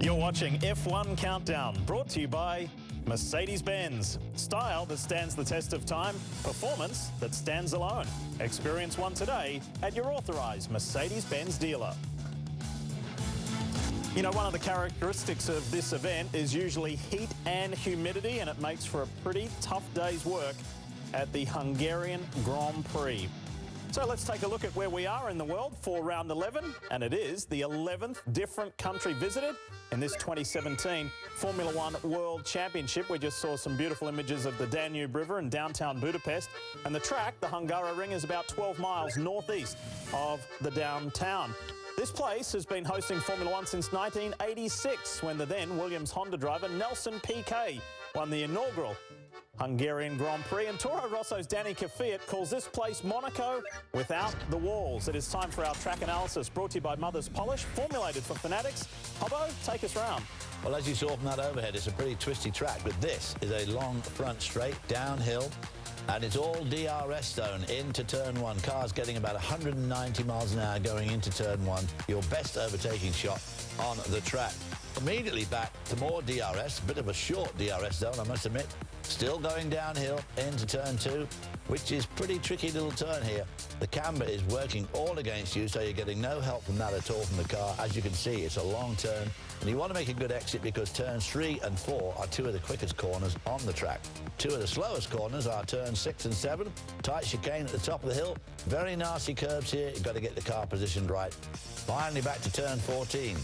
You're watching F1 Countdown, brought to you by Mercedes-Benz. Style that stands the test of time, performance that stands alone. Experience one today at your authorised Mercedes-Benz dealer. You know, one of the characteristics of this event is usually heat and humidity, and it makes for a pretty tough day's work at the Hungarian Grand Prix. So let's take a look at where we are in the world for round 11, and it is the 11th different country visited in this 2017 Formula One World Championship. We just saw some beautiful images of the Danube River in downtown Budapest, and the track, the Hungaroring, is about 12 miles northeast of the downtown. This place has been hosting Formula One since 1986, when the then Williams Honda driver Nelson Piquet won the inaugural Hungarian Grand Prix, and Toro Rosso's Danny Kvyat calls this place Monaco without the walls. It is time for our track analysis, brought to you by Mother's Polish, formulated for fanatics. Hobbo, take us round. Well, as you saw from that overhead, it's a pretty twisty track, but this is a long front straight, downhill, and it's all DRS zone into turn one. Cars getting about 190 miles an hour going into turn one. Your best overtaking shot on the track. Immediately back to more DRS, a bit of a short DRS zone, I must admit. Still going downhill into turn two, which is pretty tricky little turn here. The camber is working all against you, so you're getting no help from that at all from the car. As you can see, it's a long turn, and you want to make a good exit because turns 3 and 4 are two of the quickest corners on the track. Two of the slowest corners are turns 6 and 7. Tight chicane at the top of the hill. Very nasty curves here. You've got to get the car positioned right. Finally back to turn 14.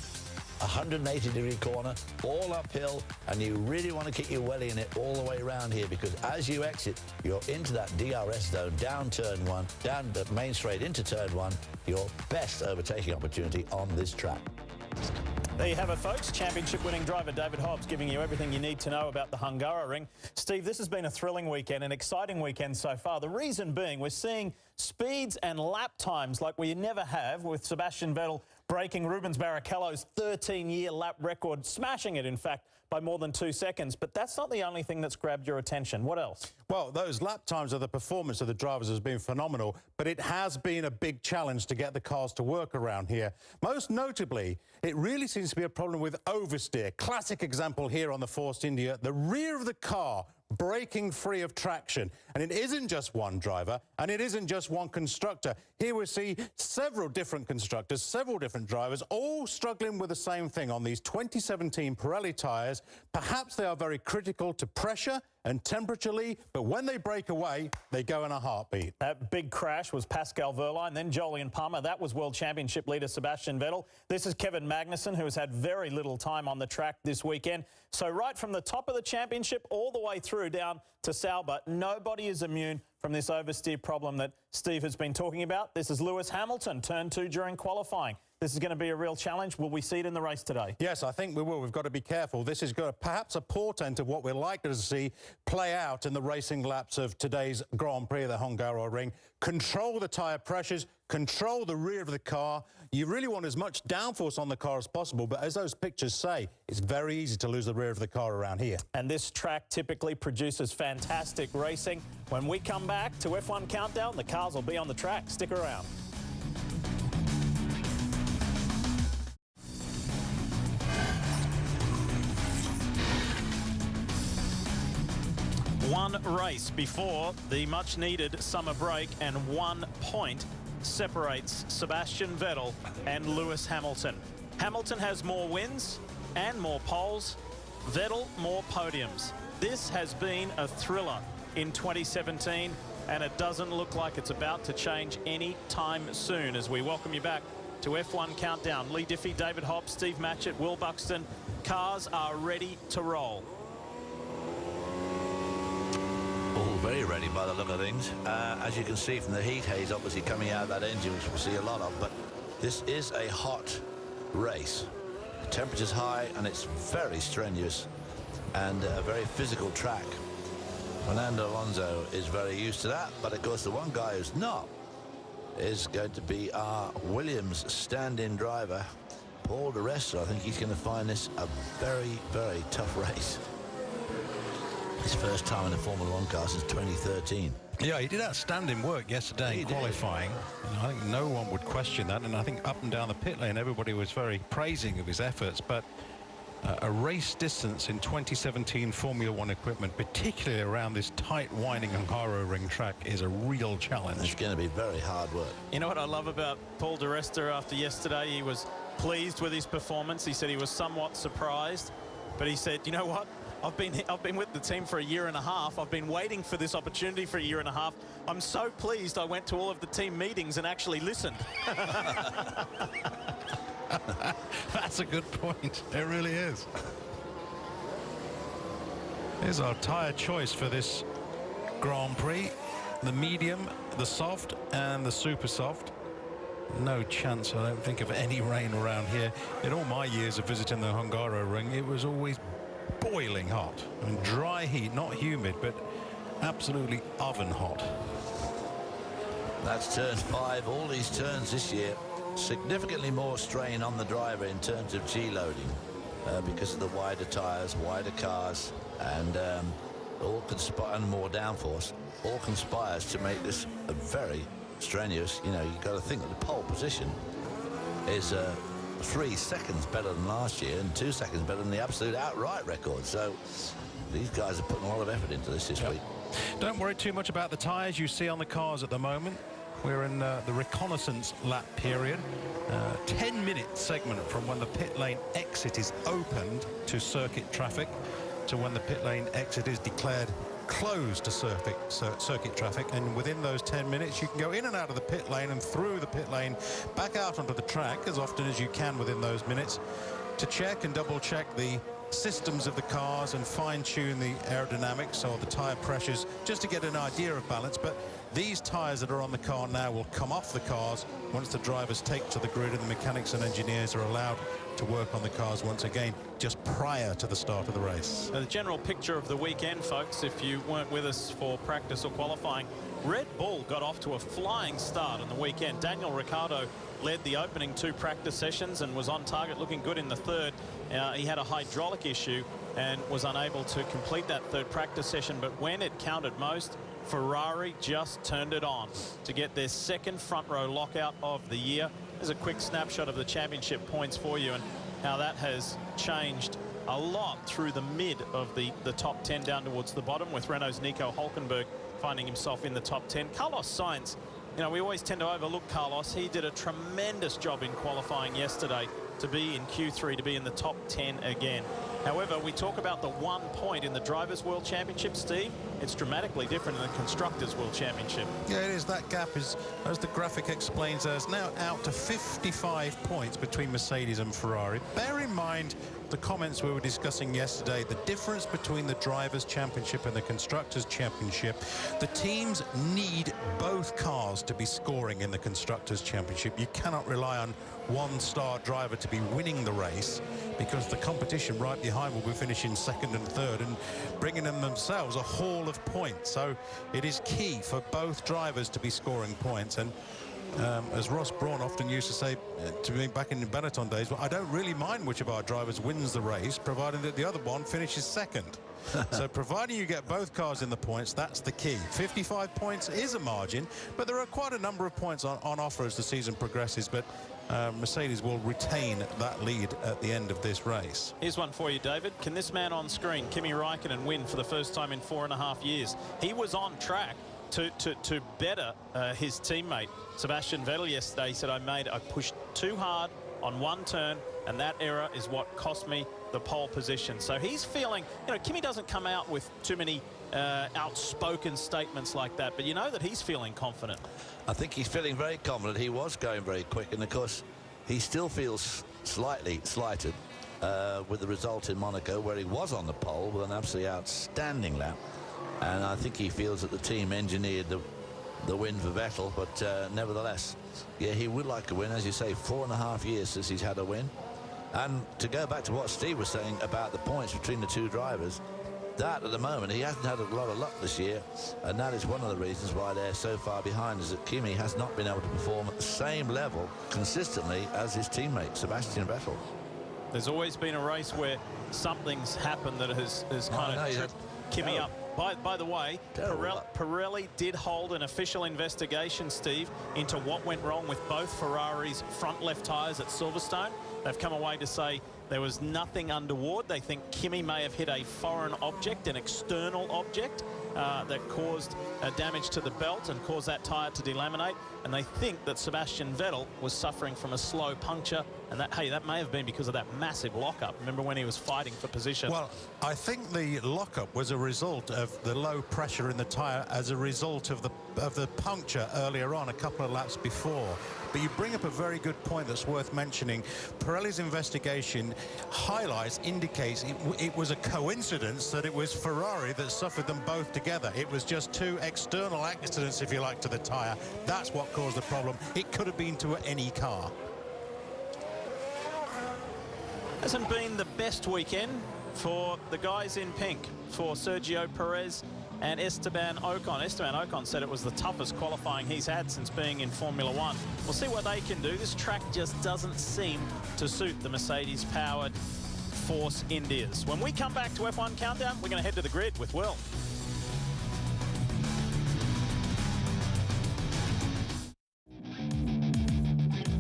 180-degree corner, all uphill, and you really want to keep your welly in it all the way around here, because as you exit, you're into that DRS zone, down turn one, down the main straight into turn one, your best overtaking opportunity on this track. There you have it, folks. Championship-winning driver David Hobbs giving you everything you need to know about the Hungaroring. Steve, this has been a thrilling weekend, an exciting weekend so far. The reason being we're seeing speeds and lap times like we never have, with Sebastian Vettel breaking Rubens Barrichello's 13-year lap record, smashing it, in fact, by more than 2 seconds. But that's not the only thing that's grabbed your attention. What else? Well, those lap times of the performance of the drivers has been phenomenal, but it has been a big challenge to get the cars to work around here. Most notably, it really seems to be a problem with oversteer. Classic example here on the Force India, the rear of the car breaking free of traction. And it isn't just one driver, and it isn't just one constructor. Here we see several different constructors, several different drivers, all struggling with the same thing on these 2017 Pirelli tyres. Perhaps they are very critical to pressure and temperature, but when they break away, they go in a heartbeat. That big crash was Pascal Wehrlein, then Jolyon Palmer. That was World Championship leader Sebastian Vettel. This is Kevin Magnussen, who has had very little time on the track this weekend. So right from the top of the championship all the way through down to Sauber, nobody is immune from this oversteer problem that Steve has been talking about. This is Lewis Hamilton, turn 2 during qualifying. This is going to be a real challenge. Will we see it in the race today? Yes, I think we will. We've got to be careful. This is perhaps a portent of what we're likely to see play out in the racing laps of today's Grand Prix of the Hungaroring. Control the tyre pressures, control the rear of the car. You really want as much downforce on the car as possible, but as those pictures say, it's very easy to lose the rear of the car around here. And this track typically produces fantastic racing. When we come back to F1 Countdown, the cars will be on the track. Stick around. One race before the much-needed summer break, and 1 point separates Sebastian Vettel and Lewis Hamilton. Hamilton has more wins and more poles. Vettel more podiums. This has been a thriller in 2017, and it doesn't look like it's about to change any time soon. As we welcome you back to F1 Countdown, Lee Diffie, David Hobbs, Steve Matchett, Will Buxton. Cars are ready to roll. All very ready by the look of things. As you can see from the heat haze obviously coming out of that engine, which we'll see a lot of, but this is a hot race. The temperature's high and it's very strenuous and a very physical track. Fernando Alonso is very used to that, but of course the one guy who's not is going to be our Williams stand-in driver, Paul di Resta. I think he's going to find this a very, very tough race. His first time in a Formula One car since 2013. Yeah, he did outstanding work yesterday in qualifying. And I think no one would question that. And I think up and down the pit lane, everybody was very praising of his efforts. But a race distance in 2017 Formula One equipment, particularly around this tight, winding Hungaroring track, is a real challenge. It's going to be very hard work. You know what I love about Paul di Resta after yesterday? He was pleased with his performance. He said he was somewhat surprised, but he said, you know what? I've been with the team for a year and a half. I've been waiting for this opportunity for a year and a half. I'm so pleased I went to all of the team meetings and actually listened. That's a good point. It really is. Here's our tyre choice for this Grand Prix. The medium, the soft, and the super soft. No chance, I don't think, of any rain around here. In all my years of visiting the Hungaroring, it was always boiling hot. I mean, dry heat, not humid, but absolutely oven hot. That's turn 5. All these turns this year, significantly more strain on the driver in terms of G-loading because of the wider tyres, wider cars, and all conspire, and more downforce, all conspires to make this a very strenuous. You know, you've got to think that the pole position is 3 seconds better than last year and 2 seconds better than the absolute outright record. So these guys are putting a lot of effort into this week. Don't worry too much about the tyres you see on the cars at the moment. We're in the reconnaissance lap period. 10-minute segment from when the pit lane exit is opened to circuit traffic to when the pit lane exit is declared closed to circuit traffic, and within those 10 minutes you can go in and out of the pit lane and through the pit lane back out onto the track as often as you can within those minutes to check and double check the systems of the cars and fine-tune the aerodynamics or the tyre pressures just to get an idea of balance. But these tyres that are on the car now will come off the cars once the drivers take to the grid, and the mechanics and engineers are allowed to work on the cars once again just prior to the start of the race. The general picture of the weekend, folks, if you weren't with us for practice or qualifying, Red Bull got off to a flying start on the weekend. Daniel Ricciardo led the opening 2 practice sessions and was on target, looking good in the third. He had a hydraulic issue and was unable to complete that third practice session, but when it counted most, Ferrari just turned it on to get their second front row lockout of the year. There's a quick snapshot of the championship points for you and how that has changed a lot through the mid of the top 10 down towards the bottom, with Renault's Nico Hülkenberg finding himself in the top 10. Carlos Sainz, you know, we always tend to overlook Carlos. He did a tremendous job in qualifying yesterday to be in Q3, to be in the top 10 again. However, we talk about the 1 point in the Drivers' World Championship, Steve. It's dramatically different in the Constructors' World Championship. Yeah, it is. That gap is, as the graphic explains, there's now out to 55 points between Mercedes and Ferrari. Bear in mind the comments we were discussing yesterday, the difference between the Drivers' Championship and the Constructors' Championship. The teams need both cars to be scoring in the Constructors' Championship. You cannot rely on one-star driver to be winning the race, because the competition right behind will be finishing second and third and bringing in themselves a haul of points. So it is key for both drivers to be scoring points. And as Ross Brawn often used to say to me back in the Benetton days, well, I don't really mind which of our drivers wins the race, provided that the other one finishes second. So providing you get both cars in the points, that's the key. 55 points is a margin, but there are quite a number of points on offer as the season progresses. But Mercedes will retain that lead at the end of this race. Here's one for you, David. Can this man on screen, Kimi Raikkonen, win for the first time in 4.5 years? He was on track to better his teammate Sebastian Vettel yesterday. He said, I pushed too hard on one turn, and that error is what cost me the pole position. So he's feeling, you know, Kimi doesn't come out with too many outspoken statements like that, but you know that he's feeling confident. I think he's feeling very confident. He was going very quick, and of course he still feels slightly slighted with the result in Monaco, where he was on the pole with an absolutely outstanding lap. And I think he feels that the team engineered the win for Vettel, but nevertheless, yeah, he would like a win. As you say, 4.5 years since he's had a win. And to go back to what Steve was saying about the points between the two drivers, that at the moment, he hasn't had a lot of luck this year, and that is one of the reasons why they're so far behind, is that Kimi has not been able to perform at the same level consistently as his teammate Sebastian Vettel. There's always been a race where something's happened that has kind of tripped Kimi up. By the way, Pirelli did hold an official investigation, Steve, into what went wrong with both Ferrari's front left tyres at Silverstone. They've come away to say there was nothing untoward. They think Kimi may have hit a foreign object, an external object, that caused damage to the belt and caused that tyre to delaminate. And they think that Sebastian Vettel was suffering from a slow puncture, and that may have been because of that massive lockup. Remember when he was fighting for position? Well, I think the lockup was a result of the low pressure in the tyre as a result of the puncture earlier on, a couple of laps before. But you bring up a very good point that's worth mentioning. Pirelli's investigation indicates it was a coincidence that it was Ferrari that suffered them both together. It was just two external accidents, if you like, to the tyre. That's what caused the problem. It could have been to any car. Hasn't been the best weekend for the guys in pink, for Sergio Perez and Esteban Ocon. Esteban Ocon said it was the toughest qualifying he's had since being in Formula One. We'll see what they can do. This track just doesn't seem to suit the Mercedes-powered Force Indias. When we come back to F1 Countdown, we're going to head to the grid with Will.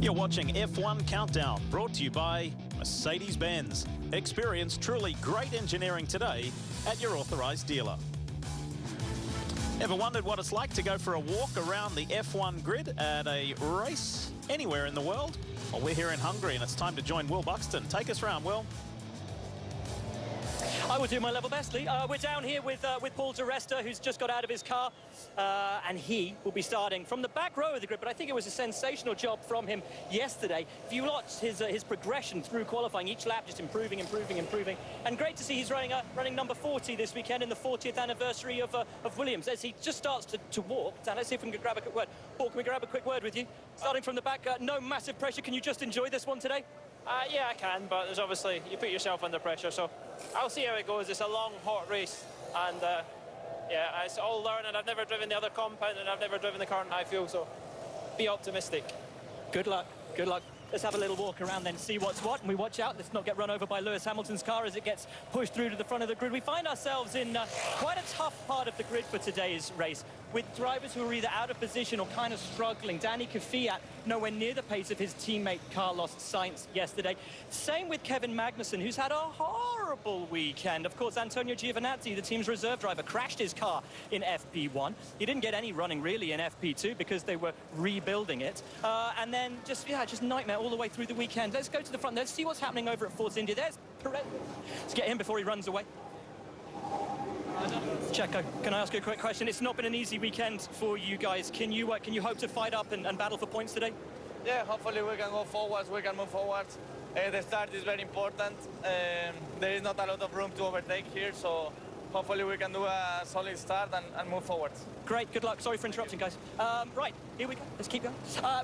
You're watching F1 Countdown, brought to you by Mercedes-Benz. Experience truly great engineering today at your authorised dealer. Ever wondered what it's like to go for a walk around the F1 grid at a race anywhere in the world? Well, we're here in Hungary, and it's time to join Will Buxton. Take us round, Will. I will do my level best, Lee. We're down here with Paul di Resta, who's just got out of his car, and he will be starting from the back row of the grid. But I think it was a sensational job from him yesterday. If you watch his progression through qualifying, each lap just improving, and great to see he's running number 40 this weekend in the 40th anniversary of Williams. As he just starts to walk down, let's see if we can grab a quick word. Paul, can we grab a quick word with you? Starting from the back, no massive pressure. Can you just enjoy this one today? Yeah, I can, but there's obviously, you put yourself under pressure, so I'll see how it goes. It's a long, hot race, and yeah, it's all learning. I've never driven the other compound, and I've never driven the current high fuel, so be optimistic. Good luck, good luck. Let's have a little walk around then, see what's what, and we watch out. Let's not get run over by Lewis Hamilton's car as it gets pushed through to the front of the grid. We find ourselves in quite a tough part of the grid for today's race, with drivers who are either out of position or kind of struggling. Danny Kvyat nowhere near the pace of his teammate Carlos Sainz yesterday. Same with Kevin Magnussen, who's had a horrible weekend. Of course, Antonio Giovinazzi, the team's reserve driver, crashed his car in FP1. He didn't get any running really in FP2 because they were rebuilding it. And then just nightmare all the way through the weekend. Let's go to the front. Let's see what's happening over at Force India. There's Perez. Let's get him before he runs away. Checo, can I ask you a quick question? It's not been an easy weekend for you guys. Can you hope to fight up and battle for points today? Yeah, hopefully we can go forwards, we can move forwards. The start is very important. There is not a lot of room to overtake here, so hopefully we can do a solid start and move forward. Great, good luck. Sorry for interrupting, guys. Right, here we go. Let's keep going.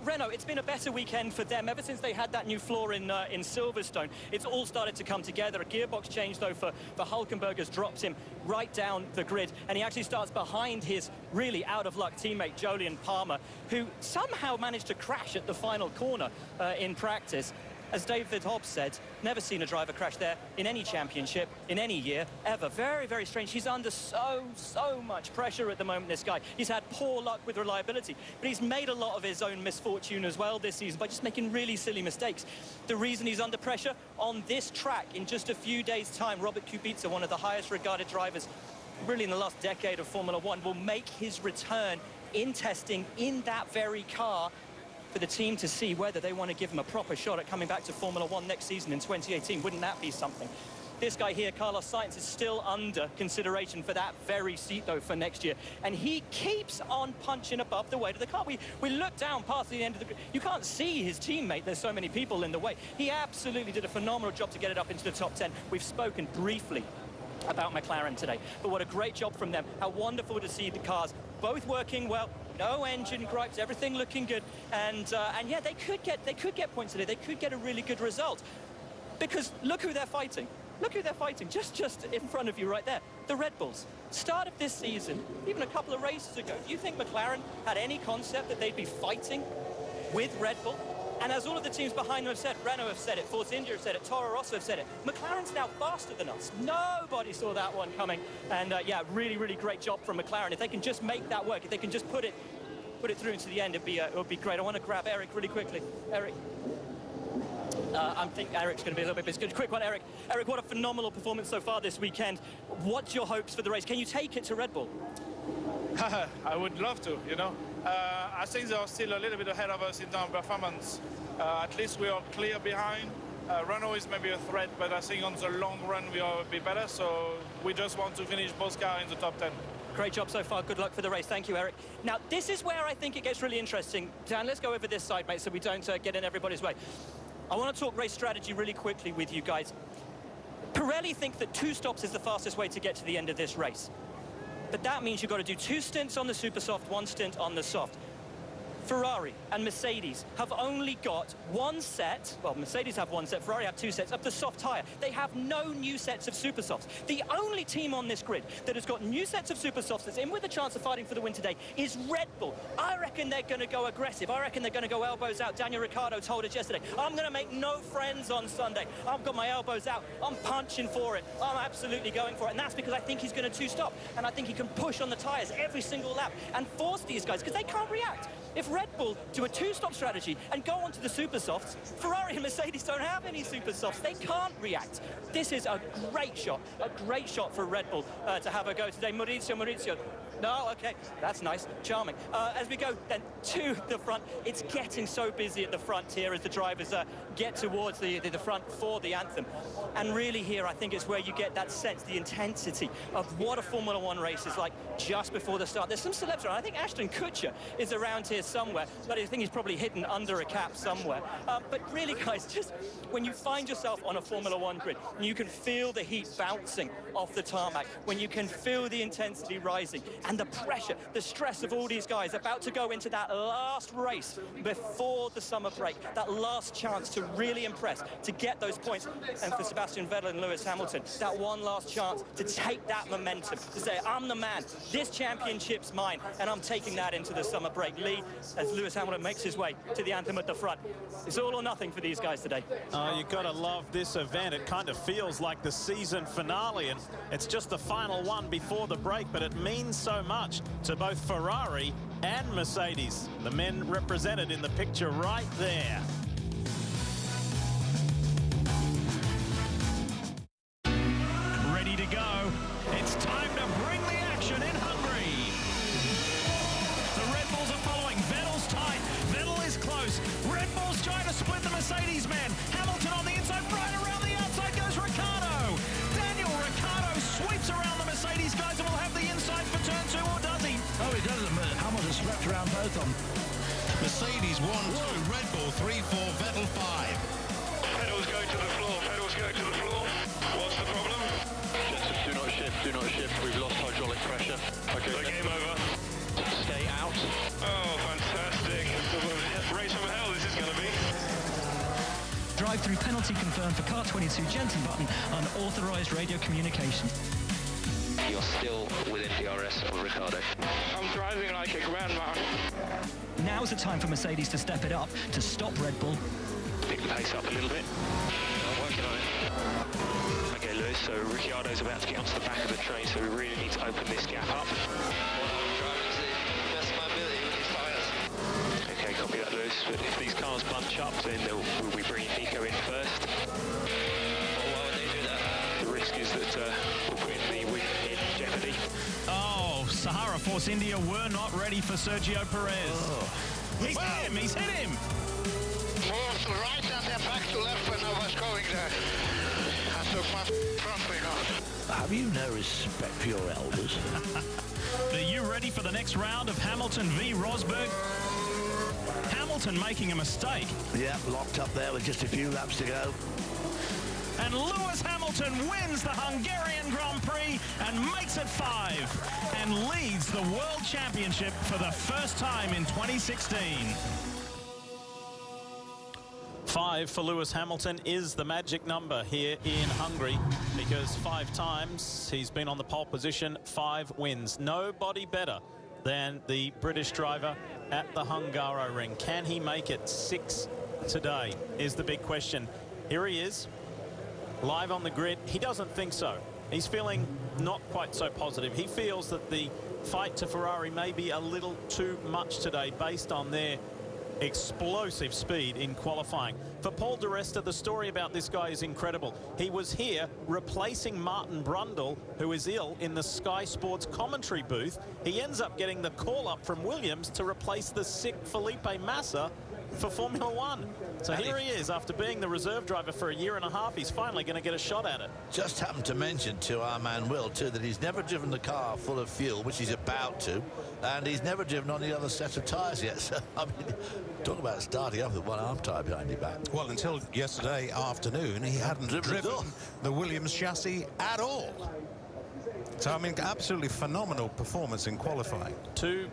Renault, it's been a better weekend for them. Ever since they had that new floor in Silverstone, it's all started to come together. A gearbox change, though, for Hülkenberg drops him right down the grid, and he actually starts behind his really out-of-luck teammate, Jolyon Palmer, who somehow managed to crash at the final corner in practice. As David Hobbs said, never seen a driver crash there in any championship, in any year, ever. Very, very strange. He's under so much pressure at the moment, this guy. He's had poor luck with reliability, but he's made a lot of his own misfortune as well this season by just making really silly mistakes. The reason he's under pressure on this track in just a few days' time, Robert Kubica, one of the highest regarded drivers really in the last decade of Formula One, will make his return in testing in that very car for the team to see whether they want to give him a proper shot at coming back to Formula One next season in 2018. Wouldn't that be something? This guy here, Carlos Sainz, is still under consideration for that very seat, though, for next year. And he keeps on punching above the weight of the car. We look down past the end of the grid. You can't see his teammate. There's so many people in the way. He absolutely did a phenomenal job to get it up into the top 10. We've spoken briefly about McLaren today, but what a great job from them. How wonderful to see the cars both working well, no engine gripes, everything looking good, and yeah, they could get points today. They could get a really good result, because look who they're fighting. Look who they're fighting, just in front of you right there, the Red Bulls. Start of this season, even a couple of races ago, do you think McLaren had any concept that they'd be fighting with Red Bull? And as all of the teams behind them have said, Renault have said it, Force India have said it, Toro Rosso have said it, McLaren's now faster than us. Nobody saw that one coming. And yeah, really, really great job from McLaren. If they can just make that work, if they can just put it through to the end, it would be great. I want to grab Eric really quickly. Eric. I think Eric's going to be a little bit busy. Quick one, Eric. Eric, what a phenomenal performance so far this weekend. What's your hopes for the race? Can you take it to Red Bull? I would love to, you know. I think they are still a little bit ahead of us in terms of performance. At least we are clear behind. Renault is maybe a threat, but I think on the long run we are a bit better. So we just want to finish both cars in the top 10. Great job so far. Good luck for the race. Thank you, Eric. Now, this is where I think it gets really interesting. Dan, let's go over this side, mate, so we don't get in everybody's way. I want to talk race strategy really quickly with you guys. Pirelli think that 2 stops is the fastest way to get to the end of this race. But that means you've got to do 2 stints on the super soft, 1 stint on the soft. Ferrari and Mercedes have only got 1 set, well, Mercedes have 1 set, Ferrari have 2 sets of the soft tyre. They have no new sets of super softs. The only team on this grid that has got new sets of super softs that's in with a chance of fighting for the win today is Red Bull. I reckon they're going to go aggressive. I reckon they're going to go elbows out. Daniel Ricciardo told us yesterday, I'm going to make no friends on Sunday. I've got my elbows out. I'm punching for it. I'm absolutely going for it. And that's because I think he's going to 2-stop. And I think he can push on the tyres every single lap and force these guys, because they can't react. If Red Bull do a 2-stop strategy and go on to the super softs, Ferrari and Mercedes don't have any super softs. They can't react. This is a great shot for Red Bull to have a go today. Maurizio. No, okay, that's nice, charming. As we go then to the front, it's getting so busy at the front here as the drivers get towards the front for the anthem. And really here, I think it's where you get that sense, the intensity of what a Formula One race is like just before the start. There's some celebs around. I think Ashton Kutcher is around here somewhere, but I think he's probably hidden under a cap somewhere. But really, guys, just when you find yourself on a Formula One grid, and you can feel the heat bouncing off the tarmac, when you can feel the intensity rising, and the pressure, the stress of all these guys about to go into that last race before the summer break, that last chance to really impress, to get those points, and for Sebastian Vettel and Lewis Hamilton, that one last chance to take that momentum, to say, I'm the man, this championship's mine, and I'm taking that into the summer break. Lee, as Lewis Hamilton makes his way to the anthem at the front. It's all or nothing for these guys today. Oh, you've got to love this event. It kind of feels like the season finale, and it's just the final one before the break, but it means so much to both Ferrari and Mercedes. The men represented in the picture right there. Ready to go. It's time to bring the action in Hungary. The Red Bulls are following. Vettel's tight. Vettel is close. Red Bull's trying to split the Mercedes man. Hamilton on the inside, right around the outside goes Ricciardo. Daniel Ricciardo sweeps around the Mercedes guys and will have the inside for turn 2, or does he? Oh, he doesn't, but Hamilton swept around both of them. Mercedes 1, 2, Red Bull 3, 4, Vettel 5. Pedals going to the floor, pedals going to the floor. What's the problem? Just do not shift. We've lost hydraulic pressure. Okay, so game over. Stay out. Oh, fantastic. Race from hell this is going to be. Drive-through penalty confirmed for car 22, Jensen Button, unauthorised radio communication. You're still within DRS of Ricciardo. I'm driving like a grandma. Now's the time for Mercedes to step it up, to stop Red Bull. Pick the pace up a little bit. I'm working on it. Okay, Lewis, so Ricciardo's about to get onto the back of the train, so we really need to open this gap up. Okay, copy that, Lewis. But if these cars bunch up, then we'll be bringing Nico in first. Why would they do that? The risk is that we'll put the win in jeopardy. Oh, Sahara Force India were not ready for Sergio Perez. Oh. He's hit him. Moved to right and then back to left when I was going there. I took my front wing off. Have you no respect for your elders? Are you ready for the next round of Hamilton v Rosberg? Hamilton making a mistake. Yeah, locked up there with just a few laps to go. And Lewis Hamilton wins the Hungarian Grand Prix and makes it 5 and leads the World Championship for the first time in 2016. 5 for Lewis Hamilton is the magic number here in Hungary, because 5 times he's been on the pole position, 5 wins. Nobody better than the British driver at the Hungaroring. Can he make it 6 today is the big question. Here he is, live on the grid. He doesn't think so. He's feeling not quite so positive. He feels that the fight to Ferrari may be a little too much today based on their explosive speed in qualifying. For Paul di Resta, the story about this guy is incredible. He was here replacing Martin Brundle, who is ill, in the Sky Sports commentary booth. He ends up getting the call up from Williams to replace the sick Felipe Massa for Formula One. So here he is, after being the reserve driver for a year and a half. He's finally going to get a shot at it. Just happened to mention to our man Will too that he's never driven the car full of fuel, which he's about to, and he's never driven on the other set of tyres yet. So I mean, talk about starting off with one arm tyre behind your back. Well, until yesterday afternoon, he hadn't driven the Williams chassis at all. So, I mean, absolutely phenomenal performance in qualifying. Two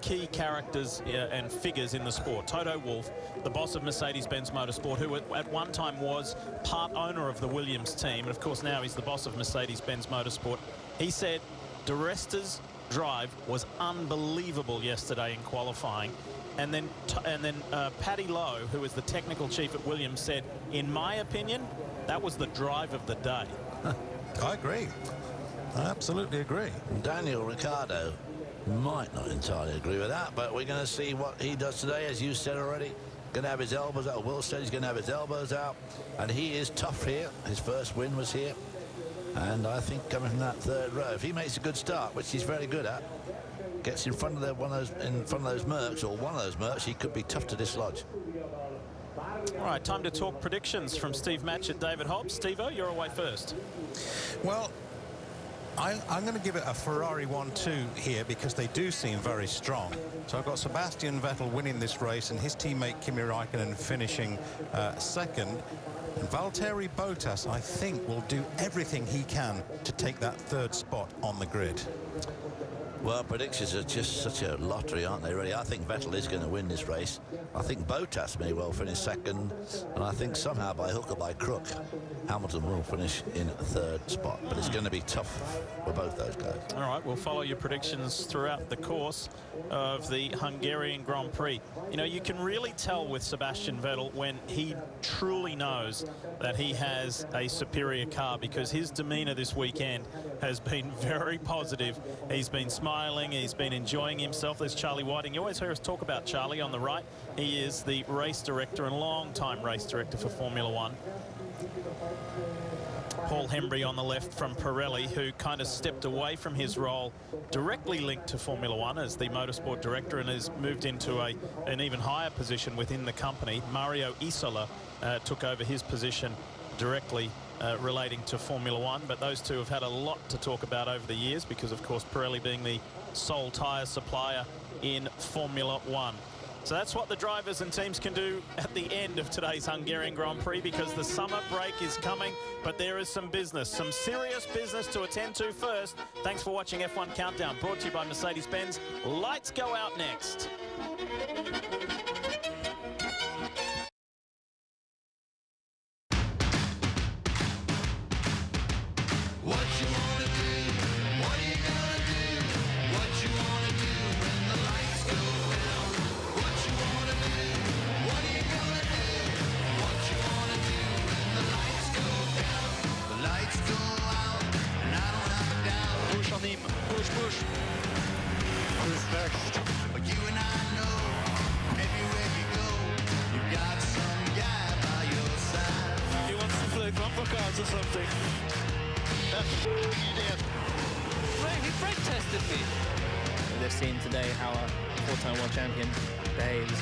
key characters and figures in the sport. Toto Wolff, the boss of Mercedes-Benz Motorsport, who at one time was part owner of the Williams team, and of course now he's the boss of Mercedes-Benz Motorsport. He said di Resta's drive was unbelievable yesterday in qualifying. And then Paddy Lowe, who is the technical chief at Williams, said, in my opinion, that was the drive of the day. I agree. I absolutely agree. Daniel Ricciardo might not entirely agree with that, but we're going to see what he does today. As you said already, going to have his elbows out. Will said he's going to have his elbows out, and he is tough here. His first win was here, and I think coming from that third row, if he makes a good start, which he's very good at, gets in front of one of those Mercs, or one of those Mercs, he could be tough to dislodge. All right, time to talk predictions from Steve Matchett, David Hobbs. Steve-O, you're away first. Well, I'm going to give it a Ferrari 1-2 here because they do seem very strong. So I've got Sebastian Vettel winning this race and his teammate Kimi Räikkönen finishing second. And Valtteri Bottas, I think, will do everything he can to take that third spot on the grid. Well, predictions are just such a lottery, aren't they, really? I think Vettel is going to win this race. I think Bottas may well finish second, and I think somehow by hook or by crook, Hamilton will finish in third spot. But it's going to be tough for both those guys. All right, we'll follow your predictions throughout the course of the Hungarian Grand Prix. You know, you can really tell with Sebastian Vettel when he truly knows that he has a superior car, because his demeanor this weekend has been very positive. He's been smiling, he's been enjoying himself. There's Charlie Whiting. You always hear us talk about Charlie on the right. He is the race director and long-time race director for Formula One. Paul Hembry on the left from Pirelli, who kind of stepped away from his role directly linked to Formula One as the motorsport director and has moved into an even higher position within the company. Mario Isola took over his position directly relating to Formula One, but those two have had a lot to talk about over the years because, of course, Pirelli being the sole tyre supplier in Formula One. So that's what the drivers and teams can do at the end of today's Hungarian Grand Prix, because the summer break is coming, but there is some business, some serious business to attend to first. Thanks for watching F1 Countdown, brought to you by Mercedes-Benz. Lights go out next. Push. Who's next? But you and I know, everywhere you go, you got some guy by your side. He wants to play bumper cars or something. That's idiot. Fred tested me. They've seen today how a four-time world champion behaves.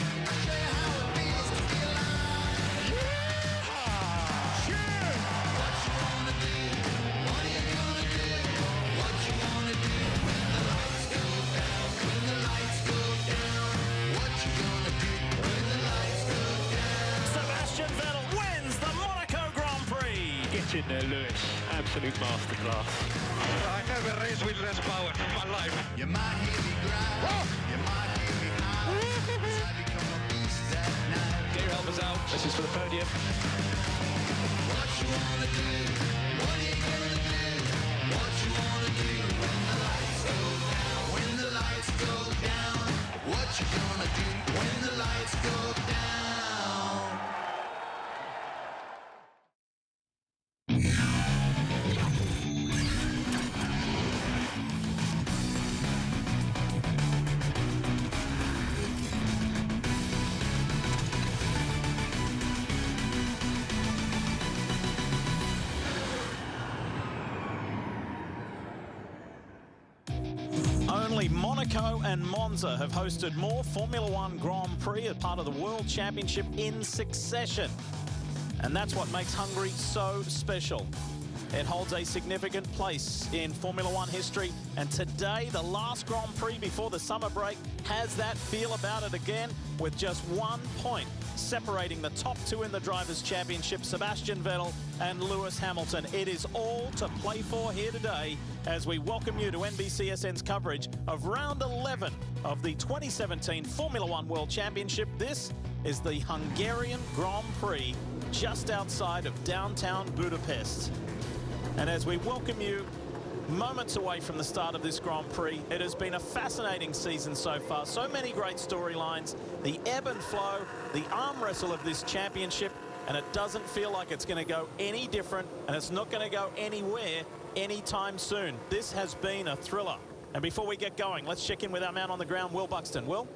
In there, Lewis. Absolute masterclass. I never raced with less power in my life. You might hear me grind. You might hear me high. I become a beast that night. Get your elbows out. This is for the podium. What you wanna do? What are you gonna do? What you wanna do when the lights go down? When the lights go down. What you gonna do when the lights go down? Monaco and Monza have hosted more Formula One Grand Prix as part of the World Championship in succession. And that's what makes Hungary so special. It holds a significant place in Formula One history, and today, the last Grand Prix before the summer break, has that feel about it again, with just 1 point separating the top two in the Drivers' Championship, Sebastian Vettel and Lewis Hamilton. It is all to play for here today as we welcome you to NBCSN's coverage of round 11 of the 2017 Formula One World Championship. This is the Hungarian Grand Prix just outside of downtown Budapest. And as we welcome you moments away from the start of this Grand Prix, it has been a fascinating season so far. So many great storylines, the ebb and flow, the arm wrestle of this championship, and it doesn't feel like it's going to go any different, and it's not going to go anywhere anytime soon. This has been a thriller. And before we get going, let's check in with our man on the ground, Will Buxton. Will?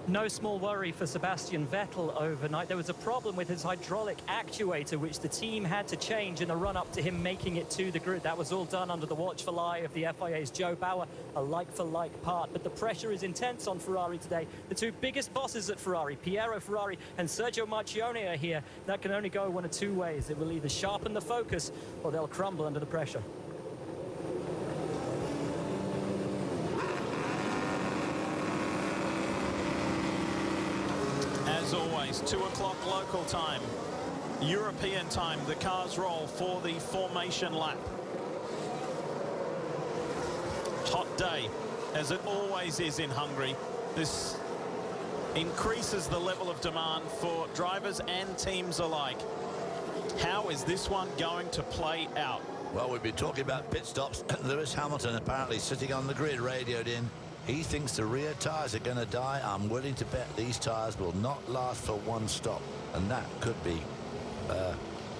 No small worry for Sebastian Vettel overnight. There was a problem with his hydraulic actuator, which the team had to change in the run-up to him making it to the grid. That was all done under the watchful eye of the FIA's Joe Bauer, a like-for-like part. But the pressure is intense on Ferrari today. The two biggest bosses at Ferrari, Piero Ferrari and Sergio Marchionne, are here. That can only go one of two ways. It will either sharpen the focus or they'll crumble under the pressure. As always, 2 o'clock local time, European time, the cars roll for the formation lap. Hot day, as it always is in Hungary. This increases the level of demand for drivers and teams alike. How is this one going to play out? Well, we've been talking about pit stops. Lewis Hamilton apparently sitting on the grid, radioed in. He thinks the rear tyres are going to die. I'm willing to bet these tyres will not last for one stop, and that could be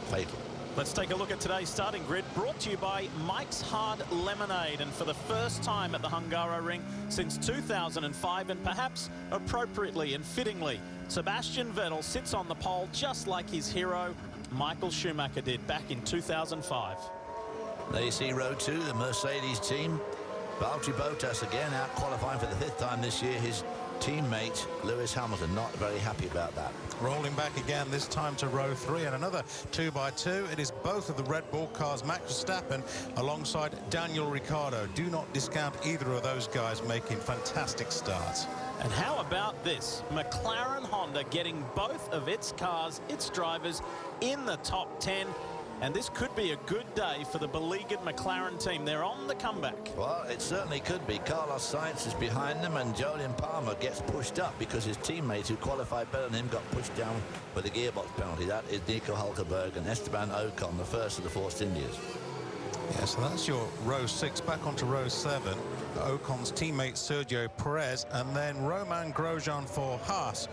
fatal. Let's take a look at today's starting grid, brought to you by Mike's Hard Lemonade. And for the first time at the Hungaroring since 2005, and perhaps appropriately and fittingly, Sebastian Vettel sits on the pole just like his hero, Michael Schumacher, did back in 2005. There you see row 2, the Mercedes team. Valtteri Bottas again out qualifying for the 5th time this year. His teammate Lewis Hamilton not very happy about that. Rolling back again, this time to row 3, and another 2x2. It is both of the Red Bull cars, Max Verstappen alongside Daniel Ricciardo. Do not discount either of those guys making fantastic starts. And how about this? McLaren Honda getting both of its cars, its drivers, in the top 10. And this could be a good day for the beleaguered McLaren team. They're on the comeback. Well, it certainly could be. Carlos Sainz is behind them, and Jolyon Palmer gets pushed up because his teammates who qualified better than him got pushed down with a gearbox penalty. That is Nico Hülkenberg and Esteban Ocon, the first of the Force Indias. Yeah, so that's your row 6. Back onto row 7. Ocon's teammate Sergio Perez, and then Romain Grosjean for Haas.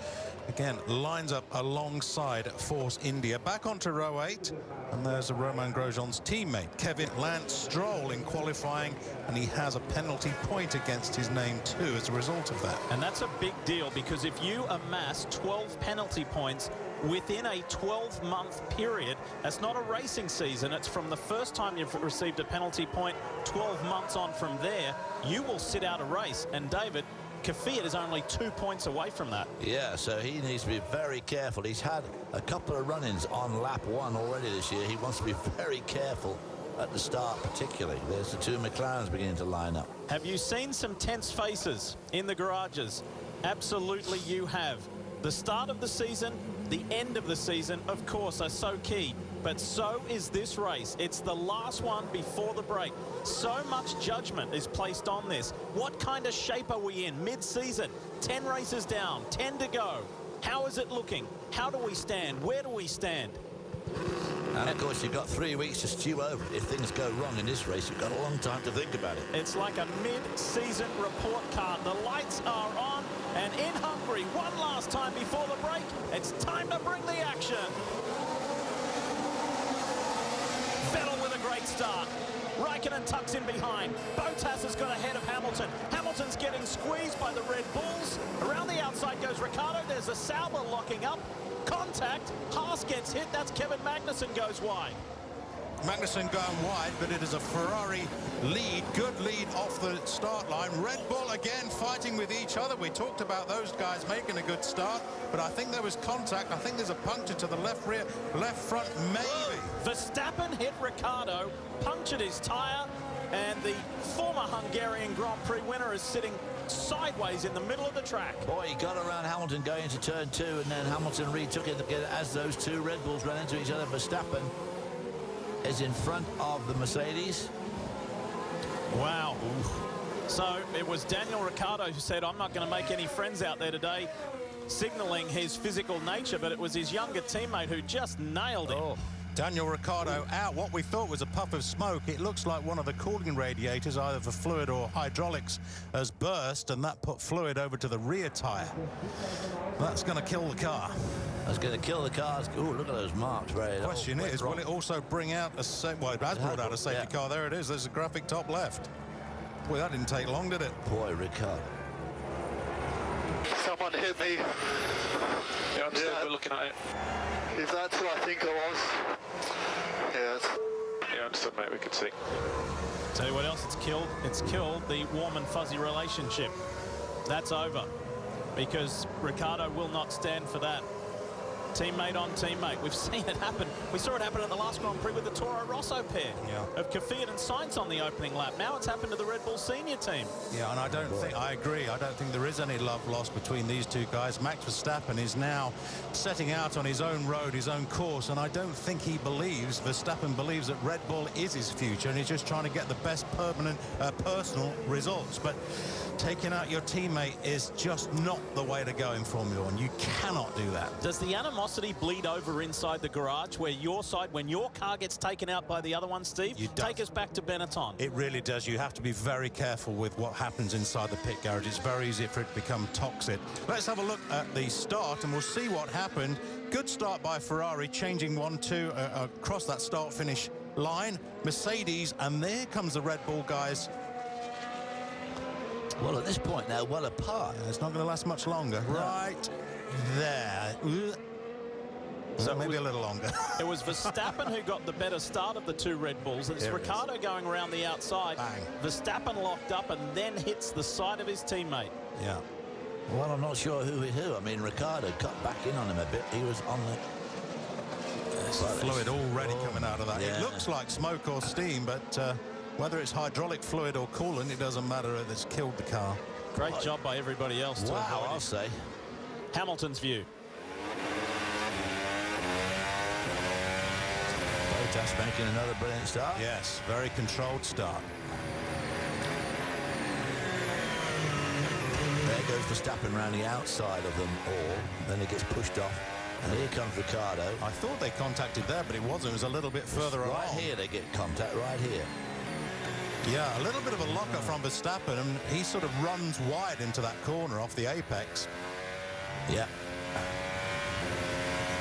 Again, lines up alongside Force India. Back onto row 8, and there's Romain Grosjean's teammate, Kevin Lance Stroll, in qualifying, and he has a penalty point against his name too as a result of that. And that's a big deal, because if you amass 12 penalty points within a 12-month period, that's not a racing season. It's from the first time you've received a penalty point, 12 months on from there, you will sit out a race. And David, Kvyat is only 2 points away from that. Yeah, so he needs to be very careful. He's had a couple of run-ins on lap 1 already this year. He wants to be very careful at the start particularly. There's the two McLarens beginning to line up. Have you seen some tense faces in the garages? Absolutely you have. The start of the season, the end of the season, of course, are so key. But so is this race. It's the last one before the break. So much judgment is placed on this. What kind of shape are we in mid-season? 10 races down, 10 to go. How is it looking? How do we stand? Where do we stand? And of course, you've got 3 weeks to stew over it. If things go wrong in this race, you've got a long time to think about it. It's like a mid-season report card. The lights are on, and in Hungary, one last time before the break, it's time to bring the action. Vettel with a great start. Raikkonen tucks in behind. Bottas has got ahead of Hamilton. Hamilton's getting squeezed by the Red Bulls. Around the outside goes Ricciardo. There's a Sauber locking up. Contact. Haas gets hit. That's Kevin Magnussen goes wide. Magnussen going wide, but it is a Ferrari lead, good lead off the start line. Red Bull again fighting with each other. We talked about those guys making a good start, but I think there was contact. I think there's a puncture to the left rear, left front, maybe. Verstappen hit Ricciardo, punctured his tyre, and the former Hungarian Grand Prix winner is sitting sideways in the middle of the track. Boy, he got around Hamilton going into turn 2, and then Hamilton retook it as those two Red Bulls ran into each other. Verstappen is in front of the Mercedes. Wow. So it was Daniel Ricciardo who said, I'm not going to make any friends out there today, signalling his physical nature, but it was his younger teammate who just nailed it. Oh. Daniel Ricciardo out. What we thought was a puff of smoke, it looks like one of the cooling radiators, either for fluid or hydraulics, has burst, and that put fluid over to the rear tyre. That's going to kill the car. That's going to kill the cars. Oh, look at those marks. Right. The question is, will it also bring out a well, it has brought out a safety car. There it is. There's a graphic top left. Boy, that didn't take long, did it? Boy, Ricciardo. Someone hit me. Yeah, understood. We're looking at it. If that's who I think it was. Yes. Yeah, understood, mate. We can see. Tell you what else it's killed. It's killed the warm and fuzzy relationship. That's over, because Ricciardo will not stand for that. Teammate on teammate. We've seen it happen. We saw it happen at the last Grand Prix with the Toro Rosso pair of Kvyat and Sainz on the opening lap. Now it's happened to the Red Bull senior team. Yeah, and I agree. I don't think there is any love lost between these two guys. Max Verstappen is now setting out on his own road, his own course, and I don't think Verstappen believes that Red Bull is his future, and he's just trying to get the best personal results. But taking out your teammate is just not the way to go in Formula One. You cannot do that. Does the animosity bleed over inside the garage where your side, when your car gets taken out by the other one, Steve? Take us back to Benetton. It really does. You have to be very careful with what happens inside the pit garage. It's very easy for it to become toxic. Let's have a look at the start and we'll see what happened. Good start by Ferrari, changing 1-2 across that start-finish line. Mercedes, and there comes the Red Bull guys. Well, at this point now, well apart. It's not going to last much longer. No. Right there. So maybe a little longer. It was Verstappen who got the better start of the two Red Bulls. It's Ricciardo going around the outside. Bang. Verstappen locked up and then hits the side of his teammate. Yeah. Well, I'm not sure who hit who. I mean, Ricciardo cut back in on him a bit. He was on the... There's fluid already coming out of that. Yeah. It looks like smoke or steam, but whether it's hydraulic fluid or coolant, it doesn't matter. It's killed the car. Great job by everybody else. Wow, I'll say. Hamilton's view. Just making another brilliant start. Yes, very controlled start. There goes Verstappen around the outside of them all. Then he gets pushed off. And here comes Ricciardo. I thought they contacted there, but it wasn't. It was a little bit further along. Right here they get contact, right here. Yeah, a little bit of a locker from Verstappen, and he sort of runs wide into that corner off the apex. Yeah.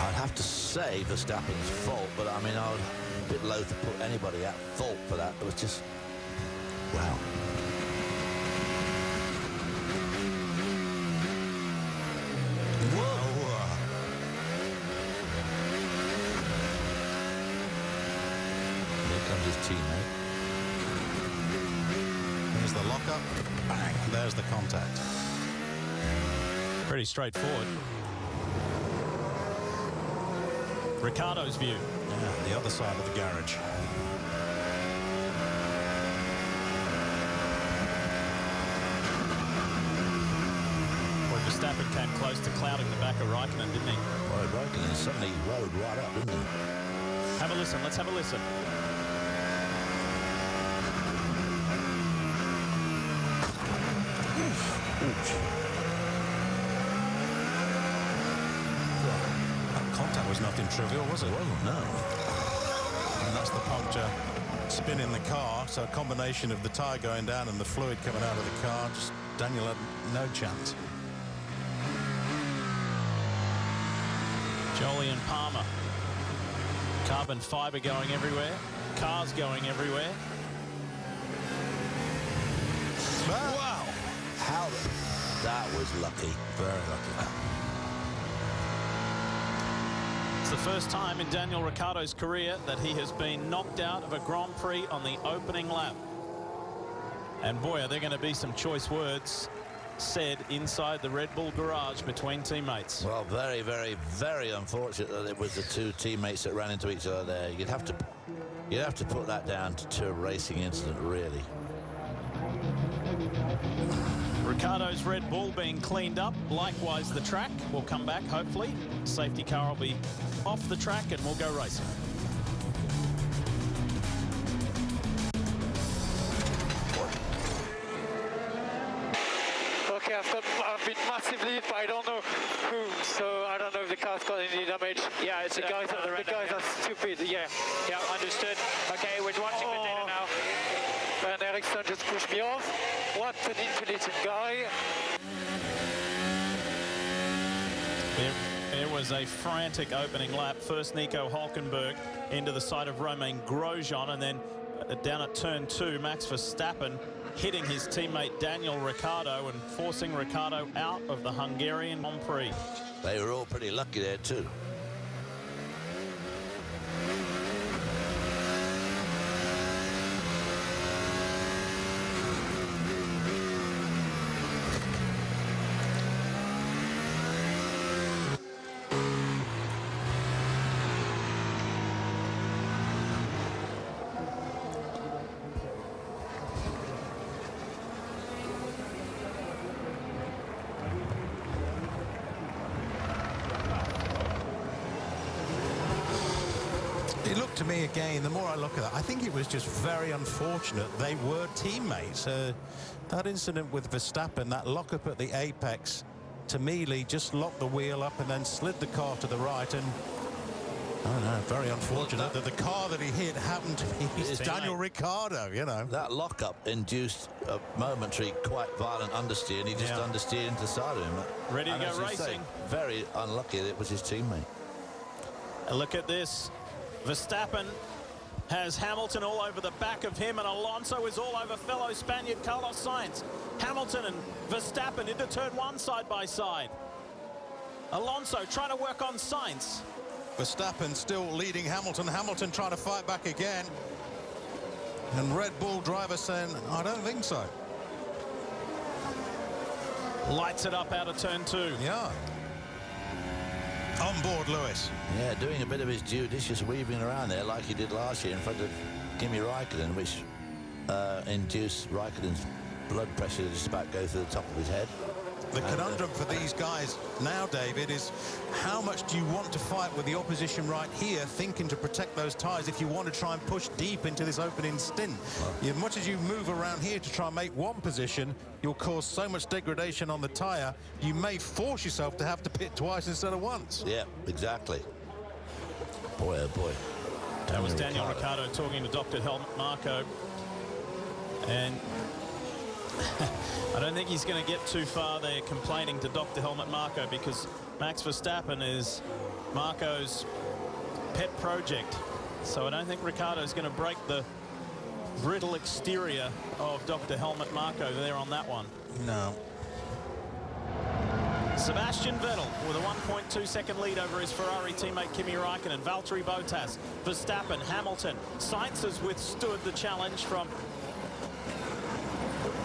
I'd have to say Verstappen's fault, but I mean, I was a bit loath to put anybody at fault for that. It was just, wow. Whoa! Here comes his teammate. There's the lockup. Bang! There's the contact. Pretty straightforward. Ricciardo's view. Yeah, the other side of the garage. Boy, Verstappen came close to clouding the back of Raikkonen, didn't he? Boy, Raikkonen suddenly rode right up, didn't he? Have a listen. Let's have a listen. Contact was nothing trivial, was it? Well, no. And that's the puncture spinning the car. So a combination of the tyre going down and the fluid coming out of the car. Just Daniel had no chance. Jolie and Palmer. Carbon fibre going everywhere. Cars going everywhere. Wow! How that was lucky. Very lucky. It's the first time in Daniel Ricciardo's career that he has been knocked out of a Grand Prix on the opening lap. And boy, are there going to be some choice words said inside the Red Bull garage between teammates. Well, very, very, very unfortunate that it was the two teammates that ran into each other there. You'd have to put that down to a racing incident, really. Ricciardo's Red Bull being cleaned up. Likewise, the track will come back, hopefully. Safety car will be off the track and we'll go racing. Okay, I've been massively hit, but I don't know who, so I don't know if the car's got any damage. Yeah, it's the guys are stupid. Yeah. Yeah, understood. Okay, we're watching the data now. And Ericsson just pushed me off. What an intelligent guy. There was a frantic opening lap. First Nico Hülkenberg into the side of Romain Grosjean, and then down at turn 2, Max Verstappen hitting his teammate Daniel Ricciardo and forcing Ricciardo out of the Hungarian Grand Prix. They were all pretty lucky there too. It looked to me again, the more I look at that, I think it was just very unfortunate they were teammates. That incident with Verstappen, that lock-up at the apex, to me, Lee just locked the wheel up and then slid the car to the right, and I don't know, very unfortunate that the car that he hit happened to be Daniel Ricciardo, you know. That lock-up induced a momentary, quite violent understeer, and he just understeered into the side of him. Ready to go racing. Say, very unlucky that it was his teammate. And look at this. Verstappen has Hamilton all over the back of him, and Alonso is all over fellow Spaniard Carlos Sainz. Hamilton and Verstappen into turn 1 side by side. Alonso trying to work on Sainz. Verstappen still leading Hamilton. Hamilton trying to fight back again. And Red Bull driver saying, I don't think so. Lights it up out of turn 2. Yeah. On board, Lewis. Yeah, doing a bit of his duties, just weaving around there like he did last year in front of Kimi Raikkonen, which induced Raikkonen's blood pressure to just about go through the top of his head. The conundrum for these guys now, David, is how much do you want to fight with the opposition right here, thinking to protect those tyres if you want to try and push deep into this opening stint? As much as you move around here to try and make one position, you'll cause so much degradation on the tyre, you may force yourself to have to pit twice instead of once. Yeah, exactly. Boy, oh boy. That was Daniel Ricciardo talking to Dr. Helmut Marko. And I don't think he's going to get too far there complaining to Dr. Helmut Marko, because Max Verstappen is Marko's pet project. So I don't think Ricciardo's going to break the brittle exterior of Dr. Helmut Marko there on that one. No. Sebastian Vettel with a 1.2 second lead over his Ferrari teammate Kimi Raikkonen, Valtteri Bottas, Verstappen, Hamilton. Sainz has withstood the challenge from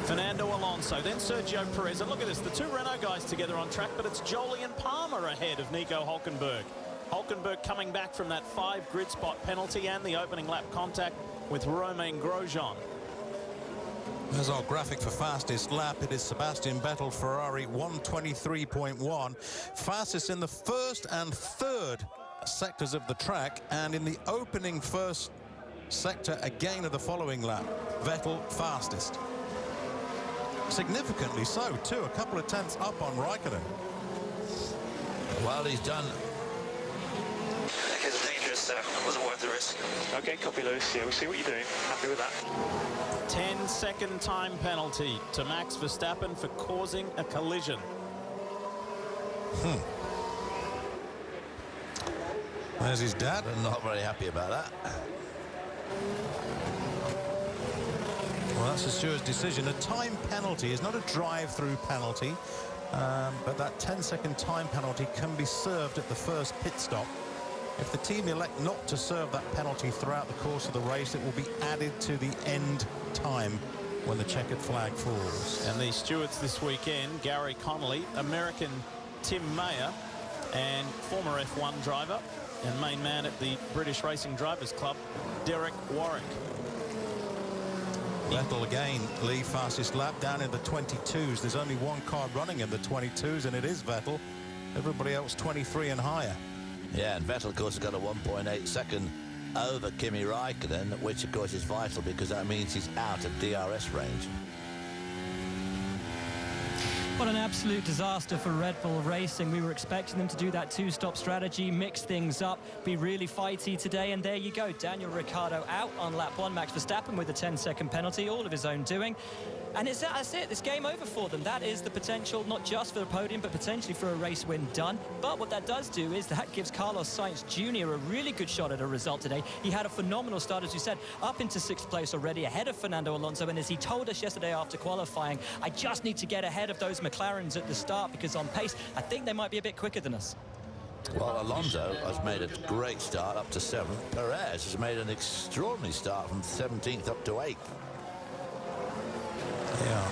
Fernando Alonso, then Sergio Perez. And look at this, the two Renault guys together on track, but it's Jolyon Palmer ahead of Nico Hülkenberg. Hülkenberg coming back from that 5 grid spot penalty and the opening lap contact with Romain Grosjean. There's our graphic for fastest lap. It is Sebastian Vettel, Ferrari 123.1. Fastest in the first and third sectors of the track, and in the opening first sector again of the following lap, Vettel fastest. Significantly so, too. A couple of tenths up on Raikkonen. Well, he's done. It's dangerous, it wasn't worth the risk. Okay, copy, Lewis. Yeah, we'll see what you're doing. Happy with that. 10-second time penalty to Max Verstappen for causing a collision. There's his dad. I'm not very happy about that. Well, that's the steward's decision. A time penalty is not a drive-through penalty, but that 10-second time penalty can be served at the first pit stop. If the team elect not to serve that penalty throughout the course of the race, it will be added to the end time when the checkered flag falls. And the stewards this weekend, Gary Connolly, American Tim Mayer, and former F1 driver and main man at the British Racing Drivers Club, Derek Warwick. Vettel again, Lee, fastest lap down in the 22s. There's only one car running in the 22s, and it is Vettel. Everybody else 23 and higher. Yeah, and Vettel, of course, has got a 1.8 second over Kimi Raikkonen, which, of course, is vital because that means he's out of DRS range. What an absolute disaster for Red Bull Racing. We were expecting them to do that two-stop strategy, mix things up, be really fighty today, and there you go. Daniel Ricciardo out on lap 1. Max Verstappen with a 10-second penalty, all of his own doing. And that's it. It's game over for them. That is the potential, not just for the podium, but potentially for a race win done. But what that does do is that gives Carlos Sainz Jr. a really good shot at a result today. He had a phenomenal start, as you said, up into 6th place already, ahead of Fernando Alonso. And as he told us yesterday after qualifying, I just need to get ahead of those McLarens at the start, because on pace, I think they might be a bit quicker than us. Well, Alonso has made a great start up to 7th. Perez has made an extraordinary start from 17th up to 8th. Yeah.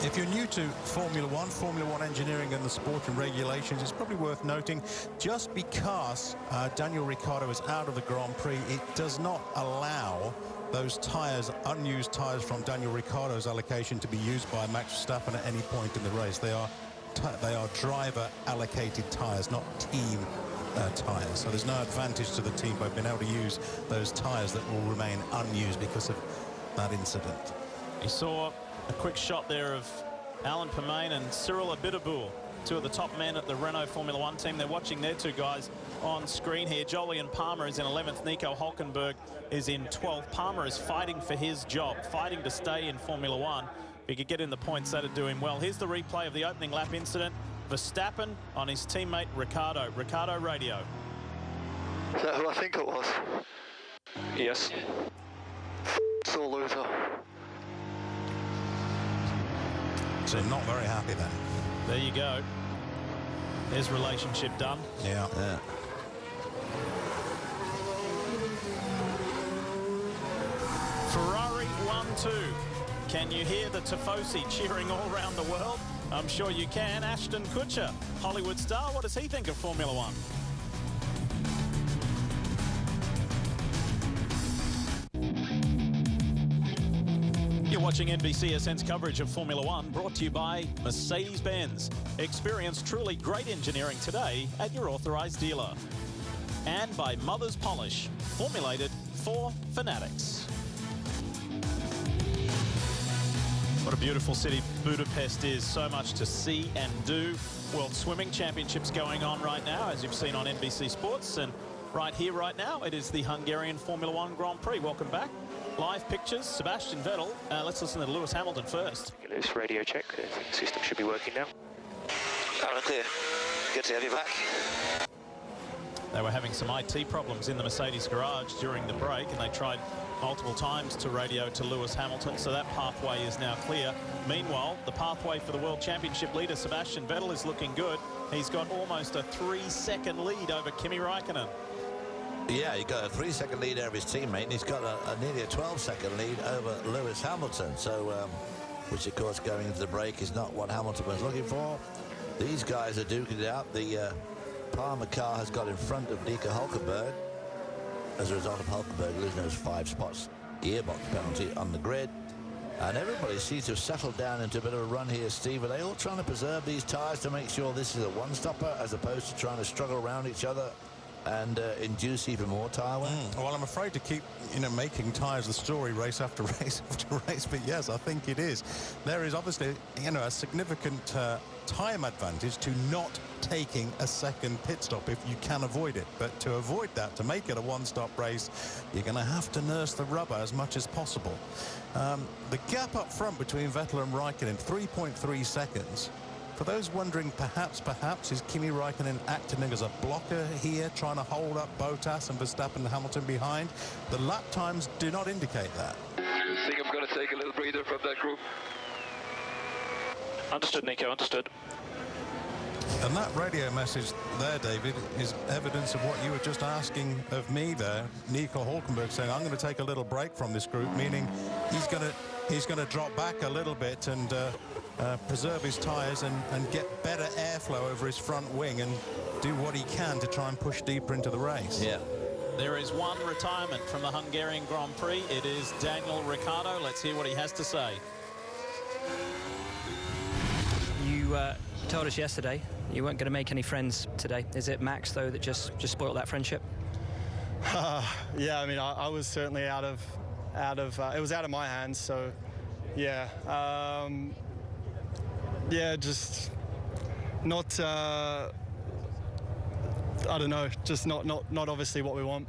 If you're new to Formula One engineering and the sport and regulations, it's probably worth noting, just because Daniel Ricciardo is out of the Grand Prix, it does not allow those tyres, unused tyres from Daniel Ricciardo's allocation, to be used by Max Verstappen at any point in the race. They are driver allocated tyres, not team tyres. So there's no advantage to the team by being able to use those tyres that will remain unused because of that incident. You saw a quick shot there of Alan Permain and Cyril Abiteboul, two of the top men at the Renault Formula One team. They're watching their two guys on screen here. Jolyon Palmer is in 11th. Nico Hülkenberg is in 12th. Palmer is fighting for his job, fighting to stay in Formula One. If he could get in the points, that'd do him well. Here's the replay of the opening lap incident. Verstappen on his teammate Ricciardo. Ricciardo radio. Is that who I think it was? Yes. Sore loser. So not very happy then. There you go. There's relationship done. Yeah. Ferrari 1-2. Can you hear the Tifosi cheering all around the world? I'm sure you can. Ashton Kutcher, Hollywood star, what does he think of Formula One? You're watching NBCSN's coverage of Formula One, brought to you by Mercedes-Benz. Experience truly great engineering today at your authorized dealer. And by Mother's Polish, formulated for fanatics. What a beautiful city Budapest is. So much to see and do. World Swimming Championships going on right now, as you've seen on NBC Sports. And right here, right now, it is the Hungarian Formula One Grand Prix. Welcome back. Live pictures, Sebastian Vettel. Let's listen to Lewis Hamilton first. Lewis, radio check. The system should be working now. Loud and clear. Good to have you back. They were having some IT problems in the Mercedes garage during the break, and they tried multiple times to radio to Lewis Hamilton, so that pathway is now clear. Meanwhile, the pathway for the World Championship leader, Sebastian Vettel, is looking good. He's got almost a 3-second lead over Kimi Raikkonen. Yeah, he got a 3-second lead over his teammate, and he's got nearly a 12-second lead over Lewis Hamilton. So, which of course going into the break is not what Hamilton was looking for. These guys are duking it out. The Palmer car has got in front of Nico Hülkenberg as a result of Hülkenberg losing those 5 spots gearbox penalty on the grid. And everybody seems to have settled down into a bit of a run here, Steve. Are they all trying to preserve these tyres to make sure this is a one-stopper as opposed to trying to struggle around each other and induce even more tyre wear? Well, I'm afraid to keep, making tyres the story race after race after race, but yes, I think it is. There is obviously, a significant time advantage to not taking a second pit stop if you can avoid it. But to avoid that, to make it a one-stop race, you're going to have to nurse the rubber as much as possible. The gap up front between Vettel and Raikkonen, 3.3 seconds. For those wondering, perhaps, is Kimi Raikkonen acting as a blocker here, trying to hold up Bottas and Verstappen and Hamilton behind? The lap times do not indicate that. I think I'm going to take a little breather from that group. Understood, Nico, understood. And that radio message there, David, is evidence of what you were just asking of me there. Nico Hulkenberg saying, I'm going to take a little break from this group, meaning he's going to drop back a little bit and preserve his tyres and get better airflow over his front wing and do what he can to try and push deeper into the race. Yeah. There is one retirement from the Hungarian Grand Prix. It is Daniel Ricciardo. Let's hear what he has to say. You told us yesterday you weren't going to make any friends today. Is it Max, though, that just spoiled that friendship? Yeah, I mean, I was certainly out of it was out of my hands, so yeah. Yeah, just not I don't know, just not obviously what we want.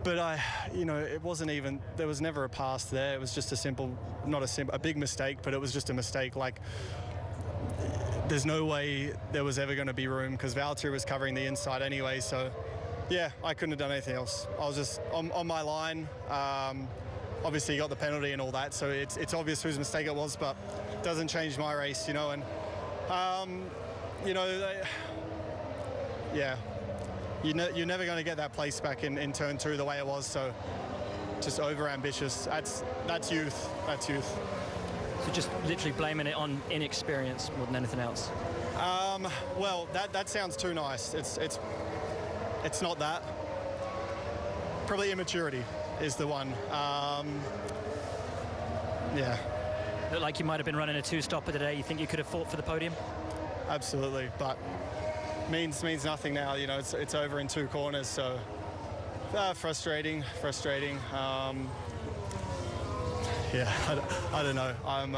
But you know, it wasn't even, there was never a pass there. It was just a big mistake, but it was just a mistake. Like, there's no way there was ever going to be room because Valtteri was covering the inside anyway. So yeah, I couldn't have done anything else. I was just on my line. Obviously he got the penalty and all that, so it's obvious whose mistake it was, but it doesn't change my race, you know. And you know, yeah, you're never going to get that place back in turn 2 the way it was. So just over ambitious. That's youth. That's youth. So just literally blaming it on inexperience more than anything else. Well, that sounds too nice. It's not that. Probably immaturity is the one. Yeah. Looked like you might have been running a 2-stopper today. You think you could have fought for the podium? Absolutely, but means nothing now. You know, it's over in 2 corners. So frustrating. Yeah, I don't know. I'm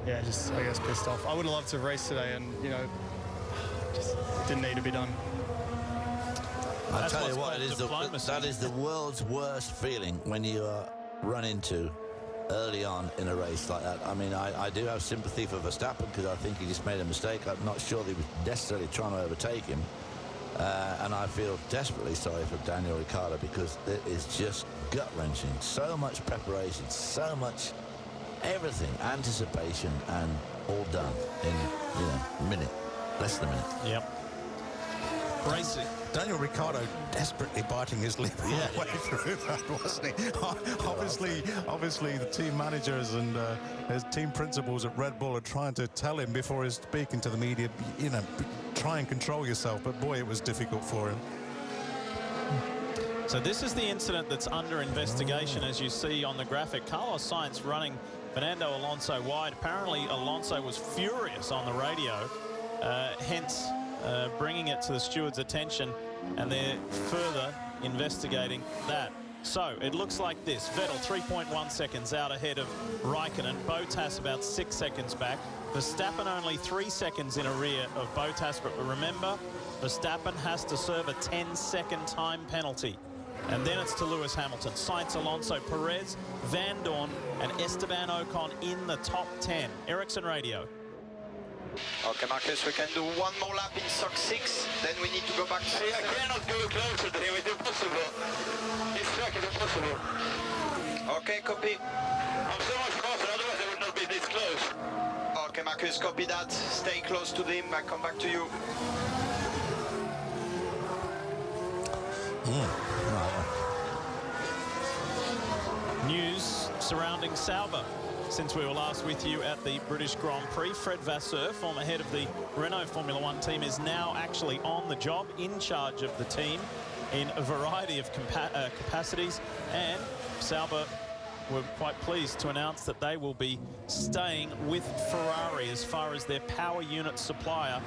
yeah, just I guess pissed off. I would have loved to have raced today, and you know, just didn't need to be done. I'll tell you what, that is the world's worst feeling when you are run into early on in a race like that. I mean, I do have sympathy for Verstappen because I think he just made a mistake. I'm not sure that he was necessarily trying to overtake him. And I feel desperately sorry for Daniel Ricciardo because it is just gut-wrenching. So much preparation, so much everything, anticipation, and all done in, you know, a minute, less than a minute. Yep. Racing. Daniel Ricciardo desperately biting his lip all the way through that, wasn't he? Obviously, the team managers and his team principals at Red Bull are trying to tell him before he's speaking to the media, you know, try and control yourself. But boy, it was difficult for him. So this is the incident that's under investigation, as you see on the graphic. Carlos Sainz running Fernando Alonso wide. Apparently, Alonso was furious on the radio, hence bringing it to the steward's attention, and they're further investigating that. So it looks like this. Vettel 3.1 seconds out ahead of Raikkonen. Bottas about 6 seconds back. Verstappen only 3 seconds in arrear of Bottas, but remember, Verstappen has to serve a 10-second time penalty. And then it's to Lewis Hamilton. Sainz, Alonso, Perez, Van Dorn, and Esteban Ocon in the top 10. Ericsson Radio. Okay, Marcus, we can do one more lap in Sock 6, then we need to go back to... I cannot go closer to him, it's impossible. This track is impossible. Okay, copy. I'm so much closer, otherwise I would not be this close. Okay, Marcus, copy that. Stay close to him, I come back to you. News surrounding Sauber. Since we were last with you at the British Grand Prix, Fred Vasseur, former head of the Renault Formula One team, is now actually on the job, in charge of the team in a variety of capacities. And Sauber were quite pleased to announce that they will be staying with Ferrari as far as their power unit supplier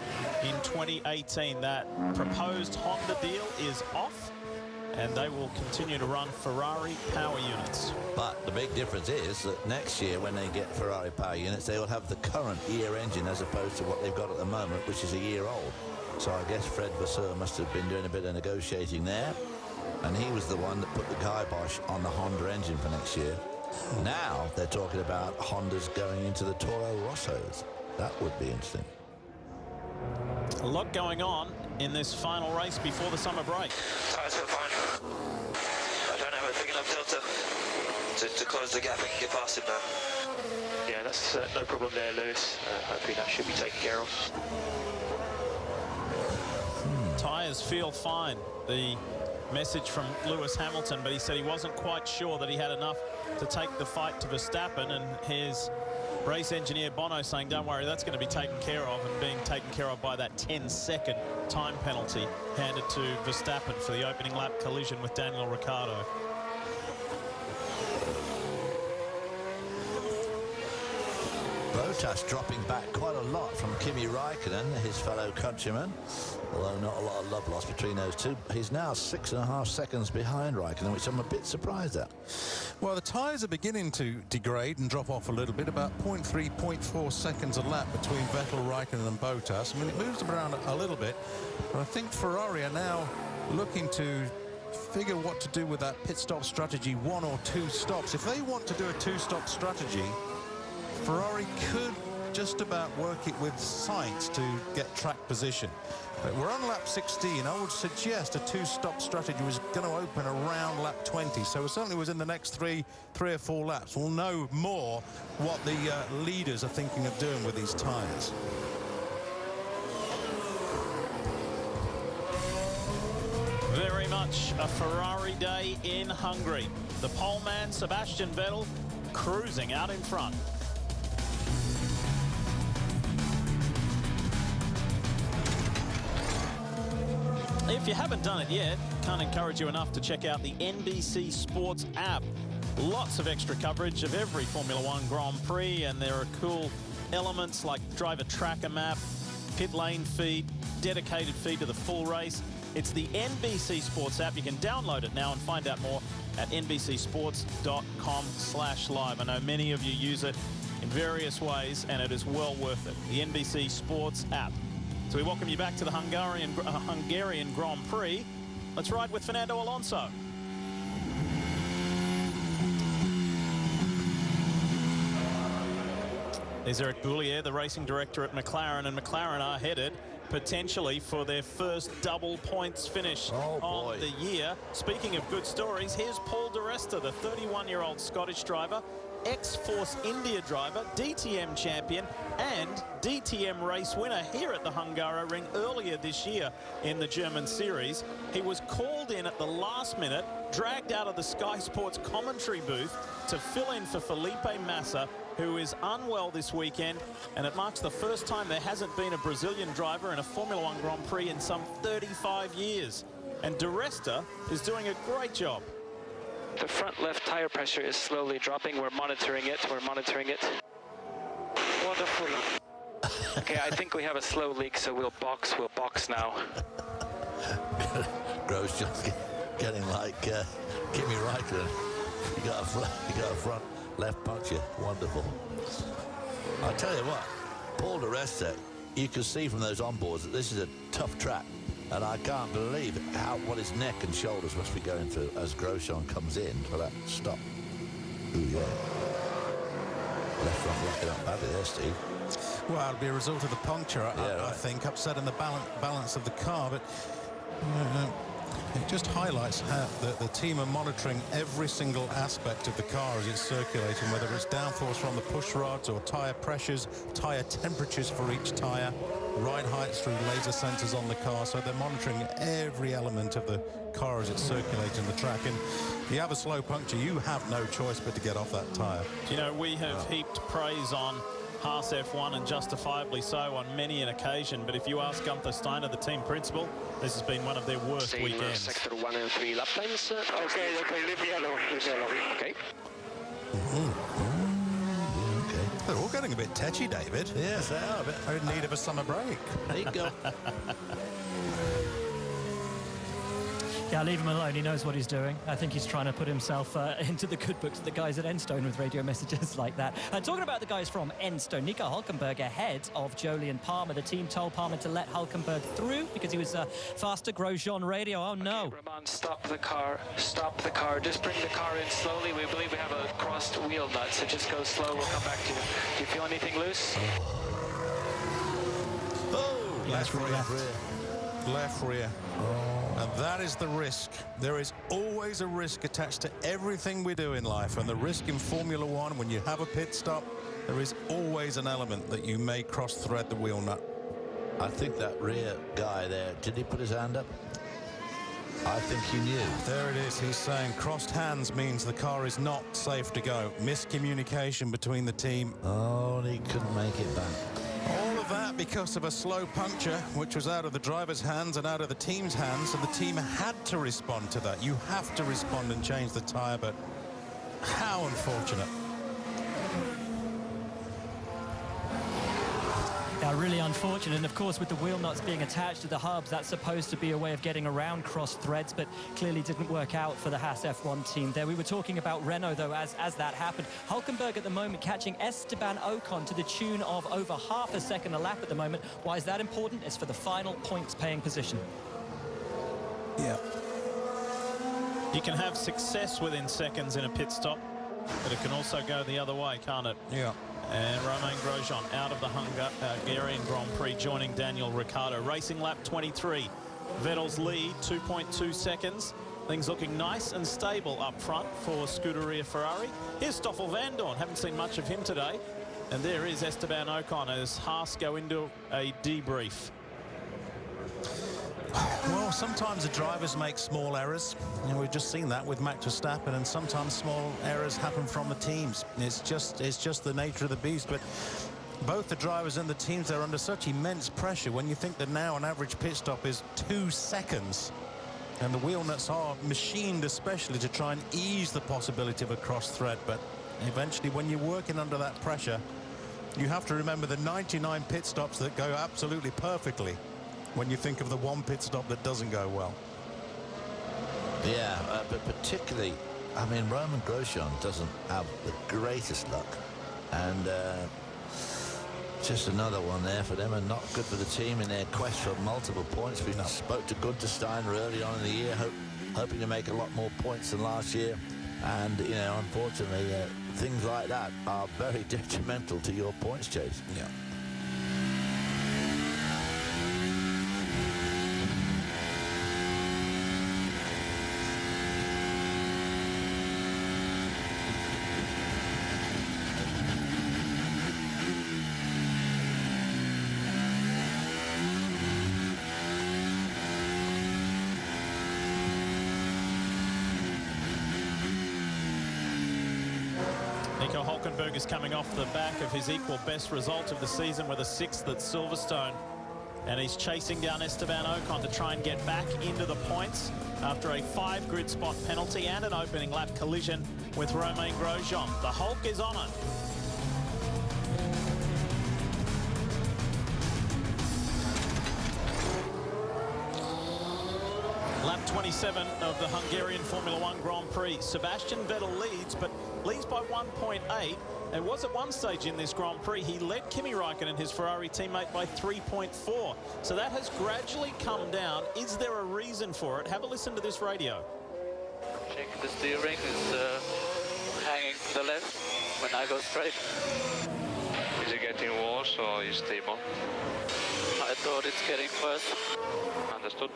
in 2018. That proposed Honda deal is off, and they will continue to run Ferrari power units. But the big difference is that next year, when they get Ferrari power units, they will have the current year engine as opposed to what they've got at the moment, which is a year old. So I guess Fred Vasseur must have been doing a bit of negotiating there, and he was the one that put the kibosh on the Honda engine for next year. Now they're talking about Hondas going into the Toro Rossos. That would be interesting. A lot going on in this final race before the summer break. Tyres are fine. I don't have a big enough delta to close the gap and get past him now. Yeah, that's no problem there, Lewis. Hopefully that should be taken care of. Tyres feel fine. The message from Lewis Hamilton, but he said he wasn't quite sure that he had enough to take the fight to Verstappen, and his race engineer Bono saying, don't worry, that's going to be taken care of, and being taken care of by that 10-second time penalty handed to Verstappen for the opening lap collision with Daniel Ricciardo. Bottas dropping back quite a lot from Kimi Raikkonen, his fellow countryman, although not a lot of love lost between those two. He's now 6.5 seconds behind Raikkonen, which I'm a bit surprised at. Well, the tyres are beginning to degrade and drop off a little bit, about 0.3, 0.4 seconds a lap between Vettel, Raikkonen and Bottas. I mean, it moves them around a little bit, but I think Ferrari are now looking to figure what to do with that pit stop strategy, 1 or 2 stops. If they want to do a 2-stop strategy, Ferrari could just about work it with Sainz to get track position. But we're on lap 16. I would suggest a 2-stop strategy was going to open around lap 20. So it certainly was in the next three or 4 laps. We'll know more what the leaders are thinking of doing with these tyres. Very much a Ferrari day in Hungary. The pole man, Sebastian Vettel, cruising out in front. If you haven't done it yet, can't encourage you enough to check out the NBC Sports app. Lots of extra coverage of every Formula One Grand Prix, and there are cool elements like driver tracker map, pit lane feed, dedicated feed to the full race. It's the NBC Sports app. You can download it now and find out more at nbcsports.com/live. I know many of you use it in various ways, and it is well worth it. The NBC Sports app. So we welcome you back to the Hungarian Grand Prix. Let's ride with Fernando Alonso. There's Eric Boulier, the racing director at McLaren, and McLaren are headed potentially for their first double points finish of the year. Speaking of good stories, here's Paul di Resta, the 31-year-old Scottish driver, X-Force India driver, DTM champion and DTM race winner here at the Hungaroring earlier this year in the German series. He was called in at the last minute, dragged out of the Sky Sports commentary booth to fill in for Felipe Massa, who is unwell this weekend, and it marks the first time there hasn't been a Brazilian driver in a Formula One Grand Prix in some 35 years. And di Resta is doing a great job. The front left tire pressure is slowly dropping. We're monitoring it. Wonderful. Okay, I think we have a slow leak, so we'll box now. Grosjean's getting like Kimi Raikkonen. You got a front left puncture. Wonderful. I'll tell you what, Paul di Resta, you can see from those onboards that this is a tough track. And I can't believe what his neck and shoulders must be going through as Grosjean comes in for that stop. Ooh, yeah. Left front rocking up badly there, Steve. Well, it'll be a result of the puncture, I think, upsetting the balance of the car. But it just highlights how the team are monitoring every single aspect of the car as it's circulating, whether it's downforce from the push rods or tyre pressures, tyre temperatures for each tyre, ride heights through laser sensors on the car. So they're monitoring every element of the car as it's circulating the track. And if you have a slow puncture, you have no choice but to get off that tyre. You know, we have heaped praise on Haas F1, and justifiably so on many an occasion, but if you ask Gunther Steiner, the team principal, this has been one of their worst weekends. Sector 1 and 3 lap times. Okay, leave me alone. Okay. Okay. They're all getting a bit tetchy, David. Yes, they are a bit. They're in need of a summer break. There you go. Yeah, leave him alone. He knows what he's doing. I think he's trying to put himself into the good books of the guys at Enstone with radio messages like that. And talking about the guys from Enstone, Nico Hülkenberg ahead of Jolyon Palmer. The team told Palmer to let Hülkenberg through because he was faster. Grosjean radio. Oh, no. Okay, Roman, stop the car. Stop the car. Just bring the car in slowly. We believe we have a crossed wheel nut, so just go slow. We'll come back to you. Do you feel anything loose? Oh, left rear. And that is the risk. There is always a risk attached to everything we do in life, and the risk in Formula One, when you have a pit stop, there is always an element that you may cross-thread the wheel nut. I think that rear guy there, did he put his hand up? I think he knew. There it is. He's saying crossed hands means the car is not safe to go. Miscommunication between the team. Oh, he couldn't make it back. All of that because of a slow puncture, which was out of the driver's hands and out of the team's hands, and the team had to respond to that. You have to respond and change the tyre, but how unfortunate. Really unfortunate, and of course with the wheel nuts being attached to the hubs, that's supposed to be a way of getting around cross threads, but clearly didn't work out for the Haas F1 team there. We were talking about Renault though as that happened. Hulkenberg at the moment catching Esteban Ocon to the tune of over half a second a lap at the moment. Why is that important? It's for the final points paying position. Yeah. You can have success within seconds in a pit stop, but it can also go the other way, can't it? Yeah. And Romain Grosjean out of the Hungarian Grand Prix, joining Daniel Ricciardo. Racing lap 23. Vettel's lead, 2.2 seconds. Things looking nice and stable up front for Scuderia Ferrari. Here's Stoffel van Dorn. Haven't seen much of him today. And there is Esteban Ocon as Haas go into a debrief. Well, sometimes the drivers make small errors. You know, we've just seen that with Max Verstappen, and sometimes small errors happen from the teams. It's just the nature of the beast. But both the drivers and the teams, they're under such immense pressure. When you think that now an average pit stop is 2 seconds, and the wheel nuts are machined especially to try and ease the possibility of a cross thread. But eventually, when you're working under that pressure, you have to remember the 99 pit stops that go absolutely perfectly when you think of the one pit stop that doesn't go well. Yeah, but particularly, I mean, Romain Grosjean doesn't have the greatest luck, and just another one there for them, and not good for the team in their quest for multiple points. We spoke to Gunther early on in the year, hoping to make a lot more points than last year, and you know, unfortunately, things like that are very detrimental to your points chase. Yeah. Nico Hulkenberg is coming off the back of his equal best result of the season with a 6th at Silverstone. And he's chasing down Esteban Ocon to try and get back into the points after a 5 grid spot penalty and an opening lap collision with Romain Grosjean. The Hulk is on it. Lap 27 of the Hungarian Formula One Grand Prix. Sebastian Vettel leads, but leads by 1.8. It was at one stage in this Grand Prix, he led Kimi Räikkönen, his Ferrari teammate, by 3.4. So that has gradually come down. Is there a reason for it? Have a listen to this radio. Check the steering is hanging to the left when I go straight. Is it getting worse or is it stable? I thought it's getting worse. Understood.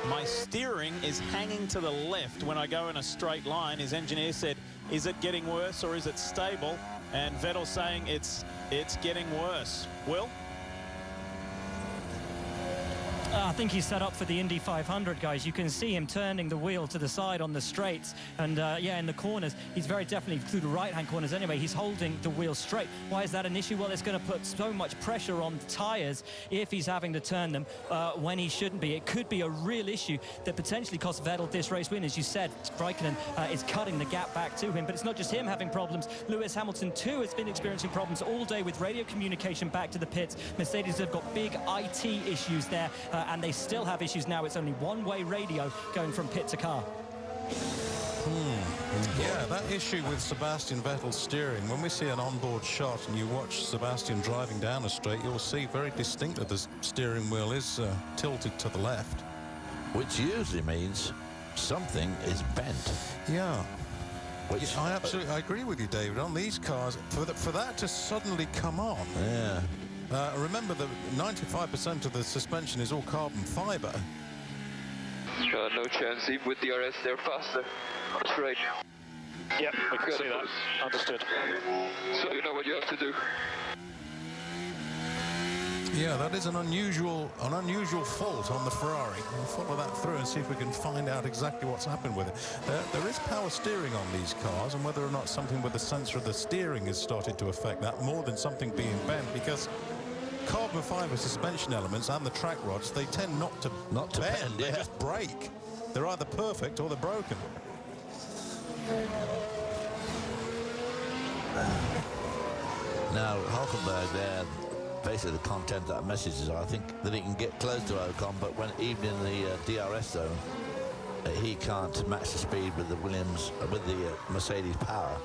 My steering is hanging to the left when I go in a straight line. His engineer said, is it getting worse or is it stable? And Vettel saying it's getting worse. Will? I think he's set up for the Indy 500, guys. You can see him turning the wheel to the side on the straights. And, yeah, in the corners, he's very definitely, through the right-hand corners anyway, he's holding the wheel straight. Why is that an issue? Well, it's going to put so much pressure on the tyres if he's having to turn them when he shouldn't be. It could be a real issue that potentially costs Vettel this race win. As you said, Räikkönen is cutting the gap back to him. But it's not just him having problems. Lewis Hamilton, too, has been experiencing problems all day with radio communication back to the pits. Mercedes have got big IT issues there. And they still have issues now. It's only one-way radio going from pit to car. Yeah, that issue with Sebastian Vettel's steering, when we see an onboard shot and you watch Sebastian driving down a straight, you'll see very distinctly the steering wheel is tilted to the left. Which usually means something is bent. Yeah. Which, I absolutely agree with you, David. On these cars, for that to suddenly come on. Yeah. Remember that 95% of the suspension is all carbon fiber. No chance, even with DRS they're faster. That's right. Yep, we can see that. Understood. So you know what you have to do. Yeah, that is an unusual fault on the Ferrari. We'll follow that through and see if we can find out exactly what's happened with it. There is power steering on these cars, and whether or not something with the sensor of the steering has started to affect that more than something being bent, because carbon fiber suspension elements and the track rods, they tend not to bend. They just break. They're either perfect or they're broken. Now, Hulkenberg there, basically the content of that message is, I think, that he can get close to Ocon, but when even in the DRS zone, he can't match the speed with the Williams, with the Mercedes power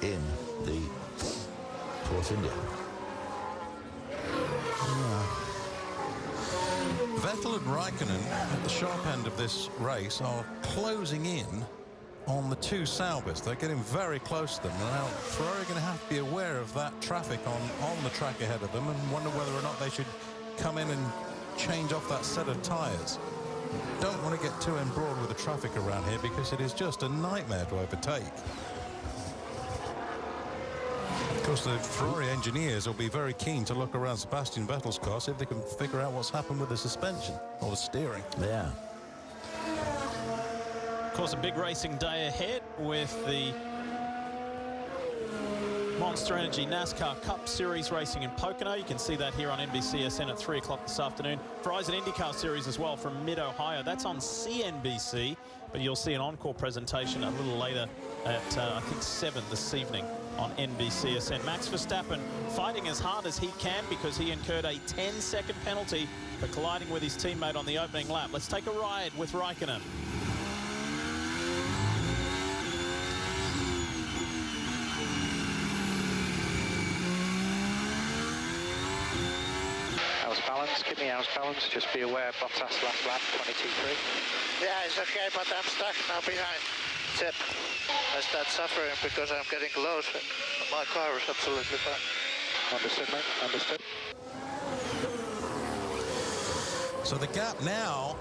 in the Force India. Vettel and Raikkonen at the sharp end of this race are closing in on the two Saubers. They're getting very close to them. Now, Ferrari are going to have to be aware of that traffic on the track ahead of them and wonder whether or not they should come in and change off that set of tyres. Don't want to get too embroiled with the traffic around here because it is just a nightmare to overtake. Of course, the Ferrari engineers will be very keen to look around Sebastian Vettel's car, see if they can figure out what's happened with the suspension or the steering. Yeah. Of course, a big racing day ahead with the Monster Energy NASCAR Cup Series racing in Pocono. You can see that here on NBCSN at 3 o'clock this afternoon. Verizon IndyCar Series as well from Mid-Ohio. That's on CNBC, but you'll see an encore presentation a little later at, I think, 7 this evening on NBCSN. Max Verstappen fighting as hard as he can because he incurred a 10-second penalty for colliding with his teammate on the opening lap. Let's take a ride with Raikkonen. House balance, keep me house balance, just be aware Bottas last lap, 22.3. Yeah, it's okay, but I'm stuck now behind. That's it. I start suffering because I'm getting close. My car is absolutely fine. Understood, mate, understood. So the gap now,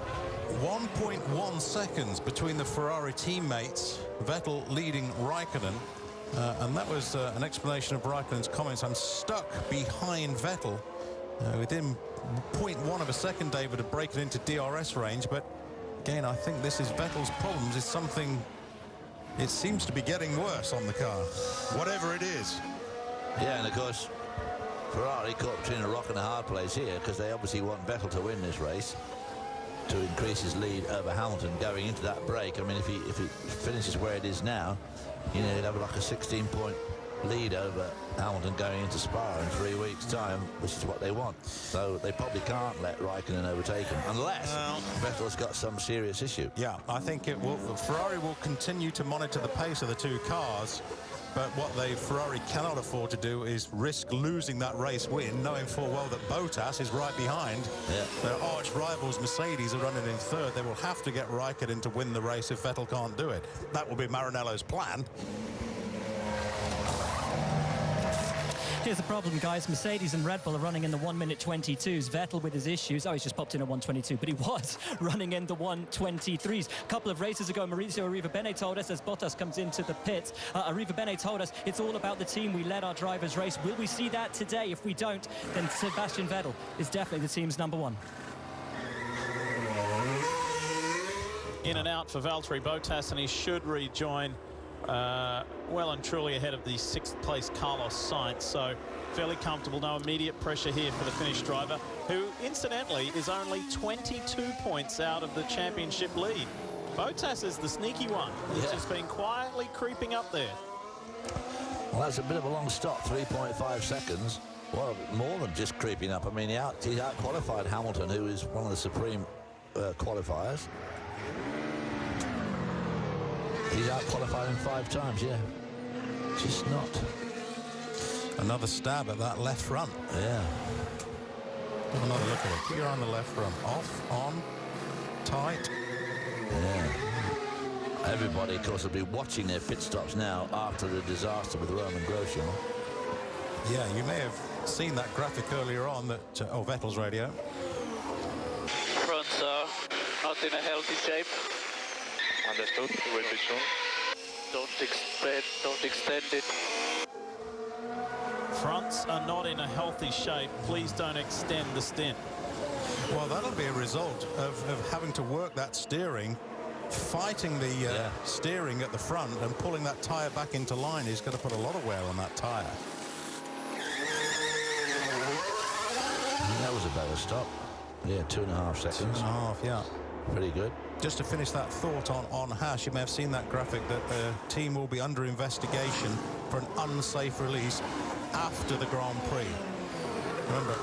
1.1 seconds between the Ferrari teammates, Vettel leading Raikkonen. And that was an explanation of Raikkonen's comments. I'm stuck behind Vettel. Within 0.1 of a second, David, of breaking into DRS range. But again, I think this is Vettel's problems. Is something, it seems to be getting worse on the car, whatever it is. Yeah, and of course, Ferrari caught between a rock and a hard place here because they obviously want Vettel to win this race to increase his lead over Hamilton going into that break. I mean, if he finishes where it is now, you know, he'd have like a 16-point lead over Hamilton going into Spa in 3 weeks' time, which is what they want. So they probably can't let Raikkonen overtake him unless Vettel's got some serious issue. Yeah, I think it will. Ferrari will continue to monitor the pace of the two cars, but what Ferrari cannot afford to do is risk losing that race win, knowing full well that Bottas is right behind. Yeah. Their arch rivals Mercedes are running in third. They will have to get Raikkonen to win the race if Vettel can't do it. That will be Maranello's plan. Here's the problem, guys. Mercedes and Red Bull are running in the 1:22s. Vettel with his issues. Oh, he's just popped in a 1:22, but he was running in the 1:23s. A couple of races ago, Maurizio Arrivabene told us as Bottas comes into the pits, Arrivabene told us it's all about the team. We let our drivers race. Will we see that today? If we don't, then Sebastian Vettel is definitely the team's number one. In and out for Valtteri Bottas, and he should rejoin well and truly ahead of the 6th place Carlos Sainz, so fairly comfortable. No immediate pressure here for the Finnish driver, who incidentally is only 22 points out of the championship lead. Bottas is the sneaky one. He's just been quietly creeping up there. Well, that's a bit of a long stop, 3.5 seconds. Well, more than just creeping up. I mean, he out-qualified Hamilton, who is one of the supreme qualifiers. He's out-qualified him 5 times, yeah. Just not. Another stab at that left front. Yeah. Have another look at it. You're on the left front. Off, on, tight. Yeah. Everybody, of course, will be watching their pit stops now after the disaster with Roman Grosjean. Yeah, you may have seen that graphic earlier on that, Vettel's radio. Fronts are not in a healthy shape. Understood, it will be soon. Don't extend it. Fronts are not in a healthy shape. Please don't extend the stint. Well, that'll be a result of having to work that steering, fighting the steering at the front and pulling that tyre back into line. He's got to put a lot of wear on that tyre. That was a better stop. Yeah, 2.5 seconds. 2.5, yeah. Pretty good. Just to finish that thought on Haas, you may have seen that graphic that the team will be under investigation for an unsafe release after the Grand Prix. Remember.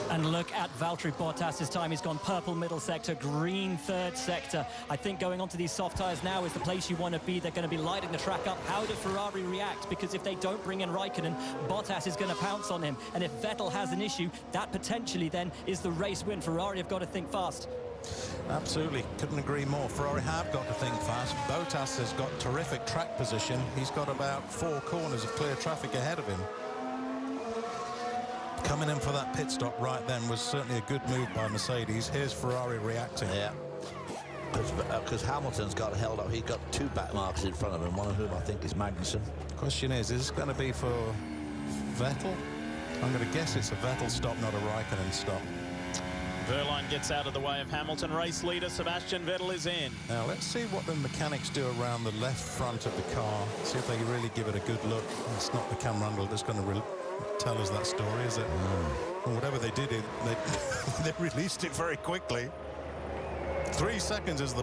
And look at Valtteri Bottas this time. He's gone purple middle sector, green third sector. I think going onto these soft tyres now is the place you want to be. They're going to be lighting the track up. How do Ferrari react? Because if they don't bring in Raikkonen, Bottas is going to pounce on him. And if Vettel has an issue, that potentially then is the race win. Ferrari have got to think fast. Absolutely, couldn't agree more. Ferrari have got to think fast. Bottas has got terrific track position. He's got about 4 corners of clear traffic ahead of him. Coming in for that pit stop right then was certainly a good move by Mercedes. Here's Ferrari reacting. Yeah. Because Hamilton's got held up. He's got 2 back markers in front of him, one of whom I think is Magnussen. Question is this going to be for Vettel? I'm going to guess it's a Vettel stop, not a Raikkonen stop. Verline gets out of the way of Hamilton. Race leader Sebastian Vettel is in. Now let's see what the mechanics do around the left front of the car. See if they really give it a good look. It's not the camera angle that's going to tell us that story, is it? Well, whatever they did, they released it very quickly. 3 seconds is the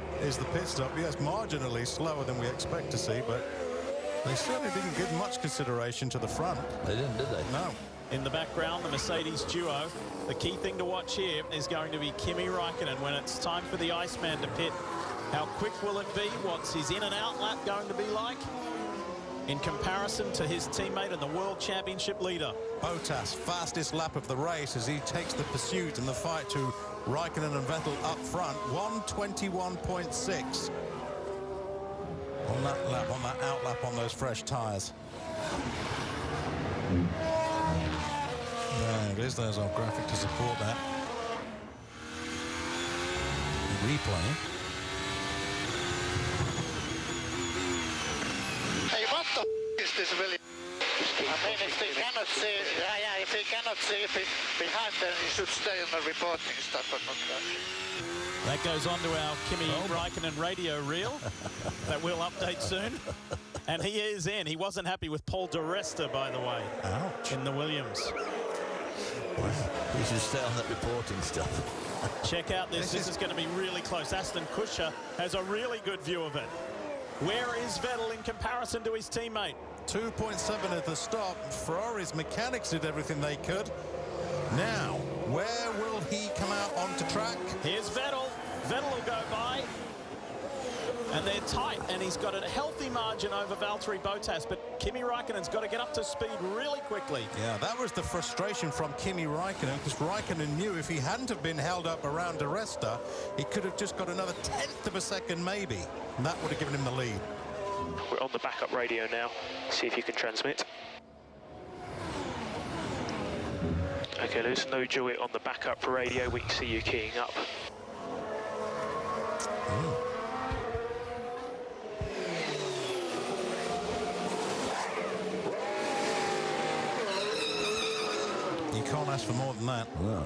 pit stop. Yes, marginally slower than we expect to see, but they certainly didn't give much consideration to the front. They didn't, did they? No. In the background, the Mercedes duo. The key thing to watch here is going to be Kimi Raikkonen when it's time for the Iceman to pit. How quick will it be? What's his in and out lap going to be like in comparison to his teammate and the World Championship leader? Bottas, fastest lap of the race as he takes the pursuit and the fight to Raikkonen and Vettel up front. 1:21.6 on that lap, on that out lap on those fresh tyres. There it is. There's our graphic to support that. Replay. Hey, what the is this really? I mean, if they cannot see, if they cannot see behind, then you should stay on the reporting stuff and not that. That goes on to our Kimi Raikkonen radio reel that we'll update soon. And he is in. He wasn't happy with Paul di Resta, by the way. Ouch. In the Williams. We should stay on that reporting stuff. Check out this. This is going to be really close. Aston Kutcher has a really good view of it. Where is Vettel in comparison to his teammate? 2.7 at the stop. Ferrari's mechanics did everything they could. Now, where will he come out onto track? Here's Vettel. Vettel will go by. And they're tight, and he's got a healthy margin over Valtteri Bottas, but Kimi Raikkonen's got to get up to speed really quickly. Yeah, that was the frustration from Kimi Raikkonen, because Raikkonen knew if he hadn't have been held up around di Resta, he could have just got another 1/10 of a second maybe, and that would have given him the lead. We're on the backup radio now. See if you can transmit. Okay, Lewis, no joy on the backup radio. We can see you keying up. You can't ask for more than that. No.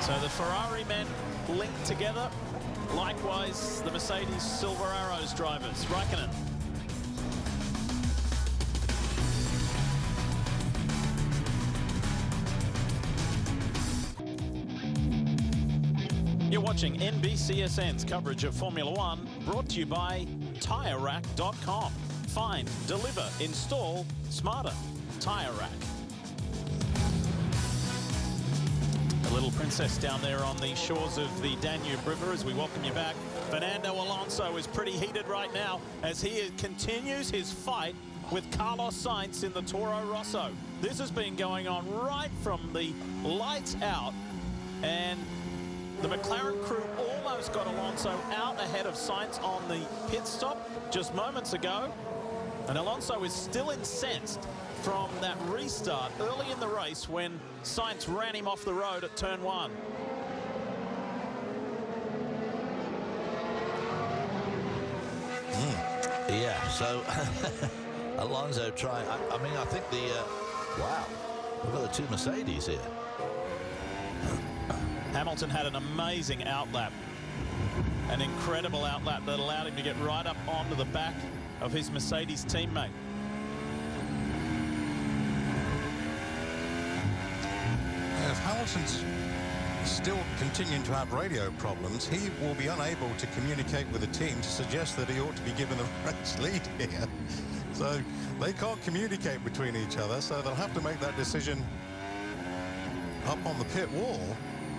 So the Ferrari men linked together. Likewise, the Mercedes Silver Arrows drivers. Raikkonen. You're watching NBCSN's coverage of Formula One, brought to you by TireRack.com. Find, deliver, install smarter. Tire Rack. A little princess down there on the shores of the Danube River as we welcome you back. Fernando Alonso is pretty heated right now as he continues his fight with Carlos Sainz in the Toro Rosso. This has been going on right from the lights out, and the McLaren crew almost got Alonso out ahead of Sainz on the pit stop just moments ago. And Alonso is still incensed from that restart early in the race when Sainz ran him off the road at turn 1. Yeah, so Alonso trying. I mean, I think wow, we've got the two Mercedes here. Hamilton had an amazing outlap, an incredible outlap that allowed him to get right up onto the back of his Mercedes teammate. If Hamilton's still continuing to have radio problems, he will be unable to communicate with the team to suggest that he ought to be given a race lead here. So they can't communicate between each other, so they'll have to make that decision up on the pit wall.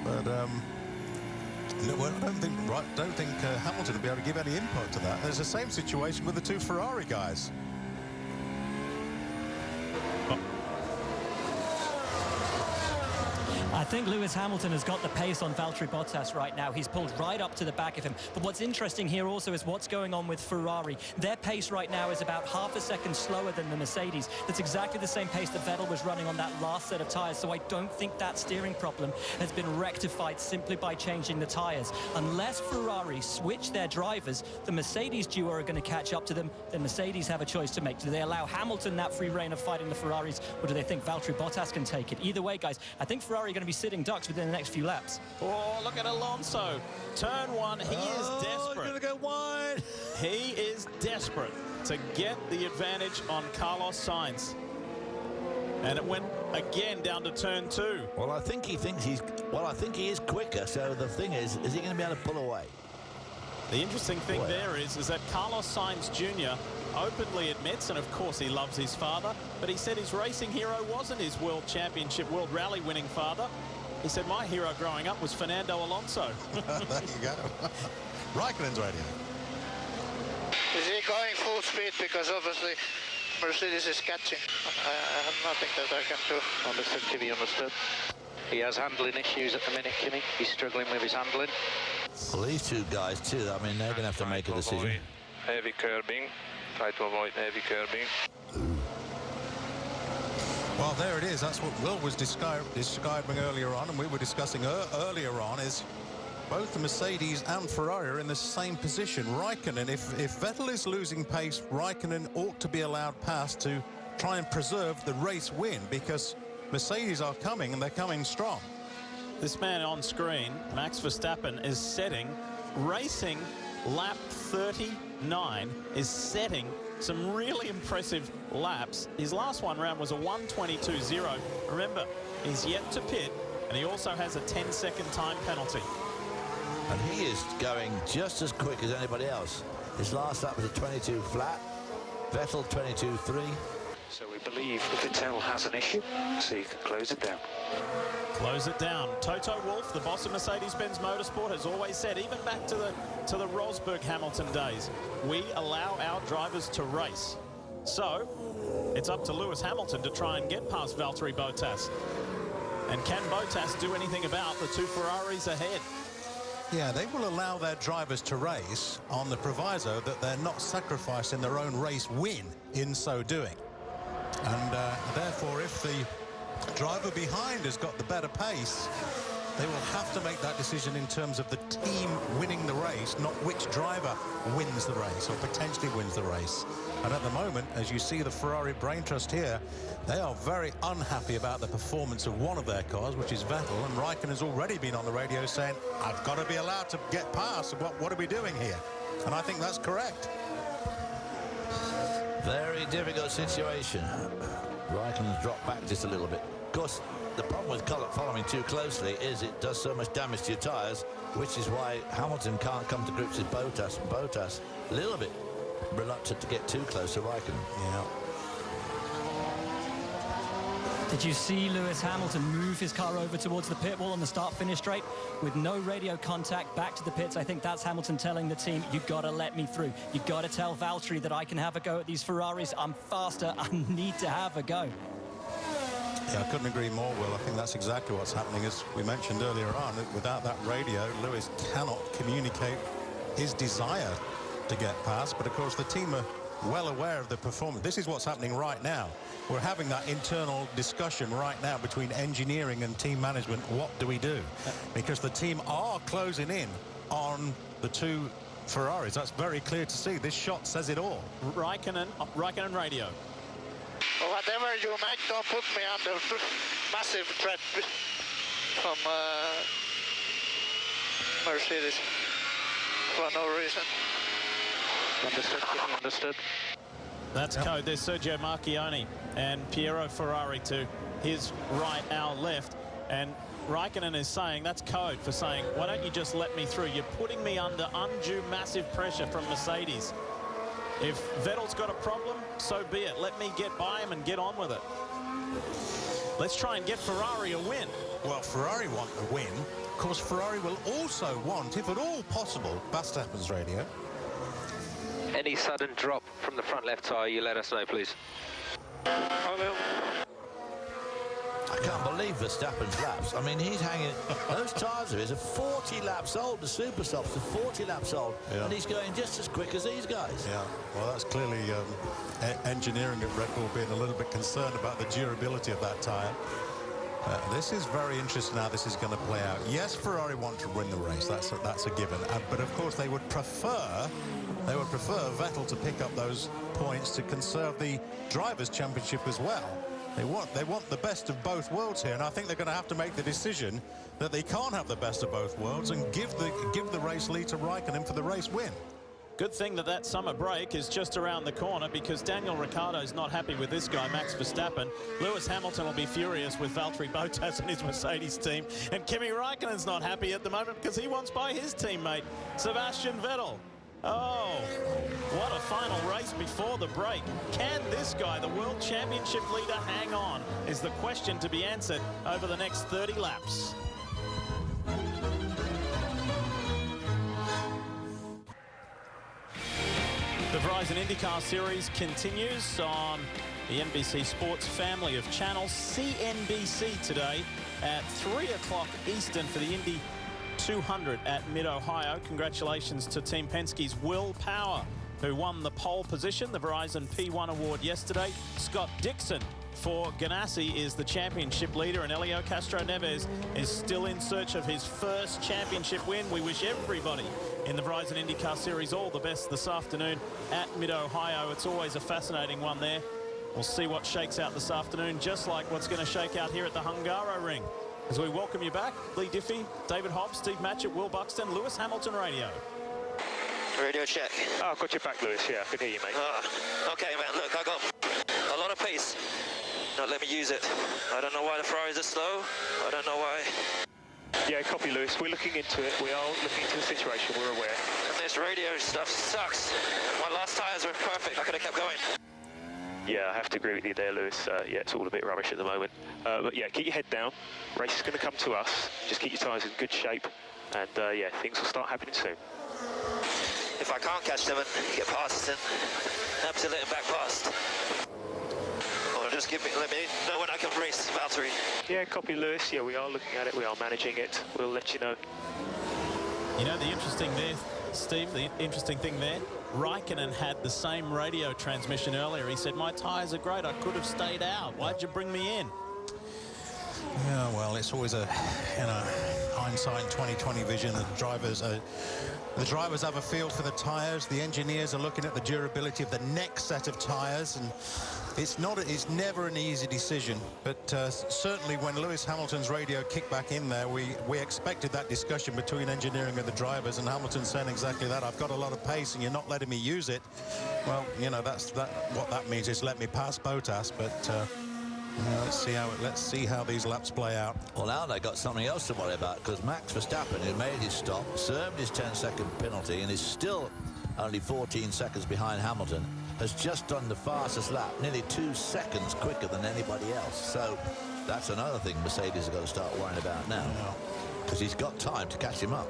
But no, well, I don't think Hamilton will be able to give any input to that. There's the same situation with the two Ferrari guys. I think Lewis Hamilton has got the pace on Valtteri Bottas right now. He's pulled right up to the back of him. But what's interesting here also is what's going on with Ferrari. Their pace right now is about half a second slower than the Mercedes. That's exactly the same pace that Vettel was running on that last set of tyres. So I don't think that steering problem has been rectified simply by changing the tyres. Unless Ferrari switch their drivers, the Mercedes duo are going to catch up to them. Then Mercedes have a choice to make. Do they allow Hamilton that free reign of fighting the Ferraris, or do they think Valtteri Bottas can take it? Either way, guys, I think Ferrari are going to be sitting ducks within the next few laps. Oh, look at Alonso. Turn one, he is desperate. Going to go wide. He is desperate to get the advantage on Carlos Sainz. And it went again down to turn two. Well, I think he thinks I think he is quicker. So the thing is he going to be able to pull away? The interesting thing there is that Carlos Sainz Jr. openly admits, and of course he loves his father, but he said his racing hero wasn't his World Championship, World Rally winning father. He said, my hero growing up was Fernando Alonso. There you go. Raikkonen's radio. Is he going full speed? Because obviously Mercedes is catching. I have nothing that I can do. Understood, Kimi, understood. He has handling issues at the minute, Kimi. He's struggling with his handling. Well, these two guys too, I mean, they're going to have to make a decision. Heavy curbing. Try to avoid heavy curbing. Well, there it is. That's what Will was describing earlier on, and we were discussing earlier on, is both the Mercedes and Ferrari are in the same position. Raikkonen, if Vettel is losing pace, Raikkonen ought to be allowed past to try and preserve the race win, because Mercedes are coming, and they're coming strong. This man on screen, Max Verstappen, is setting, racing lap 39, is setting some really impressive laps. His last one round was a 1:22.0. Remember, he's yet to pit, and he also has a 10-second time penalty. And he is going just as quick as anybody else. His last lap was a 22 flat. Vettel 22.3. So we believe Vettel has an issue, so you can close it down. Close it down. Toto Wolff, the boss of Mercedes-Benz Motorsport, has always said, even back to the Rosberg-Hamilton days, we allow our drivers to race. So it's up to Lewis Hamilton to try and get past Valtteri Bottas. And can Bottas do anything about the two Ferraris ahead? Yeah, they will allow their drivers to race on the proviso that they're not sacrificing their own race win in so doing. And therefore, if the driver behind has got the better pace, they will have to make that decision in terms of the team winning the race, not which driver wins the race or potentially wins the race. And at the moment, as you see the Ferrari brain trust here, they are very unhappy about the performance of one of their cars, which is Vettel, and Raikkonen has already been on the radio saying, I've got to be allowed to get past. What are we doing here? And I think that's correct. Very difficult situation. Raikkonen's dropped back just a little bit. Of course, the problem with following too closely is it does so much damage to your tyres, which is why Hamilton can't come to grips with Bottas. And Bottas, a little bit reluctant to get too close to Raikkonen. Yeah. Did you see Lewis Hamilton move his car over towards the pit wall on the start-finish straight with no radio contact back to the pits? I think that's Hamilton telling the team, you got to let me through. You got to tell Valtteri that I can have a go at these Ferraris. I'm faster. I need to have a go. Yeah, I couldn't agree more, Will. I think that's exactly what's happening. As we mentioned earlier on, without that radio, Lewis cannot communicate his desire to get past. But, of course, the team are well aware of the performance. This is what's happening right now. We're having that internal discussion right now between engineering and team management. What do we do? Because the team are closing in on the two Ferraris. That's very clear to see. This shot says it all. Raikkonen radio. Whatever you make, don't put me under massive threat from Mercedes for no reason. Understood, understood. That's code. There's Sergio Marchionne and Piero Ferrari to his right, our left. And Raikkonen is saying, that's code for saying, why don't you just let me through? You're putting me under undue massive pressure from Mercedes. If Vettel's got a problem, so be it. Let me get by him and get on with it. Let's try and get Ferrari a win. Well, Ferrari want a win. Of course, Ferrari will also want, if at all possible, Verstappen's radio. Any sudden drop from the front left tyre, you let us know, please. I can't believe Verstappen's laps. I mean, he's hanging... Those tyres of his are 40 laps old. The super softs are 40 laps old. Yeah. And he's going just as quick as these guys. Yeah, well, that's clearly engineering at Red Bull being a little bit concerned about the durability of that tyre. This is very interesting how this is going to play out. Yes, Ferrari want to win the race. That's a given. But, of course, they would prefer Vettel to pick up those points to conserve the Drivers' Championship as well. They want the best of both worlds here, and I think they're going to have to make the decision that they can't have the best of both worlds and give the race lead to Raikkonen for the race win. Good thing that summer break is just around the corner, because Daniel Ricciardo's not happy with this guy, Max Verstappen. Lewis Hamilton will be furious with Valtteri Bottas and his Mercedes team. And Kimi Raikkonen's not happy at the moment because he wants by his teammate, Sebastian Vettel. Oh, what a final race before the break. Can this guy, the World Championship leader, hang on? Is the question to be answered over the next 30 laps. The Verizon IndyCar Series continues on the NBC Sports family of channels. CNBC today at 3 o'clock Eastern for the Indy 200 at Mid-Ohio. Congratulations to Team Penske's Will Power, who won the pole position, the Verizon P1 award yesterday. Scott Dixon for Ganassi is the championship leader, and Helio Castro-Neves is still in search of his first championship win. We wish everybody in the Verizon IndyCar Series all the best this afternoon at Mid-Ohio. It's always a fascinating one there. We'll see what shakes out this afternoon, just like what's going to shake out here at the Hungaroring. As we welcome you back, Lee Diffie, David Hobbs, Steve Matchett, Will Buxton, Lewis Hamilton Radio. Radio check. Oh, I've got your back, Lewis. Yeah, I can hear you, mate. Okay, man, look, I got a lot of pace. Not let me use it. I don't know why the Ferraris are slow. I don't know why. Yeah, copy, Lewis. We're looking into it. We are looking into the situation. We're aware. And this radio stuff sucks. My last tyres were perfect. I could have kept going. Yeah, I have to agree with you there, Lewis. Yeah, it's all a bit rubbish at the moment. But yeah, keep your head down. Race is going to come to us. Just keep your tyres in good shape. And yeah, things will start happening soon. If I can't catch them and get past, then I have to let them back past. Or just let me know when I can race Valtteri. Yeah, copy, Lewis. Yeah, we are looking at it. We are managing it. We'll let you know. You know, the interesting there, Steve, the interesting thing there, Raikkonen had the same radio transmission earlier. He said, my tyres are great. I could have stayed out. Why'd you bring me in? Yeah, well, it's always a, hindsight 20/20 vision. The drivers have a feel for the tyres. The engineers are looking at the durability of the next set of tyres, and it's never an easy decision. But certainly when Lewis Hamilton's radio kicked back in there, we expected that discussion between engineering and the drivers, and Hamilton saying exactly that. I've got a lot of pace and you're not letting me use it. Well, what that means is let me pass Bottas, but let's see how these laps play out. Well, now they've got something else to worry about, because Max Verstappen, who made his stop, served his 10-second penalty and is still only 14 seconds behind Hamilton, has just done the fastest lap, nearly 2 seconds quicker than anybody else. So that's another thing Mercedes have got to start worrying about now, because he's got time to catch him up.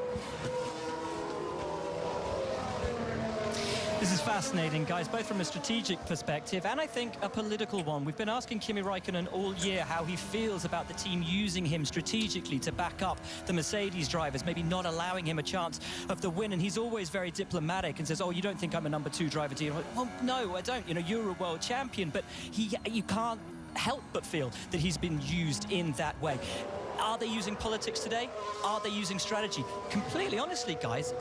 This is fascinating, guys, both from a strategic perspective and I think a political one. We've been asking Kimi Raikkonen all year how he feels about the team using him strategically to back up the Mercedes drivers, maybe not allowing him a chance of the win. And he's always very diplomatic and says, oh, you don't think I'm a number 2 driver, do you? Like, well, no, I don't. You're a world champion. But you can't help but feel that he's been used in that way. Are they using politics today? Are they using strategy? Completely honestly, guys,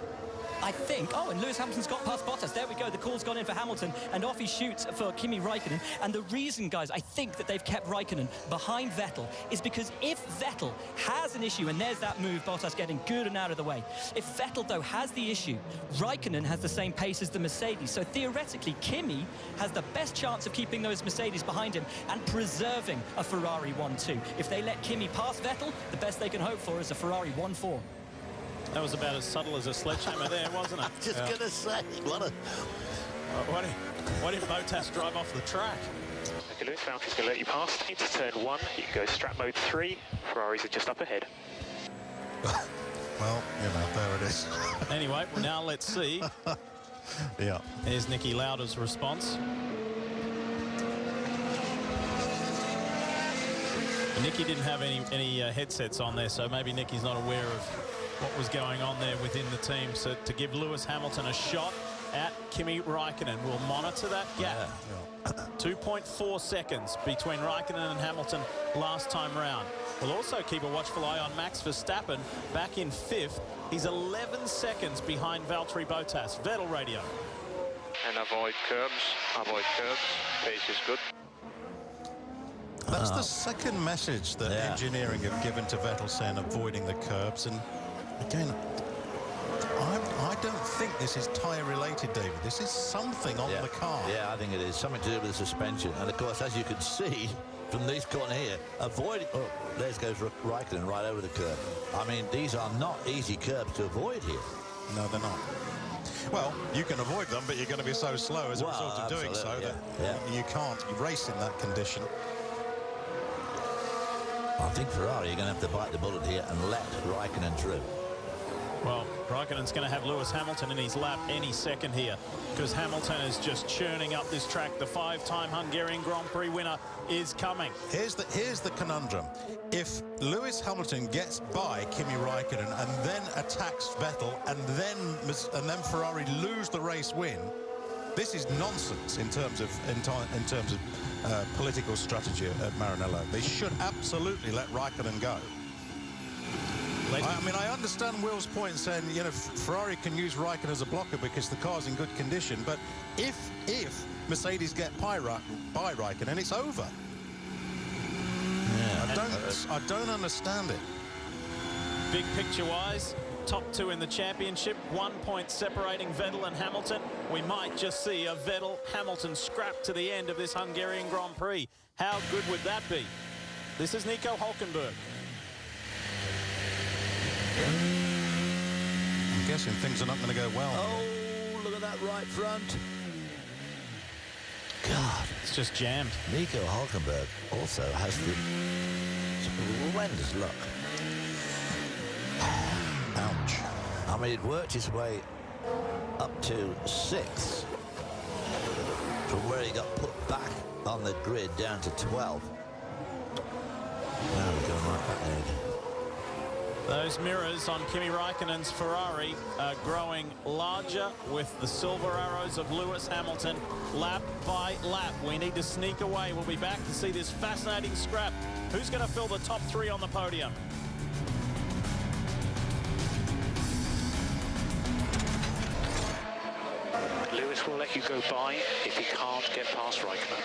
I think... Oh, and Lewis Hamilton's got past Bottas. There we go. The call's gone in for Hamilton, and off he shoots for Kimi Raikkonen. And the reason, guys, I think that they've kept Raikkonen behind Vettel is because if Vettel has an issue, and there's that move, Bottas getting good and out of the way. If Vettel, though, has the issue, Raikkonen has the same pace as the Mercedes. So theoretically, Kimi has the best chance of keeping those Mercedes behind him and preserving a Ferrari 1-2. If they let Kimi pass Vettel, the best they can hope for is a Ferrari 1-4. That was about as subtle as a sledgehammer there, wasn't it? Just going to say, why did Bottas drive off the track? Okay, Lewis, Valtteri's going to let you pass. Into turn 1, you can go strap mode 3. Ferraris are just up ahead. Well, you know, there it is. Anyway, well, now let's see. Yeah. Here's Niki Lauda's response. Niki didn't have any headsets on there, so maybe Niki's not aware of what was going on there within the team. So to give Lewis Hamilton a shot at Kimi Raikkonen, we'll monitor that gap. Yeah. 2.4 seconds between Raikkonen and Hamilton last time round. We'll also keep a watchful eye on Max Verstappen back in 5th. He's 11 seconds behind Valtteri Bottas. Vettel radio. And avoid curbs, pace is good. That's the second message that engineering have given to Vettel, saying avoiding the curbs. And again, I don't think this is tyre related, David. This is something on the car. Yeah, I think it is. Something to do with the suspension. And of course, as you can see from this corner here, avoiding... Oh, there goes Raikkonen right over the curb. I mean, these are not easy curbs to avoid here. No, they're not. Well, you can avoid them, but you're going to be so slow as a result of doing so that you can't race in that condition. I think Ferrari are going to have to bite the bullet here and let Raikkonen through. Well, Raikkonen's going to have Lewis Hamilton in his lap any second here because Hamilton is just churning up this track. The 5-time Hungarian Grand Prix winner is coming. Here's the conundrum. If Lewis Hamilton gets by Kimi Raikkonen and then attacks Vettel and then Ferrari lose the race win, this is nonsense in terms of political strategy at Maranello. They should absolutely let Raikkonen go. I mean, I understand Will's point saying, you know, Ferrari can use Raikkonen as a blocker because the car's in good condition, but if Mercedes get by Raikkonen, it's over. Yeah. I don't understand it. Big picture-wise, top 2 in the championship, 1 point separating Vettel and Hamilton. We might just see a Vettel-Hamilton scrap to the end of this Hungarian Grand Prix. How good would that be? This is Nico Hülkenberg. I'm guessing things are not going to go well. Oh, look at that right front. God, it's just jammed. Nico Hülkenberg also has the horrendous luck. Ouch. I mean, it worked its way up to 6th from where he got put back on the grid down to 12. Now we're going right back there. Those mirrors on Kimi Raikkonen's Ferrari are growing larger with the silver arrows of Lewis Hamilton lap by lap. We need to sneak away. We'll be back to see this fascinating scrap. Who's going to fill the top 3 on the podium? Lewis will let you go by if he can't get past Raikkonen.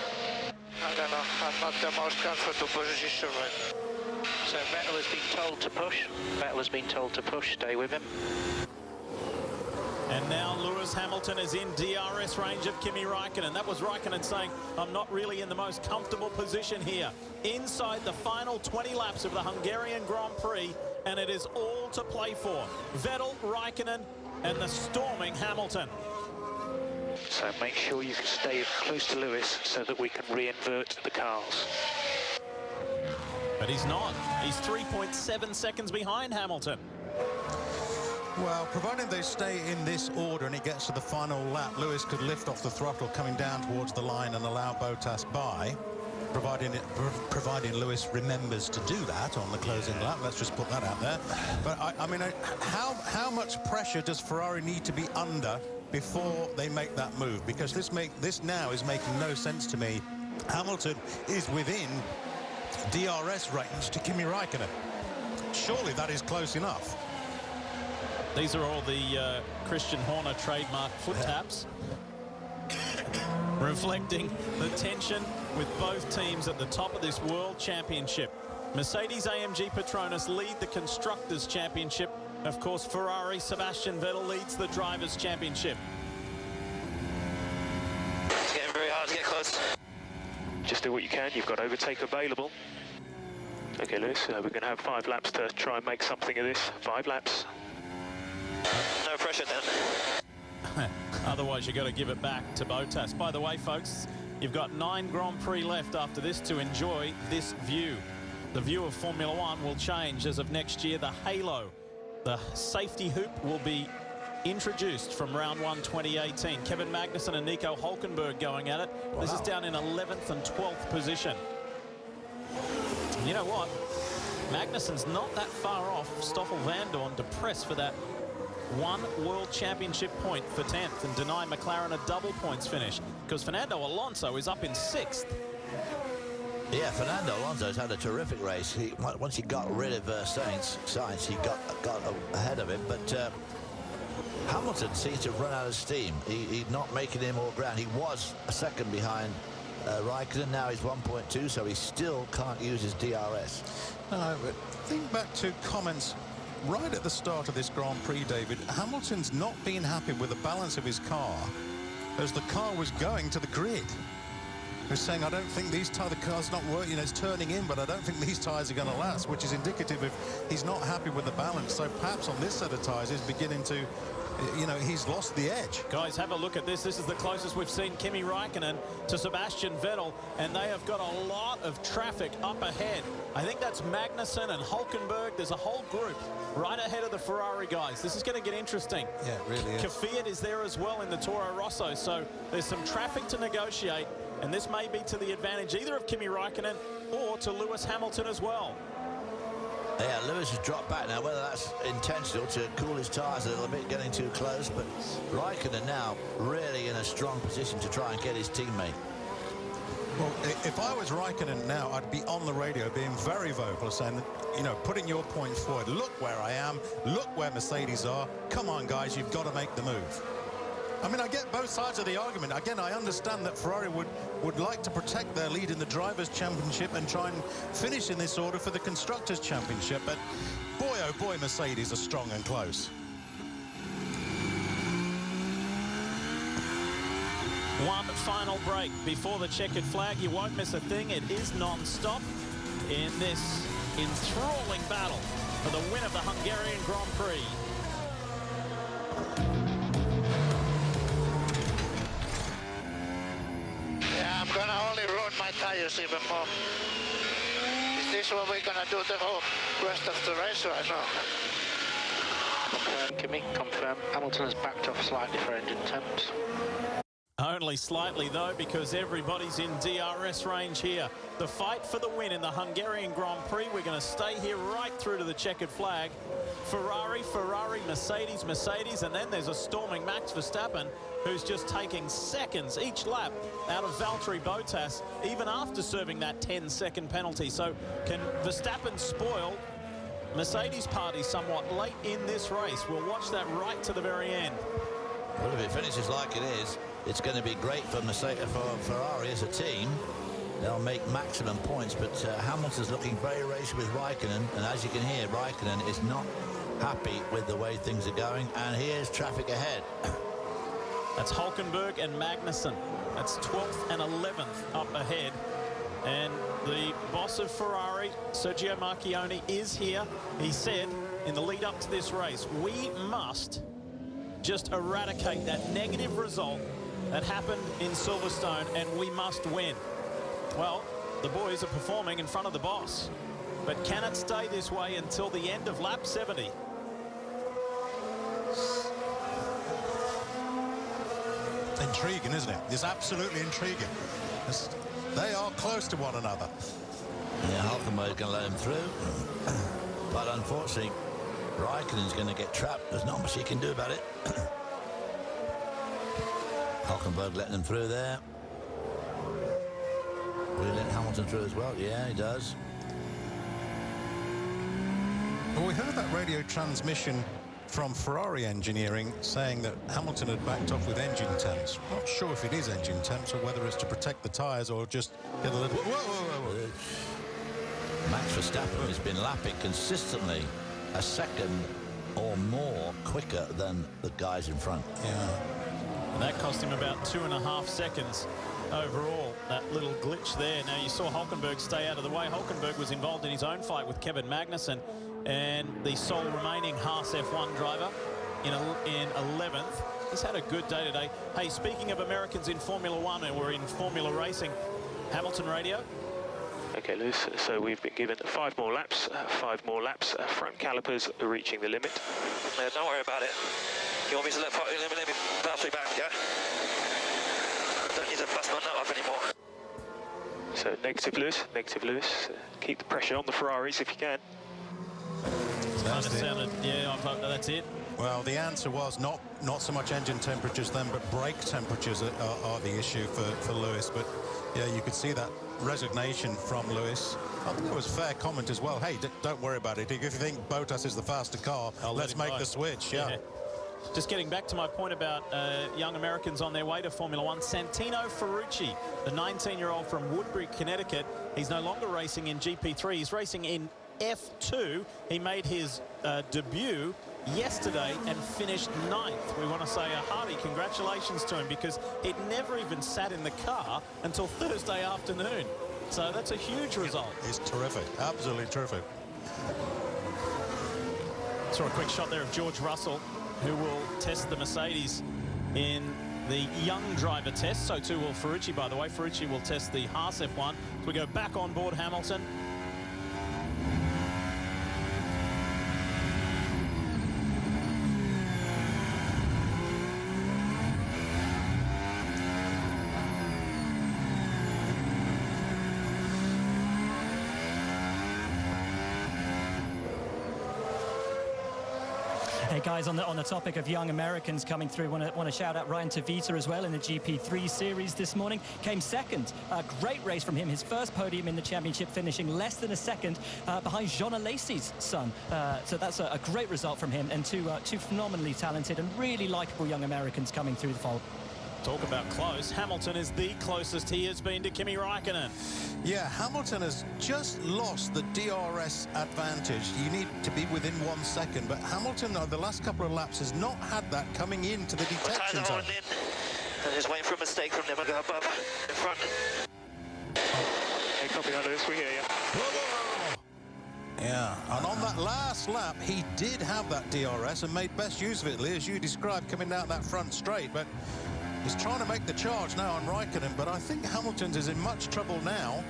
I don't know. I'm not the most comfortable position right now. So Vettel has been told to push. Vettel has been told to push. Stay with him. And now Lewis Hamilton is in DRS range of Kimi Raikkonen. That was Raikkonen saying, I'm not really in the most comfortable position here. Inside the final 20 laps of the Hungarian Grand Prix, and it is all to play for. Vettel, Raikkonen, and the storming Hamilton. So make sure you can stay close to Lewis so that we can re-invert the cars. But he's not. He's 3.7 seconds behind Hamilton. Well, providing they stay in this order and it gets to the final lap, Lewis could lift off the throttle coming down towards the line and allow Bottas by, providing Lewis remembers to do that on the closing lap. Let's just put that out there. But I mean, how much pressure does Ferrari need to be under before they make that move? Because this now is making no sense to me. Hamilton is within DRS range to Kimi Raikkonen. Surely that is close enough. These are all the Christian Horner trademark foot taps, reflecting the tension with both teams at the top of this World Championship. Mercedes-AMG Petronas lead the Constructors' Championship. Of course, Ferrari, Sebastian Vettel leads the Drivers' Championship. It's getting very hard to get close. Just do what you can. You've got overtake available. Okay, Lewis, we're going to have 5 laps to try and make something of this. 5 laps. No pressure then. Otherwise, you've got to give it back to Bottas. By the way, folks, you've got 9 Grand Prix left after this to enjoy this view. The view of Formula One will change as of next year. The halo, the safety hoop, will be introduced from round 1 2018. Kevin Magnussen and Nico Hülkenberg going at it. Wow. This is down in 11th and 12th position. You know what? Magnussen's not that far off Stoffel Vandoorne to press for that 1 World Championship point for 10th and deny McLaren a double points finish, because Fernando Alonso is up in 6th. Yeah, Fernando Alonso's had a terrific race. Once he got rid of Sainz, he got ahead of him, but Hamilton seems to have run out of steam. He's not making any more ground. He was a second behind Raikkonen. Now he's 1.2, so he still can't use his DRS. No, but think back to comments right at the start of this Grand Prix, David. Hamilton's not been happy with the balance of his car as the car was going to the grid. He was saying, I don't think the car's not working, it's turning in, but I don't think these tyres are going to last, which is indicative of he's not happy with the balance. So perhaps on this set of tyres, he's beginning to, he's lost the edge. Guys, have a look at this. This is the closest we've seen Kimi Raikkonen to Sebastian Vettel, and they have got a lot of traffic up ahead. I think that's Magnussen and Hülkenberg. There's a whole group right ahead of the Ferrari guys. This is going to get interesting. Yeah, it really is. Kvyat is there as well in the Toro Rosso, so there's some traffic to negotiate, and this may be to the advantage either of Kimi Raikkonen or to Lewis Hamilton as well. Yeah, Lewis has dropped back now, whether that's intentional to cool his tyres a little bit, getting too close, but Raikkonen now really in a strong position to try and get his teammate. Well, if I was Raikkonen now, I'd be on the radio being very vocal, saying, putting your points forward. Look where I am. Look where Mercedes are. Come on, guys, you've got to make the move. I mean, I get both sides of the argument. Again, I understand that Ferrari would like to protect their lead in the Drivers' Championship and try and finish in this order for the Constructors' Championship. But boy, oh boy, Mercedes are strong and close. One final break before the checkered flag. You won't miss a thing. It is non-stop in this enthralling battle for the win of the Hungarian Grand Prix. Yeah, I'm gonna only ruin my tires even more. Is this what we're gonna do the whole rest of the race right now? Confirm, Kimi, confirm. Hamilton has backed off slightly for engine temps. Only slightly, though, because everybody's in DRS range here. The fight for the win in the Hungarian Grand Prix. We're going to stay here right through to the checkered flag. Ferrari, Mercedes, Mercedes, and then there's a storming Max Verstappen, who's just taking seconds each lap out of Valtteri Bottas, even after serving that 10-second penalty. So can Verstappen spoil Mercedes' party somewhat late in this race? We'll watch that right to the very end. Well, if it finishes like it is, it's going to be great for Ferrari as a team. They'll make maximum points, but Hamilton's looking very racy with Raikkonen, and as you can hear, Raikkonen is not happy with the way things are going, and here's traffic ahead. That's Hülkenberg and Magnussen. That's 12th and 11th up ahead. And the boss of Ferrari, Sergio Marchionne, is here. He said in the lead up to this race, we must just eradicate that negative result that happened in Silverstone, and we must win. Well, the boys are performing in front of the boss, but can it stay this way until the end of lap 70? Intriguing, isn't it? It's absolutely intriguing. They are close to one another. Yeah, Hülkenberg's going to let him through, but unfortunately, Raikkonen's going to get trapped. There's not much he can do about it. Hülkenberg letting him through there. Will he let Hamilton through as well? Yeah, he does. Well, we heard that radio transmission from Ferrari engineering saying that Hamilton had backed off with engine temps. Not sure if it is engine temps or whether it's to protect the tyres or just get a little... Whoa, whoa, whoa, whoa. Max Verstappen has been lapping consistently a second or more quicker than the guys in front. Yeah. And that cost him about 2.5 seconds overall, that little glitch there. Now, you saw Hulkenberg stay out of the way. Hulkenberg was involved in his own fight with Kevin Magnussen, and the sole remaining Haas F1 driver in 11th. He's had a good day today. Hey, speaking of Americans in Formula One, and we're in Formula Racing, Hamilton radio. Okay, Lewis, so we've been given 5 more laps, front calipers are reaching the limit. Don't worry about it. You want me to let me battery back, yeah? Don't need to bust my nut off anymore. So negative, Lewis. Keep the pressure on the Ferraris if you can. That's it. Well, the answer was not so much engine temperatures then, but brake temperatures are the issue for Lewis. But yeah, you could see that resignation from Lewis. I think it was fair comment as well. Hey, don't worry about it. If you think Bottas is the faster car, let's make the switch. Yeah. Just getting back to my point about young Americans on their way to Formula One, Santino Ferrucci, the 19-year-old from Woodbury, Connecticut. He's no longer racing in GP3. He's racing in F2. He made his debut yesterday and finished 9th. We want to say a hearty congratulations to him because he'd never even sat in the car until Thursday afternoon. So that's a huge result. It's terrific. Absolutely terrific. Saw a quick shot there of George Russell, who will test the Mercedes in the young driver test. So too will Ferrucci, by the way. Ferrucci will test the Haas F1. So we go back on board Hamilton. Hey guys, on the topic of young Americans coming through, want to shout out Ryan Tavita as well in the GP3 series this morning. Came second. Great race from him. His first podium in the championship, finishing less than a second behind Jean Alesi's son. So that's a great result from him, and two phenomenally talented and really likeable young Americans coming through the fold. Talk about close. Hamilton is the closest he has been to Kimi Räikkönen. Yeah, Hamilton has just lost the DRS advantage. You need to be within 1 second, but Hamilton, the last couple of laps, has not had that coming into the detection zone. I'm just waiting for a mistake from them. I go above in front. Hey, copy that, Lewis. We hear you. Yeah, and on that last lap, he did have that DRS and made best use of it, Lee, as you described, coming down that front straight, but he's trying to make the charge now on Räikkönen, but I think Hamilton's is in much trouble now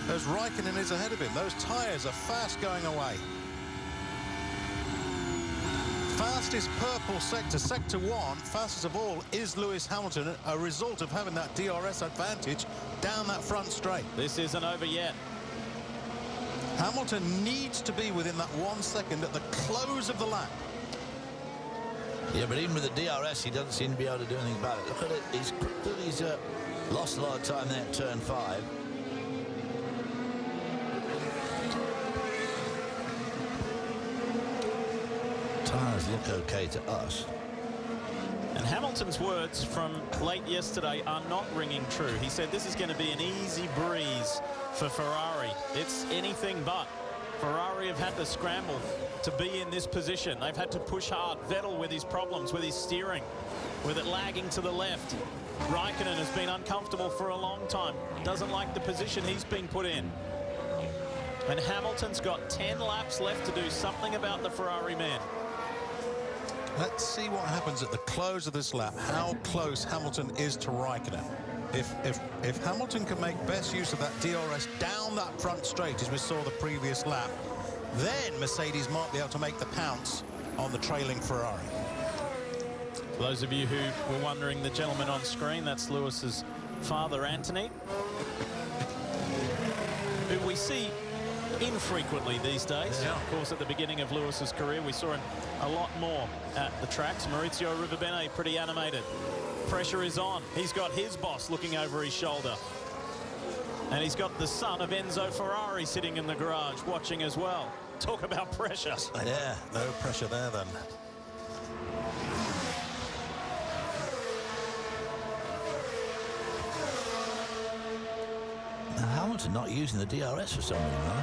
as Räikkönen is ahead of him. Those tyres are fast going away. Fastest purple sector, sector 1, fastest of all, is Lewis Hamilton, a result of having that DRS advantage down that front straight. This isn't over yet. Hamilton needs to be within that 1 second at the close of the lap. Yeah, but even with the DRS, he doesn't seem to be able to do anything about it. Look at it. He's lost a lot of time there at turn 5. Tyres look okay to us. And Hamilton's words from late yesterday are not ringing true. He said this is going to be an easy breeze for Ferrari. It's anything but. Ferrari have had to scramble to be in this position. They've had to push hard. Vettel with his problems, with his steering, with it lagging to the left. Räikkönen has been uncomfortable for a long time. Doesn't like the position he's been put in. And Hamilton's got 10 laps left to do something about the Ferrari man. Let's see what happens at the close of this lap, how close Hamilton is to Räikkönen. If Hamilton can make best use of that DRS down that front straight, as we saw the previous lap, then Mercedes might be able to make the pounce on the trailing Ferrari. For those of you who were wondering, the gentleman on screen, that's Lewis's father, Anthony, who we see infrequently these days. Yeah. Of course, at the beginning of Lewis's career, we saw him a lot more at the tracks. Maurizio Rivabene, pretty animated. Pressure is on. He's got his boss looking over his shoulder. And he's got the son of Enzo Ferrari sitting in the garage watching as well. Talk about pressure. Yeah. No pressure there then. Now, Hamilton not using the DRS for some reason, huh?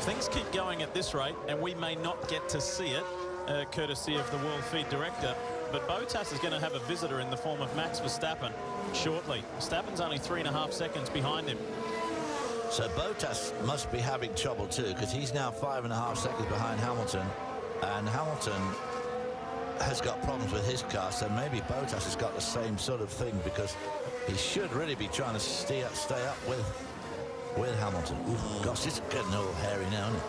Things keep going at this rate, and we may not get to see it, courtesy of the World Feed Director. But Bottas is going to have a visitor in the form of Max Verstappen shortly. Verstappen's only 3.5 seconds behind him. So Bottas must be having trouble too, because he's now 5.5 seconds behind Hamilton, and Hamilton has got problems with his car, so maybe Bottas has got the same sort of thing, because he should really be trying to stay up with Hamilton. Ooh, gosh, it's getting all hairy now, isn't it?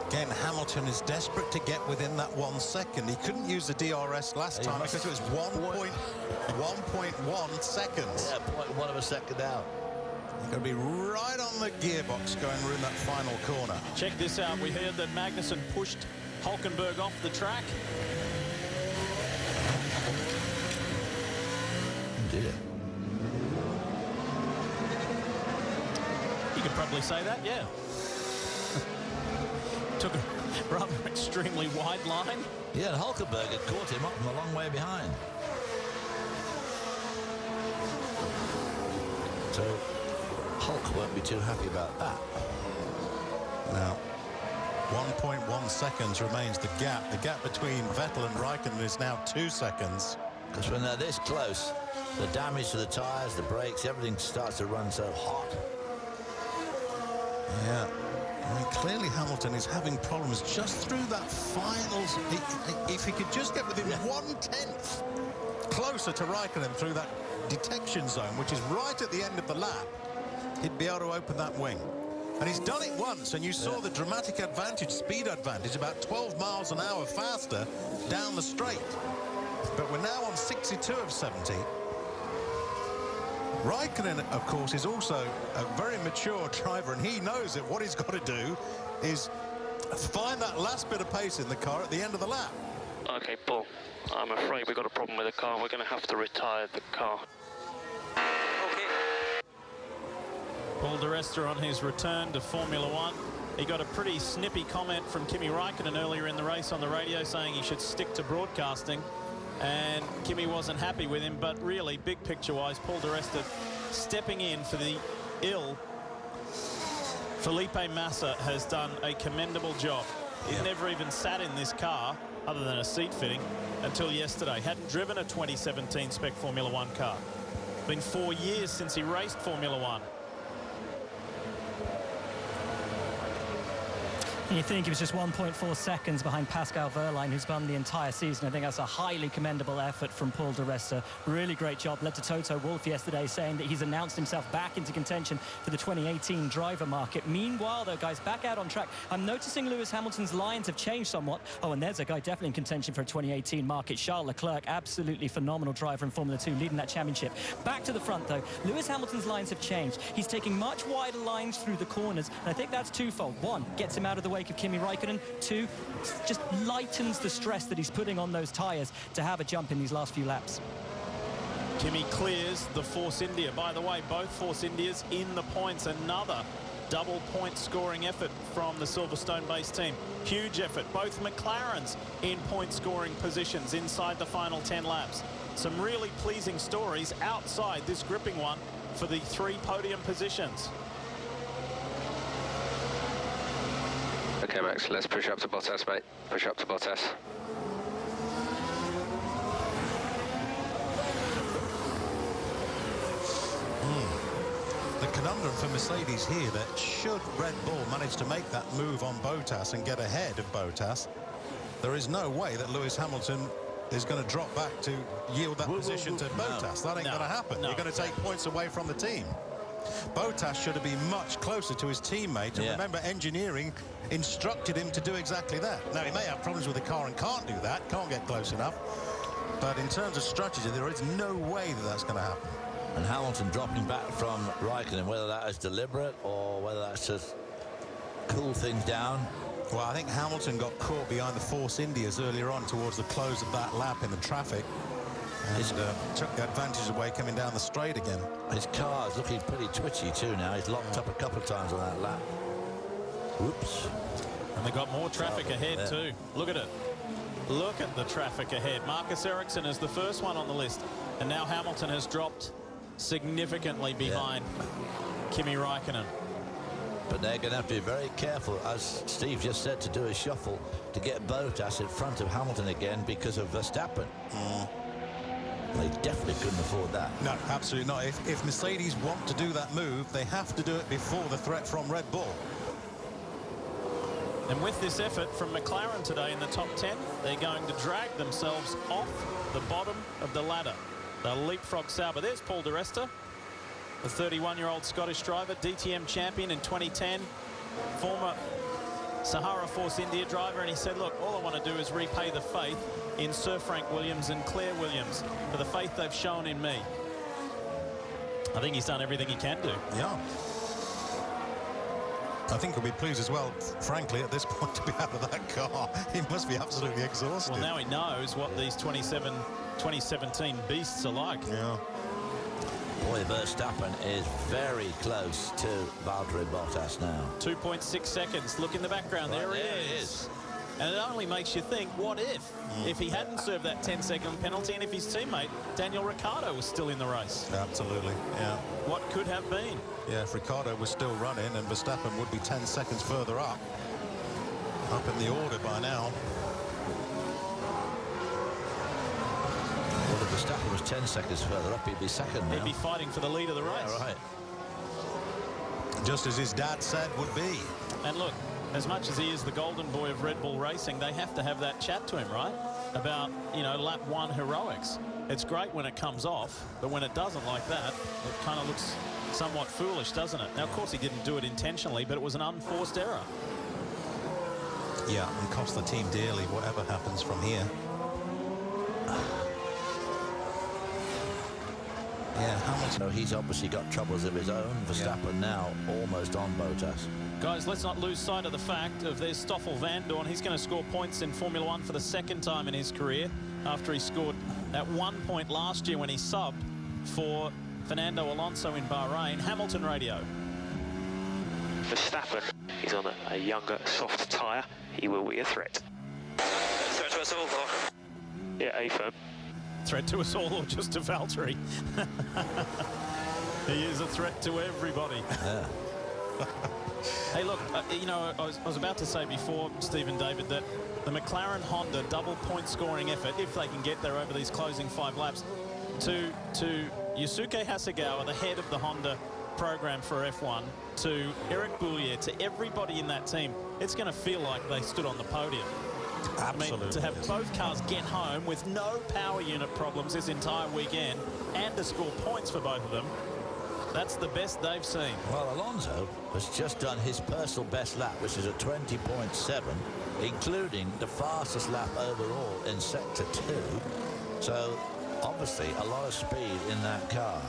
Again, Hamilton is desperate to get within that 1 second. He couldn't use the DRS last time because it was 1.1 seconds. Yeah, 0.1 of a second out. You're going to be right on the gearbox going through that final corner. Check this out. We heard that Magnussen pushed Hülkenberg off the track. Oh dear. You could probably say that, yeah. Took a rather extremely wide line. Yeah, and Hülkenberg had caught him up from a long way behind. So Hulk won't be too happy about that. Now, 1.1 seconds remains the gap. The gap between Vettel and Raikkonen is now 2 seconds. Because when they're this close, the damage to the tyres, the brakes, everything starts to run so hot. Yeah. I mean, clearly Hamilton is having problems just through that finals. If he could just get within 1/10 closer to Raikkonen through that detection zone, which is right at the end of the lap, he'd be able to open that wing. And he's done it once, and you saw the dramatic advantage, speed advantage, about 12 miles an hour faster down the straight. But we're now on 62 of 70. Raikkonen, of course, is also a very mature driver, and he knows that what he's got to do is find that last bit of pace in the car at the end of the lap. Okay, Paul, I'm afraid we've got a problem with the car. We're going to have to retire the car. Okay. Paul di Resta on his return to Formula One. He got a pretty snippy comment from Kimi Raikkonen earlier in the race on the radio saying he should stick to broadcasting. And Kimi wasn't happy with him, but really, big picture-wise, Paul di Resta stepping in for the ill. Felipe Massa has done a commendable job. He'd never even sat in this car, other than a seat fitting, until yesterday. Hadn't driven a 2017 spec Formula One car. Been 4 years since he raced Formula One. You think he was just 1.4 seconds behind Pascal Wehrlein, who's won the entire season. I think that's a highly commendable effort from Paul di Resta. Really great job. Led to Toto Wolff yesterday saying that he's announced himself back into contention for the 2018 driver market. Meanwhile, though, guys, back out on track, I'm noticing Lewis Hamilton's lines have changed somewhat. Oh, and there's a guy definitely in contention for a 2018 market. Charles Leclerc, absolutely phenomenal driver in Formula 2, leading that championship. Back to the front, though. Lewis Hamilton's lines have changed. He's taking much wider lines through the corners, and I think that's twofold. One, gets him out of the way of Kimi Raikkonen. Two, just lightens the stress that he's putting on those tyres to have a jump in these last few laps. Kimi clears the Force India. By the way, both Force Indias in the points. Another double point scoring effort from the Silverstone-based team. Huge effort. Both McLarens in point scoring positions inside the final 10 laps. Some really pleasing stories outside this gripping one for the 3 podium positions. Okay, Max, let's push up to Bottas, mate. Push up to Bottas. The conundrum for Mercedes here, that should Red Bull manage to make that move on Bottas and get ahead of Bottas, there is no way that Lewis Hamilton is going to drop back to yield that position to Bottas. That ain't going to happen. You're going to take points away from the team. Bottas should have been much closer to his teammate, and remember, engineering instructed him to do exactly that. Now, he may have problems with the car and can't do that, can't get close enough, but in terms of strategy, there is no way that that's going to happen. And Hamilton dropping back from Raikkonen, whether that is deliberate or whether that's just cool things down. Well, I think Hamilton got caught behind the Force Indias earlier on towards the close of that lap in the traffic. And took the advantage away coming down the straight again. His car's looking pretty twitchy too now. He's locked up a couple of times on that lap. Whoops. And they've got more traffic ahead too. Look at it. Look at the traffic ahead. Marcus Ericsson is the first one on the list. And now Hamilton has dropped significantly behind Kimi Räikkönen. But they're going to have to be very careful, as Steve just said, to do a shuffle to get Bottas in front of Hamilton again because of Verstappen. They definitely couldn't afford that. No, absolutely not. If Mercedes want to do that move, they have to do it before the threat from Red Bull. And with this effort from McLaren today in the top 10, they're going to drag themselves off the bottom of the ladder. They'll leapfrog Sauber. There's Paul di Resta, the 31-year-old Scottish driver, DTM champion in 2010, former Sahara Force India driver, and he said, look, all I want to do is repay the faith in Sir Frank Williams and Claire Williams for the faith they've shown in me. I think he's done everything he can do. Yeah. I think he'll be pleased as well, frankly, at this point, to be out of that car. He must be absolutely exhausted. Well, now he knows what these 2017 beasts are like. Yeah. Boy, Verstappen is very close to Valtteri Bottas now. 2.6 seconds. Look in the background. Right, there he is. And it only makes you think, what if he hadn't served that 10-second penalty and if his teammate, Daniel Ricciardo, was still in the race? Absolutely, yeah. What could have been? Yeah, if Ricciardo was still running and Verstappen would be 10 seconds further up in the order by now. Well, if Verstappen was 10 seconds further up, he'd be second now. He'd be fighting for the lead of the race. Yeah, right. Just as his dad said would be. And look, as much as he is the golden boy of Red Bull Racing, they have to have that chat to him, right? About, you know, lap one heroics. It's great when it comes off, but when it doesn't like that, it kind of looks somewhat foolish, doesn't it? Now, of course, he didn't do it intentionally, but it was an unforced error. Yeah, and cost the team dearly, whatever happens from here. Yeah, Hamilton. He's obviously got troubles of his own. Verstappen now almost on Bottas. Guys, let's not lose sight of the fact of there's Stoffel van Dorn. He's going to score points in Formula One for the second time in his career after he scored at 1 point last year when he subbed for Fernando Alonso in Bahrain. Hamilton radio. Verstappen is on a younger, soft tyre. He will be a threat. Threat to us all, or? Yeah, A firm. Threat to us all or just to Valtteri? He is a threat to everybody. Yeah. Hey, look, you know, I was about to say before, Stephen David, that the McLaren Honda double point scoring effort, if they can get there over these closing 5 laps, to Yusuke Hasegawa, the head of the Honda program for F1, to Eric Boulier, to everybody in that team, it's going to feel like they stood on the podium. Absolutely. I mean, to have both cars get home with no power unit problems this entire weekend and to score points for both of them, that's the best they've seen. Well, Alonso has just done his personal best lap, which is a 20.7, including the fastest lap overall in Sector 2. So, obviously, a lot of speed in that car.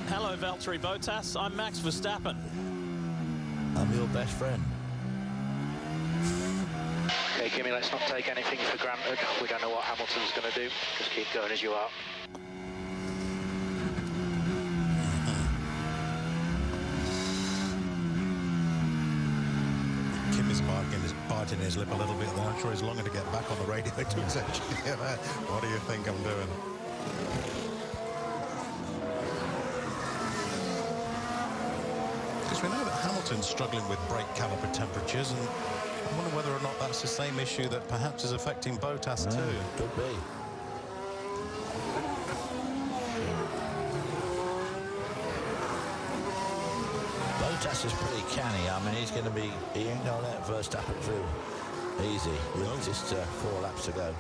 Hello, Valtteri Bottas. I'm Max Verstappen. I'm your best friend. Okay, Kimi, let's not take anything for granted. We don't know what Hamilton's going to do. Just keep going as you are. Kimi's biting his lip a little bit there. I'm sure he's longing to get back on the radio to his engineer. What do you think I'm doing? Because we know that Hamilton's struggling with brake caliper temperatures, and I wonder whether or not that's the same issue that perhaps is affecting Bottas too. Could be. Bottas is pretty canny. I mean, he ain't going to let Verstappen through easy with just 4 laps to go.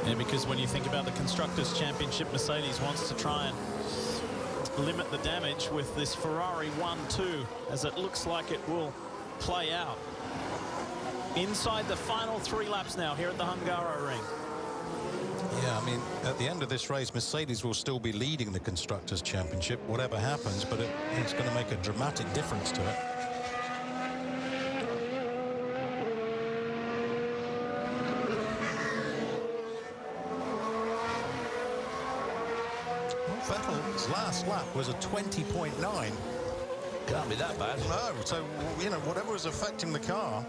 Yeah, because when you think about the Constructors' Championship, Mercedes wants to try and limit the damage with this Ferrari 1-2, as it looks like it will play out. Inside the final 3 laps now here at the Hungaroring. Yeah, I mean, at the end of this race, Mercedes will still be leading the Constructors' Championship, whatever happens, but it's going to make a dramatic difference to it. Vettel's last lap was a 20.9. Can't be that bad. No, so, you know, whatever was affecting the car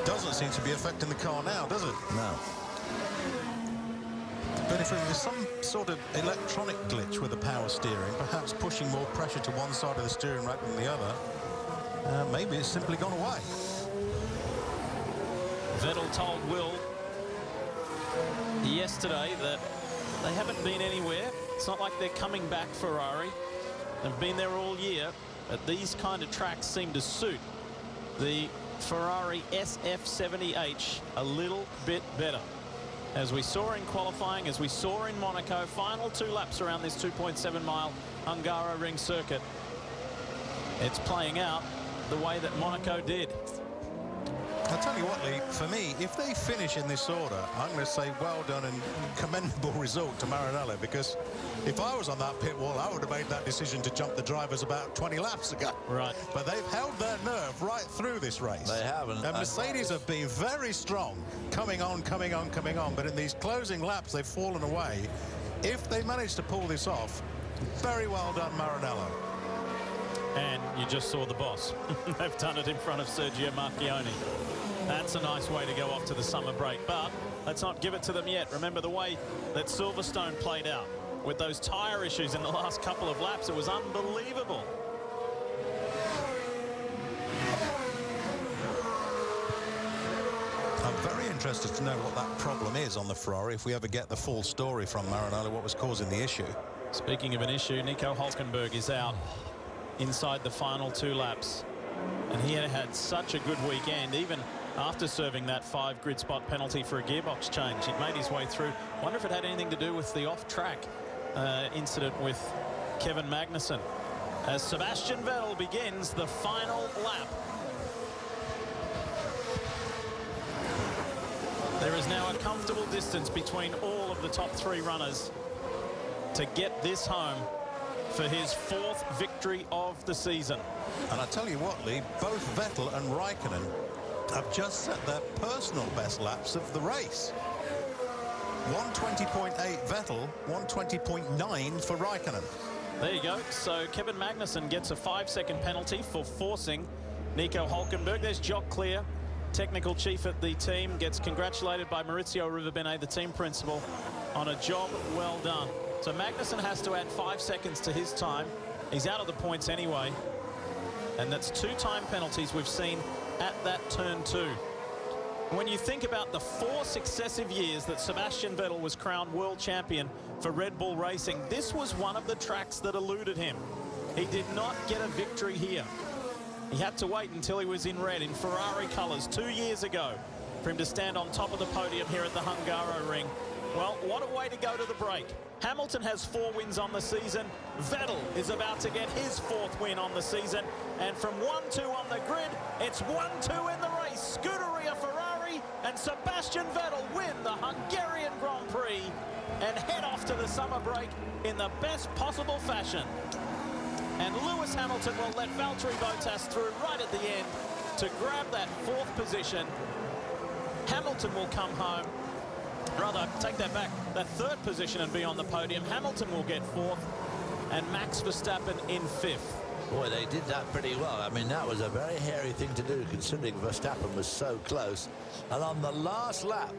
doesn't seem to be affecting the car now, does it? No. But if it was some sort of electronic glitch with the power steering, perhaps pushing more pressure to one side of the steering rack than the other, maybe it's simply gone away. Vettel told Will yesterday that they haven't been anywhere. It's not like they're coming back, Ferrari. They've been there all year, but these kind of tracks seem to suit the Ferrari SF70H a little bit better. As we saw in qualifying, as we saw in Monaco, final 2 laps around this 2.7-mile Hungaroring circuit. It's playing out the way that Monaco did. I'll tell you what, Lee, for me, if they finish in this order, I'm going to say well done and commendable result to Maranello, because if I was on that pit wall, I would have made that decision to jump the drivers about 20 laps ago. Right. But they've held their nerve right through this race. They haven't. And Mercedes have been very strong, coming on, but in these closing laps, they've fallen away. If they manage to pull this off, very well done, Maranello. And you just saw the boss. They've done it in front of Sergio Marchionne. That's a nice way to go off to the summer break, but let's not give it to them yet. Remember the way that Silverstone played out with those tyre issues in the last couple of laps. It was unbelievable. I'm very interested to know what that problem is on the Ferrari, if we ever get the full story from Maranello, what was causing the issue. Speaking of an issue, Nico Hülkenberg is out inside the final 2 laps. And he had such a good weekend, even after serving that 5 grid spot penalty for a gearbox change. He'd made his way through. Wonder if it had anything to do with the off-track incident with Kevin Magnussen. As Sebastian Vettel begins the final lap. There is now a comfortable distance between all of the top 3 runners to get this home for his 4th victory of the season. And I tell you what, Lee, both Vettel and Raikkonen have just set their personal best laps of the race. 120.8 Vettel, 120.9 for Raikkonen. There you go. So Kevin Magnussen gets a 5-second penalty for forcing Nico Hülkenberg. There's Jock Clear, technical chief at the team, gets congratulated by Maurizio Rivabene, the team principal, on a job well done. So Magnussen has to add 5 seconds to his time. He's out of the points anyway. And that's 2 time penalties we've seen at that turn 2. When you think about the 4 successive years that Sebastian Vettel was crowned world champion for Red Bull Racing, this was one of the tracks that eluded him. He did not get a victory here. He had to wait until he was in red, in Ferrari colours, 2 years ago, for him to stand on top of the podium here at the Hungaroring. Well, what a way to go to the break. Hamilton has 4 wins on the season. Vettel is about to get his 4th win on the season. And from 1-2 on the grid, it's 1-2 in the race. Scuderia Ferrari and Sebastian Vettel win the Hungarian Grand Prix and head off to the summer break in the best possible fashion. And Lewis Hamilton will let Valtteri Bottas through right at the end to grab that 4th position. Hamilton will come home. Rather, take that back, that 3rd position and be on the podium. Hamilton will get 4th and Max Verstappen in 5th. Boy, they did that pretty well. I mean, that was a very hairy thing to do, considering Verstappen was so close. And on the last lap,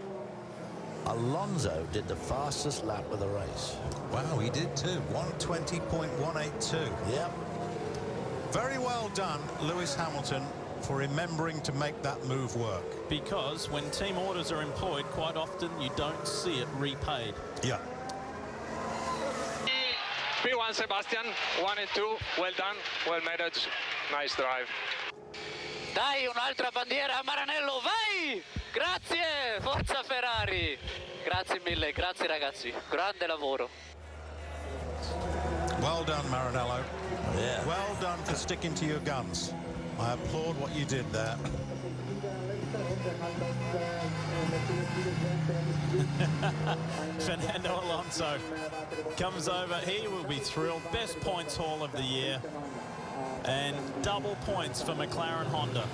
Alonso did the fastest lap of the race. Wow, he did too. 120.182. Yep. Very well done, Lewis Hamilton, for remembering to make that move work. Because when team orders are employed, quite often you don't see it repaid. Yeah. P1 Sebastian, 1 and 2, well done, well managed, nice drive. Dai, un'altra bandiera a Maranello, vai! Grazie, forza Ferrari! Grazie mille, grazie ragazzi, grande lavoro. Well done, Maranello. Yeah. Well done for sticking to your guns. I applaud what you did there. Fernando Alonso comes over. He will be thrilled. Best points haul of the year. And double points for McLaren Honda.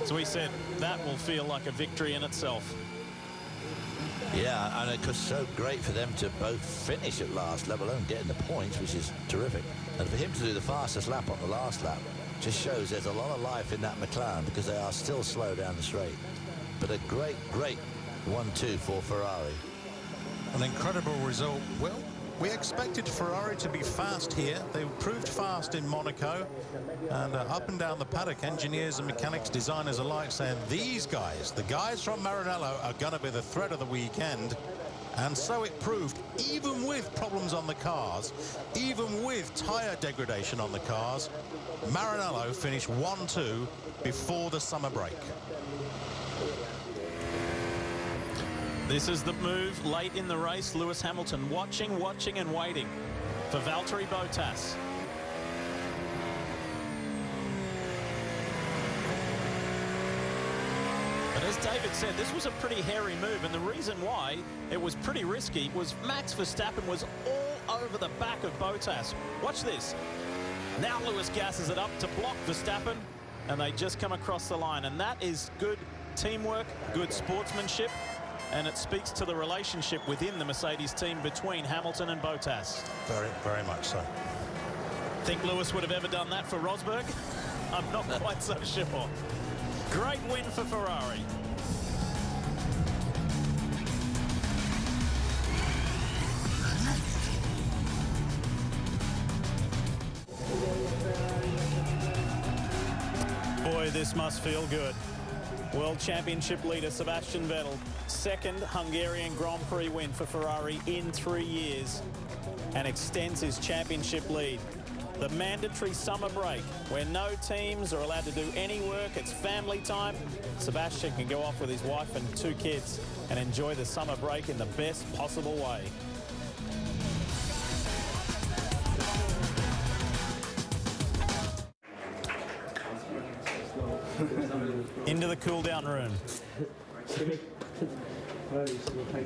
So he said that will feel like a victory in itself. Yeah, and it was so great for them to both finish at last, let alone getting the points, which is terrific. And for him to do the fastest lap on the last lap just shows there's a lot of life in that McLaren, because they are still slow down the straight. But a great 1-2 for Ferrari. An incredible result. Well, we expected Ferrari to be fast here. They proved fast in Monaco, and up and down the paddock, engineers and mechanics, designers alike saying these guys, the guys from Maranello, are going to be the threat of the weekend. And so it proved, even with problems on the cars, even with tyre degradation on the cars, Maranello finished 1-2 before the summer break. This is the move late in the race. Lewis Hamilton watching and waiting for Valtteri Bottas. But as David said, this was a pretty hairy move, and the reason why it was pretty risky was Max Verstappen was all over the back of Bottas. Watch this. Now Lewis gasses it up to block Verstappen, and they just come across the line, and that is good teamwork, good sportsmanship. And it speaks to the relationship within the Mercedes team between Hamilton and Bottas. Very, very much so. Think Lewis would have ever done that for Rosberg? I'm not quite so sure. Great win for Ferrari. Boy, this must feel good. World Championship leader Sebastian Vettel, second Hungarian Grand Prix win for Ferrari in 3 years, and extends his championship lead. The mandatory summer break, where no teams are allowed to do any work, it's family time. Sebastian can go off with his wife and 2 kids and enjoy the summer break in the best possible way. Into the cool-down room. Thank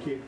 you.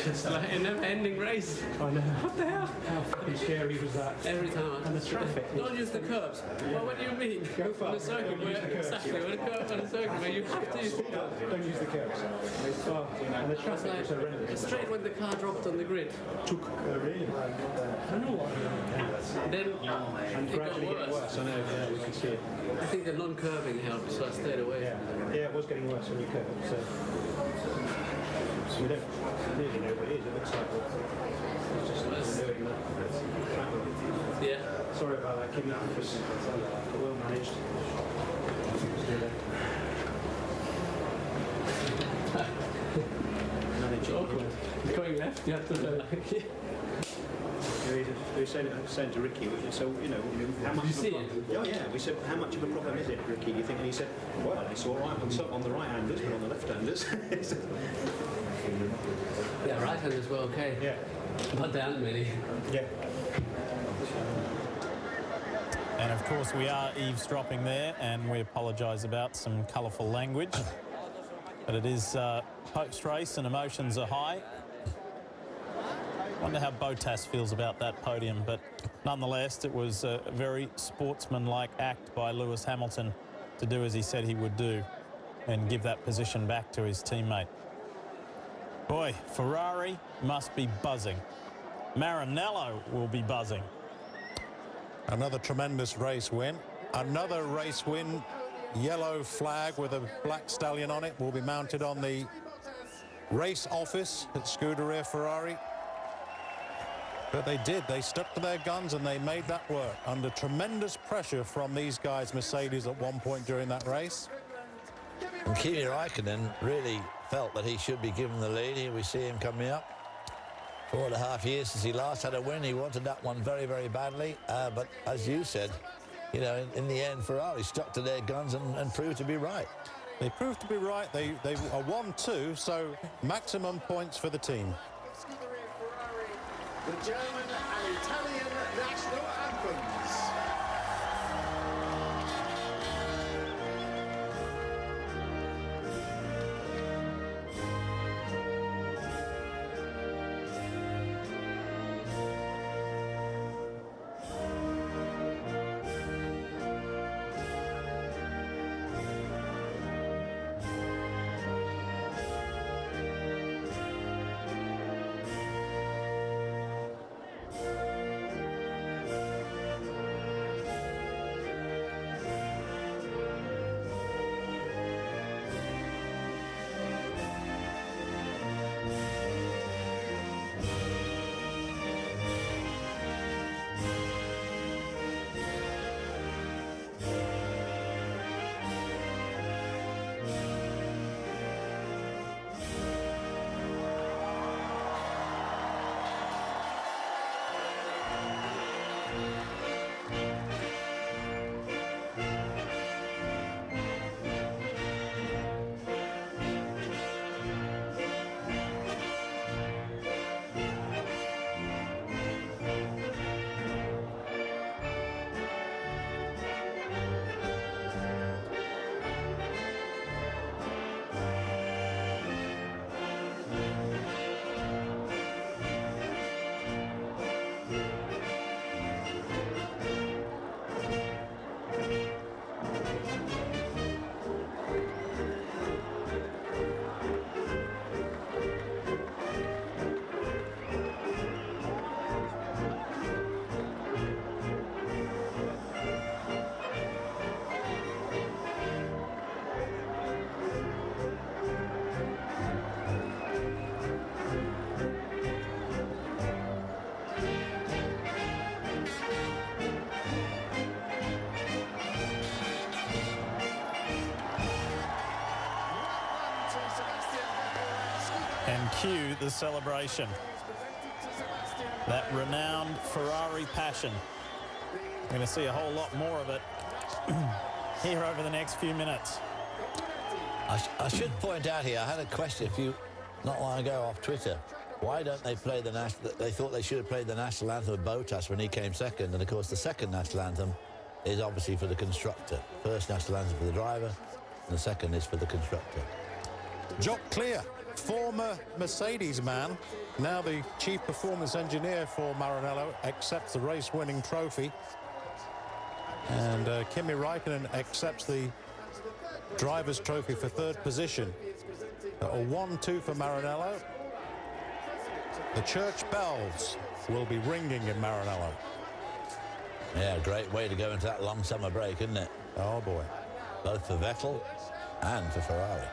It's like a never-ending race. I know. What the hell? How fucking scary was that? Every time. And the traffic. Don't use the curbs. Well, what do you mean? Go fast. On the circuit, Don't use the curbs. exactly. On a curb, on a circuit, where you have to use the curbs. Don't use the curbs. Oh, and the traffic was horrendous. Straight when the car dropped on the grid. Really? I don't know what. Then And it got gradually getting worse. I know. Yeah, we could see it. I think the non-curving helped, so I stayed away. Yeah, it was getting worse when you curved. So we don't really know what it is. It looks like it's just doing that. Yeah. Sorry about that, Kimmy. It was well managed. Going left, you have to. We said to Ricky, so, you know, how much Did you see of a problem? Oh, yeah, we said, how much of a problem is it, Ricky, you think? And he said, well, it's all right on the right-handers, but on the left-handers. Yeah, right-handers were okay. Yeah. Not that many. Yeah. And of course we are eavesdropping there, and we apologise about some colourful language. But it is post-race and emotions are high. Wonder how Bottas feels about that podium, but nonetheless it was a very sportsmanlike act by Lewis Hamilton to do as he said he would do and give that position back to his teammate. Boy, Ferrari must be buzzing. Maranello will be buzzing. Another tremendous race win. Another race win. Yellow flag with a black stallion on it will be mounted on the race office at Scuderia Ferrari. But they did. They stuck to their guns and they made that work under tremendous pressure from these guys, Mercedes, at one point during that race. And Kimi Raikkonen really felt that he should be given the lead. Here we see him coming up. 4.5 years since he last had a win. He wanted that one very, very badly. But as you said, you know, in the end, Ferrari stuck to their guns and proved to be right. They proved to be right. They are 1-2, so maximum points for the team. The German and Italian national anthems. And cue the celebration. That renowned Ferrari passion. We're going to see a whole lot more of it here over the next few minutes. I should point out here, I had a question not long ago off Twitter. Why don't they play the national... They thought they should have played the national anthem of Bottas when he came second. And, of course, the second national anthem is obviously for the constructor. First national anthem for the driver, and the second is for the constructor. Jock Clear, former Mercedes man, now the chief performance engineer for Maranello, accepts the race-winning trophy. And Kimi Räikkönen accepts the driver's trophy for third position. A 1-2 for Maranello. The church bells will be ringing in Maranello. Yeah, great way to go into that long summer break, isn't it? Oh, boy. Both for Vettel and for Ferrari.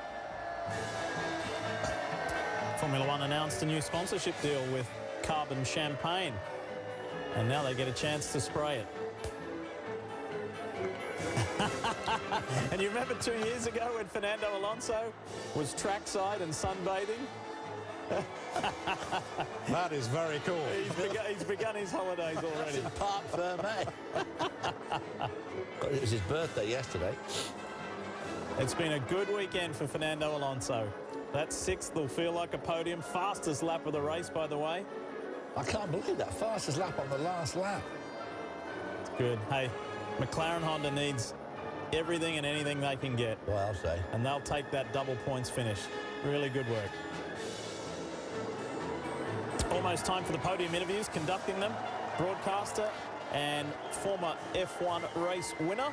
Formula One announced a new sponsorship deal with Carbon Champagne. And now they get a chance to spray it. And you remember 2 years ago when Fernando Alonso was trackside and sunbathing? That is very cool. He's begun his holidays already. Parc Fermé. It was his birthday yesterday. It's been a good weekend for Fernando Alonso. That sixth will feel like a podium. Fastest lap of the race, by the way. I can't believe that. Fastest lap on the last lap. It's good. Hey, McLaren Honda needs everything and anything they can get. Well, I'll say. And they'll take that double points finish. Really good work. Almost time for the podium interviews. Conducting them, broadcaster and former F1 race winner,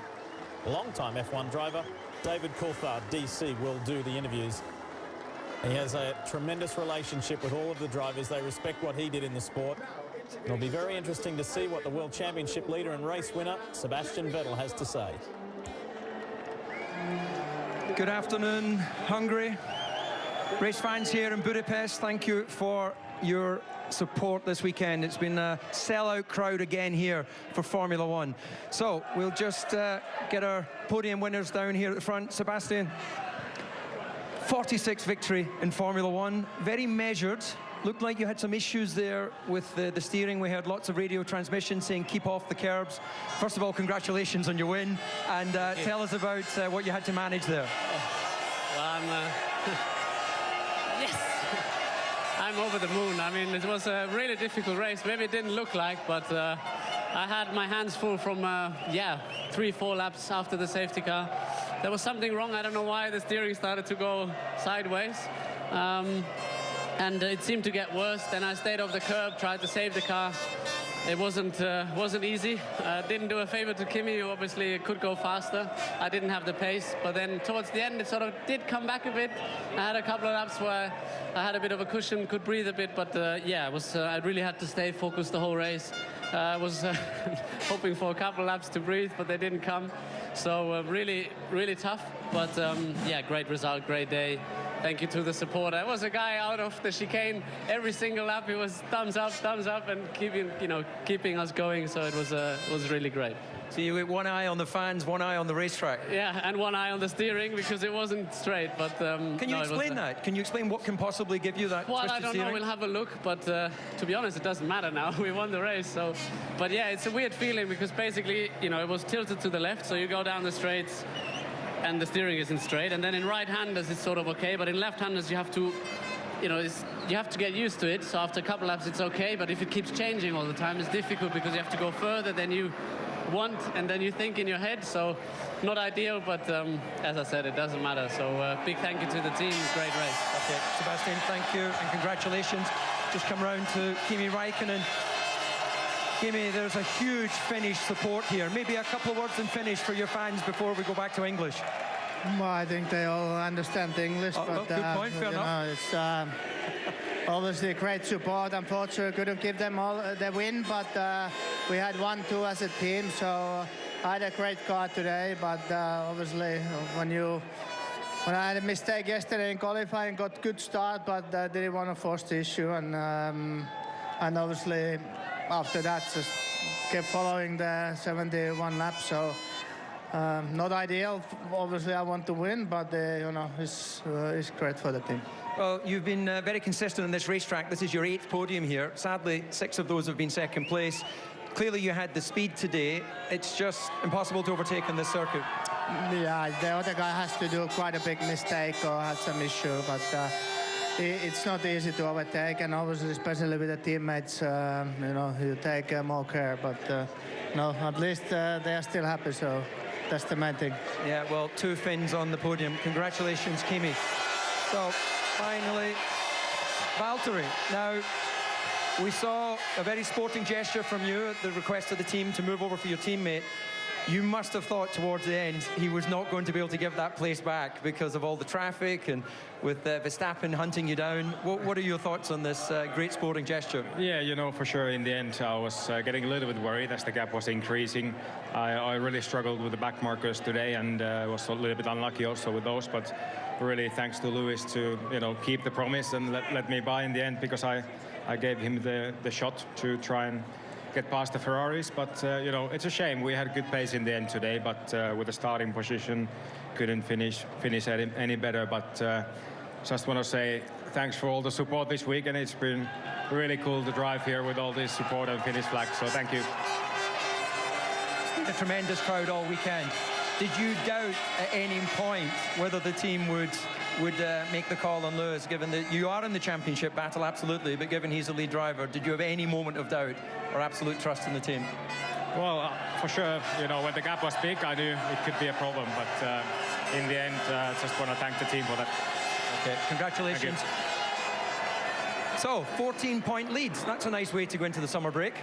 long-time F1 driver, David Coulthard, DC, will do the interviews. He has a tremendous relationship with all of the drivers. They respect what he did in the sport. It'll be very interesting to see what the World Championship leader and race winner, Sebastian Vettel, has to say. Good afternoon, Hungary. Race fans here in Budapest, thank you for your support this weekend. It's been a sellout crowd again here for Formula One. So we'll just get our podium winners down here at the front. Sebastian, 46th victory in Formula One, very measured. Looked like you had some issues there with the steering. We heard lots of radio transmissions saying keep off the curbs. First of all, congratulations on your win, and tell us about what you had to manage there. Well, yes, I'm over the moon. I mean, it was a really difficult race. Maybe it didn't look like, but I had my hands full from 3-4 laps after the safety car. There was something wrong. I don't know why the steering started to go sideways. And it seemed to get worse. Then I stayed off the curb, tried to save the car. It wasn't easy. Didn't do a favor to Kimi, who obviously could go faster. I didn't have the pace, but then towards the end it sort of did come back a bit. I had a couple of laps where I had a bit of a cushion, could breathe a bit, but yeah, I really had to stay focused the whole race. I was hoping for a couple of laps to breathe, but they didn't come. So really, really tough, but yeah, great result, great day. Thank you to the support. There was a guy out of the chicane every single lap. He was thumbs up, and keeping us going. So it was really great. So you got one eye on the fans, one eye on the racetrack. Yeah, and one eye on the steering because it wasn't straight. But can you explain that? Can you explain what can possibly give you that? Well, twisted I don't steering? know. We'll have a look. But to be honest, it doesn't matter now. We won the race. So, but yeah, it's a weird feeling because basically, it was tilted to the left. So you go down the straights, and the steering isn't straight. And then in right-handers, it's sort of okay. But in left-handers, you have to, you have to get used to it. So after a couple laps, it's okay. But if it keeps changing all the time, it's difficult because you have to go further than you want and then you think in your head. So not ideal, but as I said, it doesn't matter. So big thank you to the team. Great race. Okay, Sebastian, thank you and congratulations. Just come round to Kimi Räikkönen. Kimi, there's a huge Finnish support here. Maybe a couple of words in Finnish for your fans before we go back to English. Well, I think they all understand English, but good point, fair enough. It's obviously great support. Unfortunately, couldn't give them all the win, but we had 1-2 as a team, so I had a great car today. But obviously, when I had a mistake yesterday in qualifying, got good start, but didn't want to force the issue, and obviously after that just kept following the 71 laps. So not ideal. Obviously, I want to win, but it's great for the team. Well, you've been very consistent on this racetrack. This is your 8th podium here. Sadly, 6 of those have been second place. Clearly, you had the speed today. It's just impossible to overtake on this circuit. Yeah, the other guy has to do quite a big mistake or have some issue, but it's not easy to overtake, and obviously, especially with the teammates, you know, you take more care. But no, at least they are still happy, so that's the main thing. Yeah, well, 2 Finns on the podium. Congratulations, Kimi. So, finally, Valtteri. Now, we saw a very sporting gesture from you at the request of the team to move over for your teammate. You must have thought towards the end he was not going to be able to give that place back because of all the traffic and with Verstappen hunting you down. What are your thoughts on this great sporting gesture? Yeah, you know, for sure, in the end, I was getting a little bit worried as the gap was increasing. I really struggled with the back markers today and was a little bit unlucky also with those, but really thanks to Lewis to, you know, keep the promise and let me by in the end, because I gave him the shot to try and get past the Ferraris, but you know, it's a shame. We had good pace in the end today, but with the starting position, couldn't finish any better. But just want to say thanks for all the support this week, and it's been really cool to drive here with all this support and Finnish flag. So thank you. It's been a tremendous crowd all weekend. Did you doubt at any point whether the team would make the call on Lewis, given that you are in the championship battle, absolutely, but given he's the lead driver, did you have any moment of doubt or absolute trust in the team? Well, for sure, you know, when the gap was big, I knew it could be a problem, but in the end, just want to thank the team for that. Okay, congratulations. So, 14-point leads. That's a nice way to go into the summer break.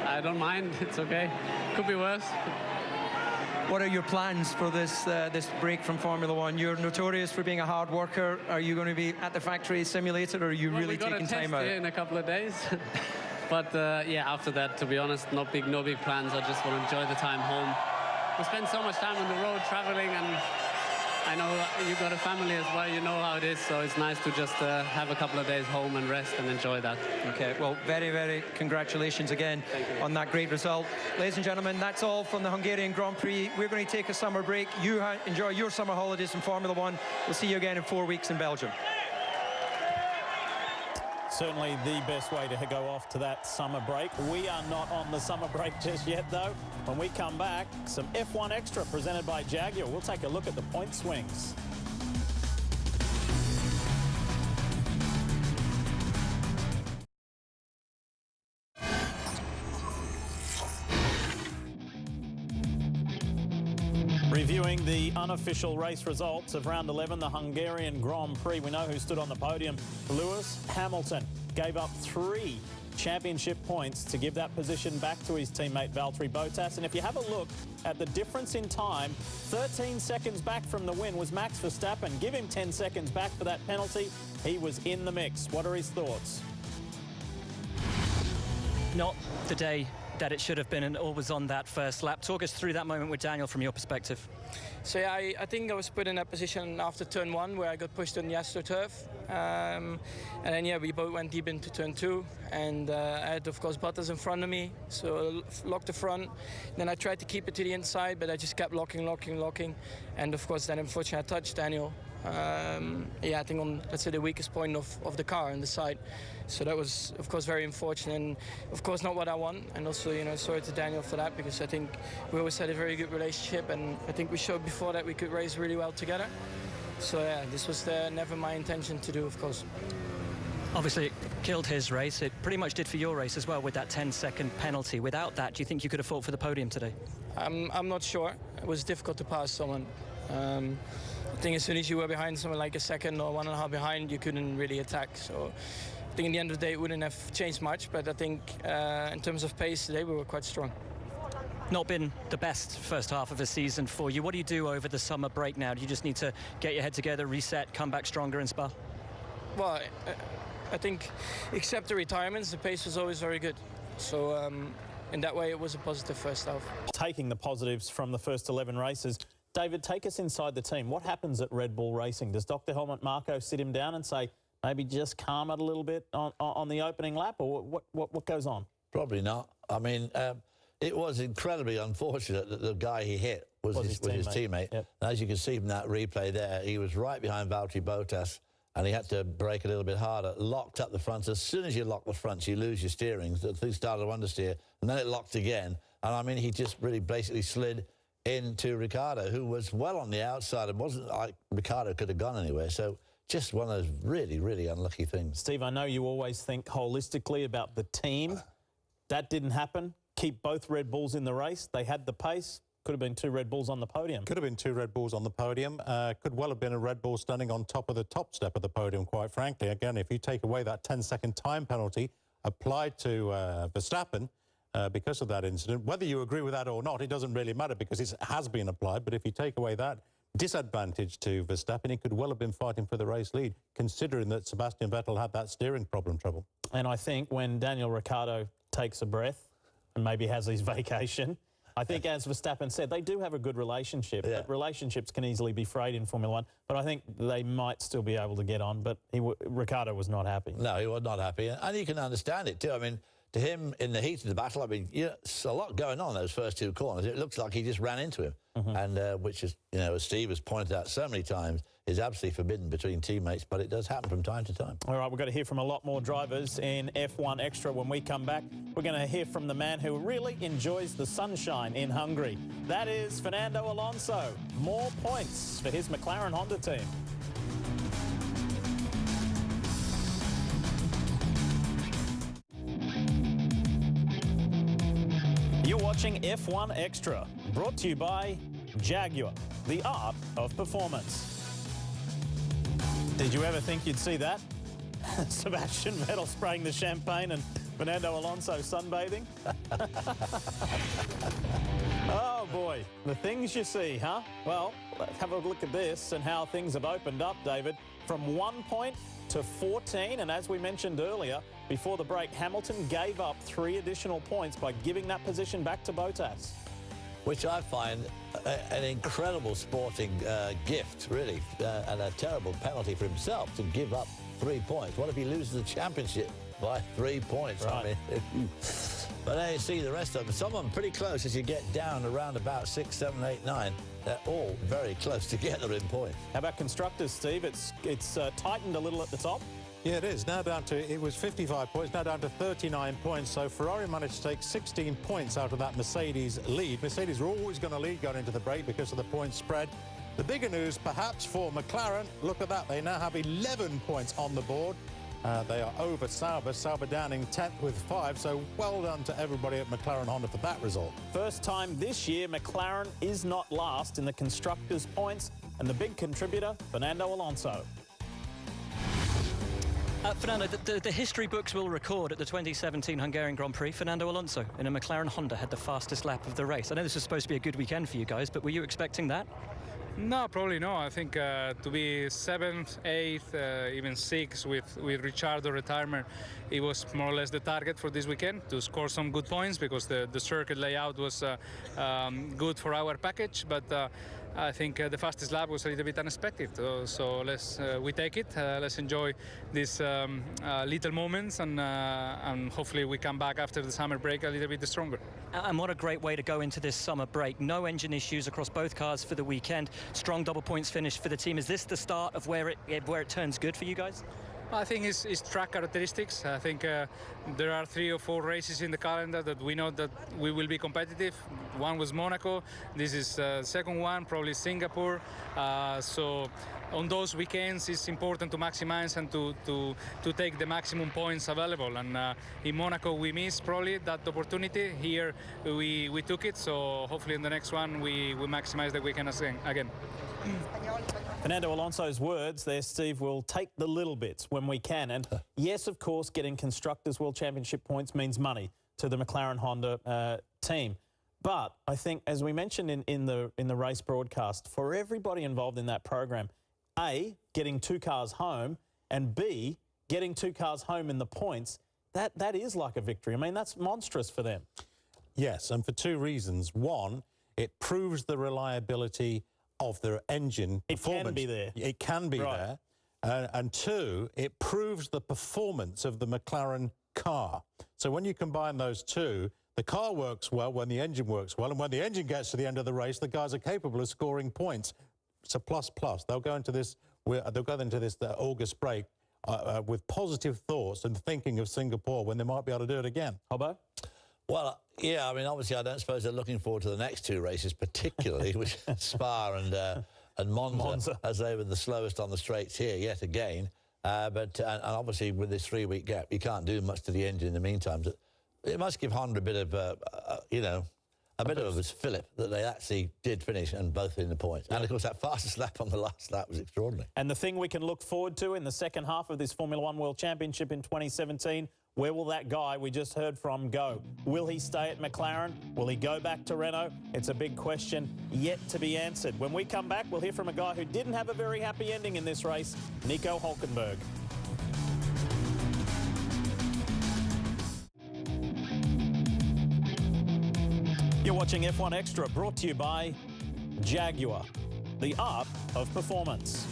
I don't mind. It's okay. Could be worse. What are your plans for this break from Formula One? You're notorious for being a hard worker. Are you going to be at the factory simulator, or are you really taking time out? In a couple of days. But yeah, after that, to be honest, no big plans. I just want to enjoy the time home. We spend so much time on the road traveling, and I know you've got a family as well. You know how it is, so it's nice to just have a couple of days home and rest and enjoy that. Okay, well, very, very congratulations again on that great result. Ladies and gentlemen, that's all from the Hungarian Grand Prix. We're going to take a summer break. You enjoy your summer holidays in Formula One. We'll see you again in 4 weeks in Belgium. Certainly the best way to go off to that summer break. We are not on the summer break just yet, though. When we come back, some F1 Extra presented by Jaguar. We'll take a look at the point swings. Reviewing the unofficial race results of round 11, the Hungarian Grand Prix. We know who stood on the podium. Lewis Hamilton gave up 3 championship points to give that position back to his teammate Valtteri Bottas. And if you have a look at the difference in time, 13 seconds back from the win was Max Verstappen. Give him 10 seconds back for that penalty. He was in the mix. What are his thoughts? Not the day that it should have been, and all was on that first lap. Talk us through that moment with Daniel from your perspective. So yeah, I think I was put in that position after turn 1 where I got pushed on the AstroTurf. And then yeah, we both went deep into turn 2, and I had of course Bottas in front of me, so I locked the front. Then I tried to keep it to the inside, but I just kept locking. And of course then unfortunately I touched Daniel. Yeah, I think on, let's say, the weakest point of the car on the side. So that was, of course, very unfortunate, and of course not what I want. And also, you know, sorry to Daniel for that, because I think we always had a very good relationship, and I think we showed before that we could race really well together. So yeah, this was never my intention to do, of course. Obviously, it killed his race. It pretty much did for your race as well with that 10-second penalty. Without that, do you think you could have fought for the podium today? I'm not sure. It was difficult to pass someone. I think as soon as you were behind someone like a second or 1.5 behind, you couldn't really attack. So I think in the end of the day, it wouldn't have changed much. But I think in terms of pace today, we were quite strong. Not been the best first half of the season for you. What do you do over the summer break now? Do you just need to get your head together, reset, come back stronger in Spa? Well, I think except the retirements, the pace was always very good. So in that way, it was a positive first half. Taking the positives from the first 11 races, David, take us inside the team. What happens at Red Bull Racing? Does Dr. Helmut Marko sit him down and say, maybe just calm it a little bit on the opening lap, or what goes on? Probably not. I mean, it was incredibly unfortunate that the guy he hit was his teammate. Yep. And as you can see from that replay there, he was right behind Valtteri Bottas, and he had to brake a little bit harder, locked up the fronts. As soon as you lock the fronts, you lose your steering. The thing started to understeer, and then it locked again. And, I mean, he just really basically slid into Ricciardo, who was well on the outside. It wasn't like Ricciardo could have gone anywhere. So just one of those really, really unlucky things. Steve, I know you always think holistically about the team. That didn't happen. Keep both Red Bulls in the race. They had the pace. Could have been 2 Red Bulls on the podium. Could have been 2 Red Bulls on the podium. Could well have been a Red Bull standing on top of the top step of the podium, quite frankly. Again, if you take away that 10-second time penalty applied to Verstappen because of that incident, whether you agree with that or not, it doesn't really matter because it has been applied. But if you take away that disadvantage to Verstappen, he could well have been fighting for the race lead, considering that Sebastian Vettel had that steering trouble. And I think when Daniel Ricciardo takes a breath and maybe has his vacation, I think, as Verstappen said, they do have a good relationship. Yeah. But relationships can easily be frayed in Formula One. But I think they might still be able to get on. But Ricciardo was not happy. No, he was not happy. And you can understand it, too. I mean, to him, in the heat of the battle, I mean, there's a lot going on those first 2 corners. It looks like he just ran into him. And which is, as Steve has pointed out so many times, is absolutely forbidden between teammates, but it does happen from time to time. All right, we've got to hear from a lot more drivers in F1 Extra when we come back. We're going to hear from the man who really enjoys the sunshine in Hungary. That is Fernando Alonso. More points for his McLaren Honda team. You're watching F1 Extra, brought to you by Jaguar, the art of performance. Did you ever think you'd see that? Sebastian Vettel spraying the champagne and Fernando Alonso sunbathing? Oh, boy. The things you see, huh? Well, let's have a look at this and how things have opened up, David. From 1 point to 14, and as we mentioned earlier, before the break, Hamilton gave up 3 additional points by giving that position back to Bottas. Which I find an incredible sporting gift, really, and a terrible penalty for himself to give up 3 points. What if he loses the championship by 3 points? Right. I mean, but there you see the rest of them. Some of them pretty close as you get down around about 6, 7, 8, 9. They're all very close together in points. How about constructors, Steve? It's tightened a little at the top. Yeah, it is. Now down to, it was 55 points, now down to 39 points. So Ferrari managed to take 16 points out of that Mercedes lead. Mercedes were always going to lead going into the break because of the point spread. The bigger news, perhaps, for McLaren, look at that. They now have 11 points on the board. They are over Sauber. Sauber down in 10th with 5. So well done to everybody at McLaren Honda for that result. First time this year, McLaren is not last in the constructors' points. And the big contributor, Fernando Alonso. Fernando, the history books will record at the 2017 Hungarian Grand Prix, Fernando Alonso in a McLaren Honda had the fastest lap of the race. I know this was supposed to be a good weekend for you guys, but were you expecting that? No, probably no. I think to be 7th, 8th, even 6th with Ricciardo retirement, it was more or less the target for this weekend to score some good points because the circuit layout was good for our package. But I think the fastest lap was a little bit unexpected. So let's we take it. Let's enjoy these little moments and hopefully we come back after the summer break a little bit stronger. And what a great way to go into this summer break. No engine issues across both cars for the weekend. Strong double points finish for the team. Is this the start of where it turns good for you guys? I think it's track characteristics. I think there are 3 or 4 races in the calendar that we know that we will be competitive. One was Monaco. This is second one, probably Singapore. So on those weekends, it's important to maximize and to take the maximum points available. And in Monaco, we missed probably that opportunity. Here, we took it. So hopefully in the next one, we maximize the weekend again. Fernando Alonso's words there, Steve, will take the little bits when we can. And yes, of course, getting Constructors' World Championship points means money to the McLaren Honda team. But I think, as we mentioned in the race broadcast, for everybody involved in that program, A, getting 2 cars home, and B, getting 2 cars home in the points, that is like a victory. I mean, that's monstrous for them. Yes, and for 2 reasons. One, it proves the reliability of their engine performance. It can be there. It can be there. And 2, it proves the performance of the McLaren car. So when you combine those 2, the car works well when the engine works well, and when the engine gets to the end of the race, the guys are capable of scoring points. It's a plus-plus. They'll go into this they'll go into this August break with positive thoughts and thinking of Singapore when they might be able to do it again. Hobbo? Well, yeah, I mean, obviously, I don't suppose they're looking forward to the next two races, particularly, which Spa and Monza, as they were the slowest on the straights here yet again. And obviously, with this 3-week gap, you can't do much to the engine in the meantime. It must give Honda a bit of, a bit of a fillip that they actually did finish and both in the points. Yeah. And, of course, that fastest lap on the last lap was extraordinary. And the thing we can look forward to in the second half of this Formula One World Championship in 2017, where will that guy we just heard from go? Will he stay at McLaren? Will he go back to Renault? It's a big question yet to be answered. When we come back, we'll hear from a guy who didn't have a very happy ending in this race, Nico Hülkenberg. You're watching F1 Extra, brought to you by Jaguar, the art of performance.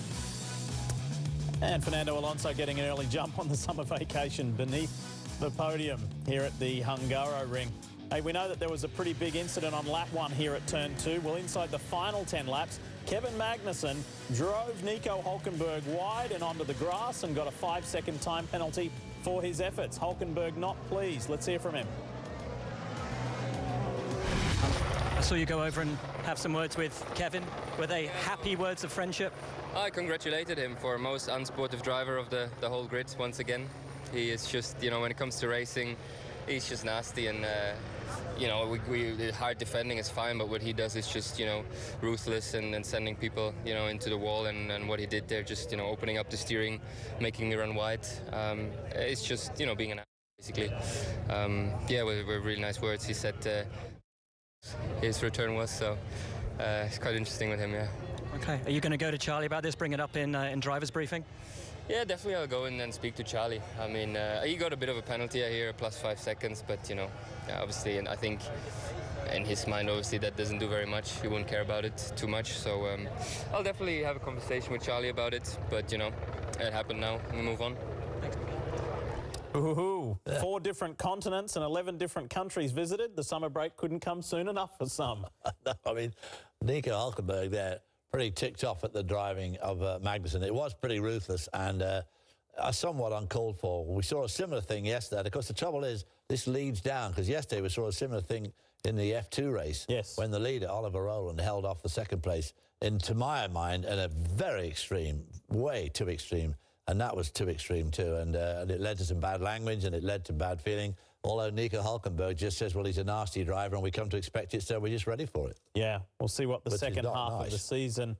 And Fernando Alonso getting an early jump on the summer vacation beneath the podium here at the Hungaroring. Hey, we know that there was a pretty big incident on lap 1 here at turn 2. Well, inside the final 10 laps, Kevin Magnussen drove Nico Hülkenberg wide and onto the grass and got a 5-second time penalty for his efforts. Hülkenberg not pleased. Let's hear from him. I saw you go over and have some words with Kevin. Were they happy words of friendship? I congratulated him for most unsportive driver of the whole grid once again. He is just, when it comes to racing, he's just nasty, and hard defending is fine, but what he does is just, ruthless and sending people, into the wall, and what he did there, just, opening up the steering, making me run wide. It's just, being an ass, basically. Were really nice words. He said his return was, so it's quite interesting with him, yeah. Okay, are you going to go to Charlie about this, bring it up in driver's briefing? Yeah, definitely I'll go in and speak to Charlie. I mean, he got a bit of a penalty here, plus 5 seconds, but, obviously, and I think in his mind, obviously, that doesn't do very much. He won't care about it too much, so I'll definitely have a conversation with Charlie about it, but, it happened now. We move on. Thanks. Ooh, 4 different continents and 11 different countries visited. The summer break couldn't come soon enough for some. No, I mean, Nico Hülkenberg there, pretty ticked off at the driving of Magnussen. It was pretty ruthless and somewhat uncalled for. We saw a similar thing yesterday. Of course, the trouble is this leads down, because yesterday we saw a similar thing in the F2 race. Yes. When the leader, Oliver Rowland, held off the second place, to my mind, in a very extreme, way too extreme. And that was too extreme too. And it led to some bad language and it led to bad feeling. Although Nico Hülkenberg just says, well, he's a nasty driver and we come to expect it, so we're just ready for it. Yeah, we'll see what the second half of the season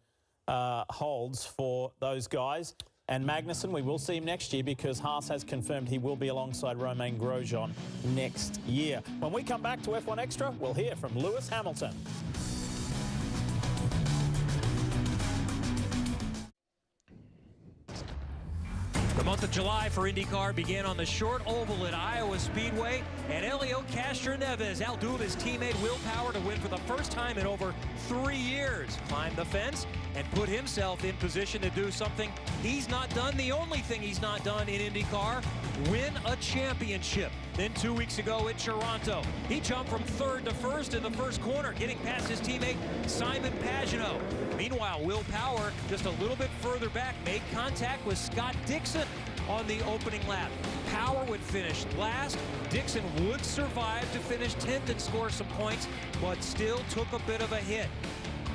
holds for those guys. And Magnussen, we will see him next year, because Haas has confirmed he will be alongside Romain Grosjean next year. When we come back to F1 Extra, we'll hear from Lewis Hamilton. The month of July for IndyCar began on the short oval at Iowa Speedway, and Helio Castroneves outdueled his teammate Will Power to win for the first time in over 3 years. Climbed the fence and put himself in position to do something he's not done, the only thing he's not done in IndyCar, win a championship. Then 2 weeks ago at Toronto, he jumped from 3rd to 1st in the first corner, getting past his teammate Simon Pagenaud. Meanwhile, Will Power, just a little bit further back, made contact with Scott Dixon on the opening lap. Power would finish last. Dixon would survive to finish 10th and score some points, but still took a bit of a hit.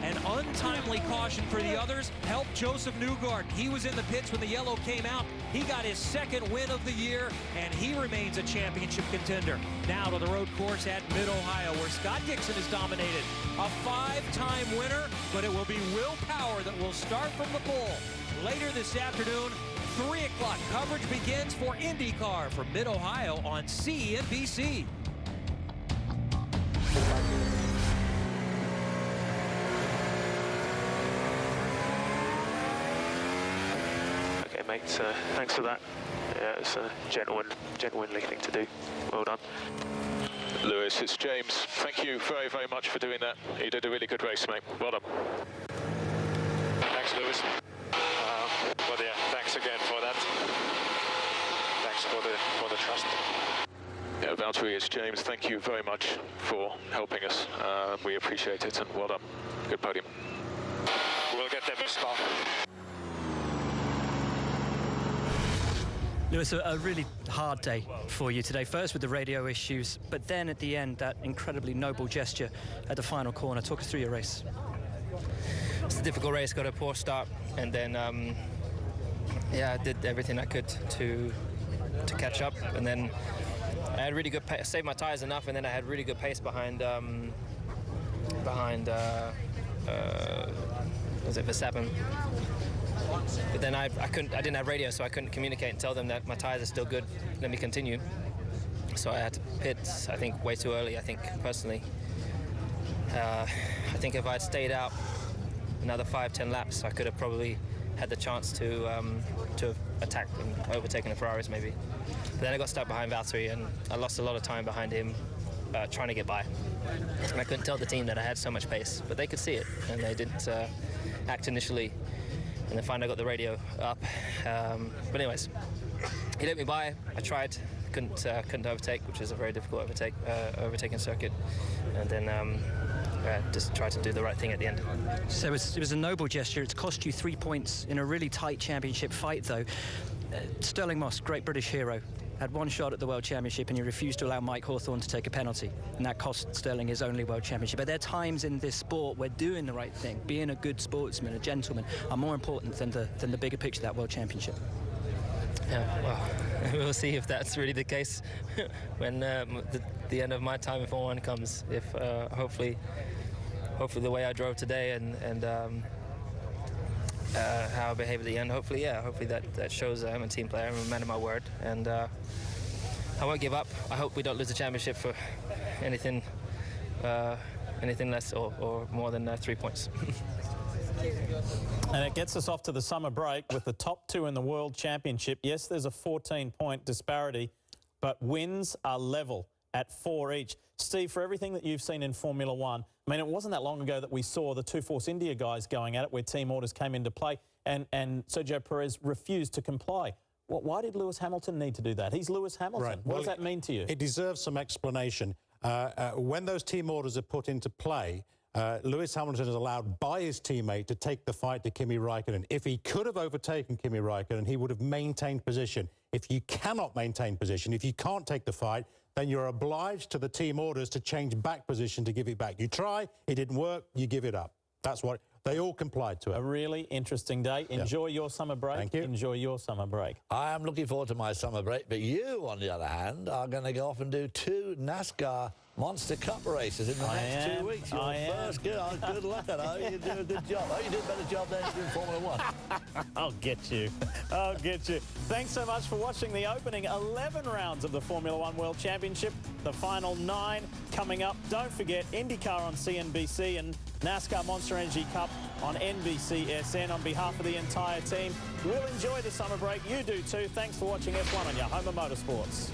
An untimely caution for the others helped Joseph Newgarden. He was in the pits when the yellow came out. He got his 2nd win of the year, and he remains a championship contender. Now to the road course at Mid-Ohio, where Scott Dixon has dominated. A 5-time winner, but it will be Will Power that will start from the pole. Later this afternoon, 3 o'clock, coverage begins for IndyCar from Mid-Ohio on CNBC. Mate, thanks for that. Yeah, it's a gentlemanly thing to do. Well done. Lewis, it's James. Thank you very, very much for doing that. You did a really good race, mate. Well done. Thanks, Lewis. But yeah, thanks again for that. Thanks for the trust. Yeah, Valtteri, it's James. Thank you very much for helping us. We appreciate it, and well done. Good podium. We'll get them a start. Lewis, a really hard day for you today. First with the radio issues, but then at the end, that incredibly noble gesture at the final corner. Talk us through your race. It's a difficult race, got a poor start, and then I did everything I could to catch up, and then I had really good pace, saved my tyres enough, and then I had really good pace behind was it Verstappen? But then I didn't have radio, so I couldn't communicate and tell them that my tyres are still good, let me continue. So I had to pit, I think, way too early, I think, personally. I think if I'd stayed out another 5-10 laps, I could have probably had the chance to attack and overtaken the Ferraris, maybe. But then I got stuck behind Valtteri, and I lost a lot of time behind him trying to get by. And I couldn't tell the team that I had so much pace, but they could see it, and they didn't act initially. And then finally I got the radio up. But anyways, he let me by. I tried, couldn't overtake, which is a very difficult overtaking circuit. And then just tried to do the right thing at the end. So it was a noble gesture. It's cost you 3 points in a really tight championship fight, though. Stirling Moss, great British hero, had one shot at the World Championship and he refused to allow Mike Hawthorne to take a penalty, and that cost Stirling his only World Championship. But there are times in this sport where doing the right thing, being a good sportsman, a gentleman, are more important than the bigger picture of that World Championship. Yeah, well, we'll see if that's really the case when the end of my time in Forma 1 comes. If hopefully the way I drove today and how I behave at the end, hopefully that shows I'm a team player, I'm a man of my word, and I won't give up. I hope we don't lose the championship for anything less or more than 3 points. And it gets us off to the summer break with the top two in the World Championship. Yes, there's a 14-point disparity, but wins are level at 4 each. Steve, for everything that you've seen in Formula One, I mean, it wasn't that long ago that we saw the two Force India guys going at it where team orders came into play and Sergio Perez refused to comply. Why did Lewis Hamilton need to do that? He's Lewis Hamilton. Right. What does that mean to you? It deserves some explanation. When those team orders are put into play, Lewis Hamilton is allowed by his teammate to take the fight to Kimi Raikkonen. If he could have overtaken Kimi Raikkonen, he would have maintained position. If you cannot maintain position, if you can't take the fight, then you're obliged to the team orders to change back position to give it back. You try, it didn't work, you give it up. That's what they all complied to it. A really interesting day. Enjoy your summer break. Thank you. Enjoy your summer break. I am looking forward to my summer break, but you, on the other hand, are going to go off and do 2 NASCAR Monster Cup races in the next 2 weeks. Your first good luck, I know. You do a good job. Oh, you do a better job than you do in Formula 1. I'll get you. I'll get you. Thanks so much for watching the opening 11 rounds of the Formula 1 World Championship. The final 9 coming up. Don't forget IndyCar on CNBC and NASCAR Monster Energy Cup on NBCSN. On behalf of the entire team, we'll enjoy the summer break. You do too. Thanks for watching F1 on your home of motorsports.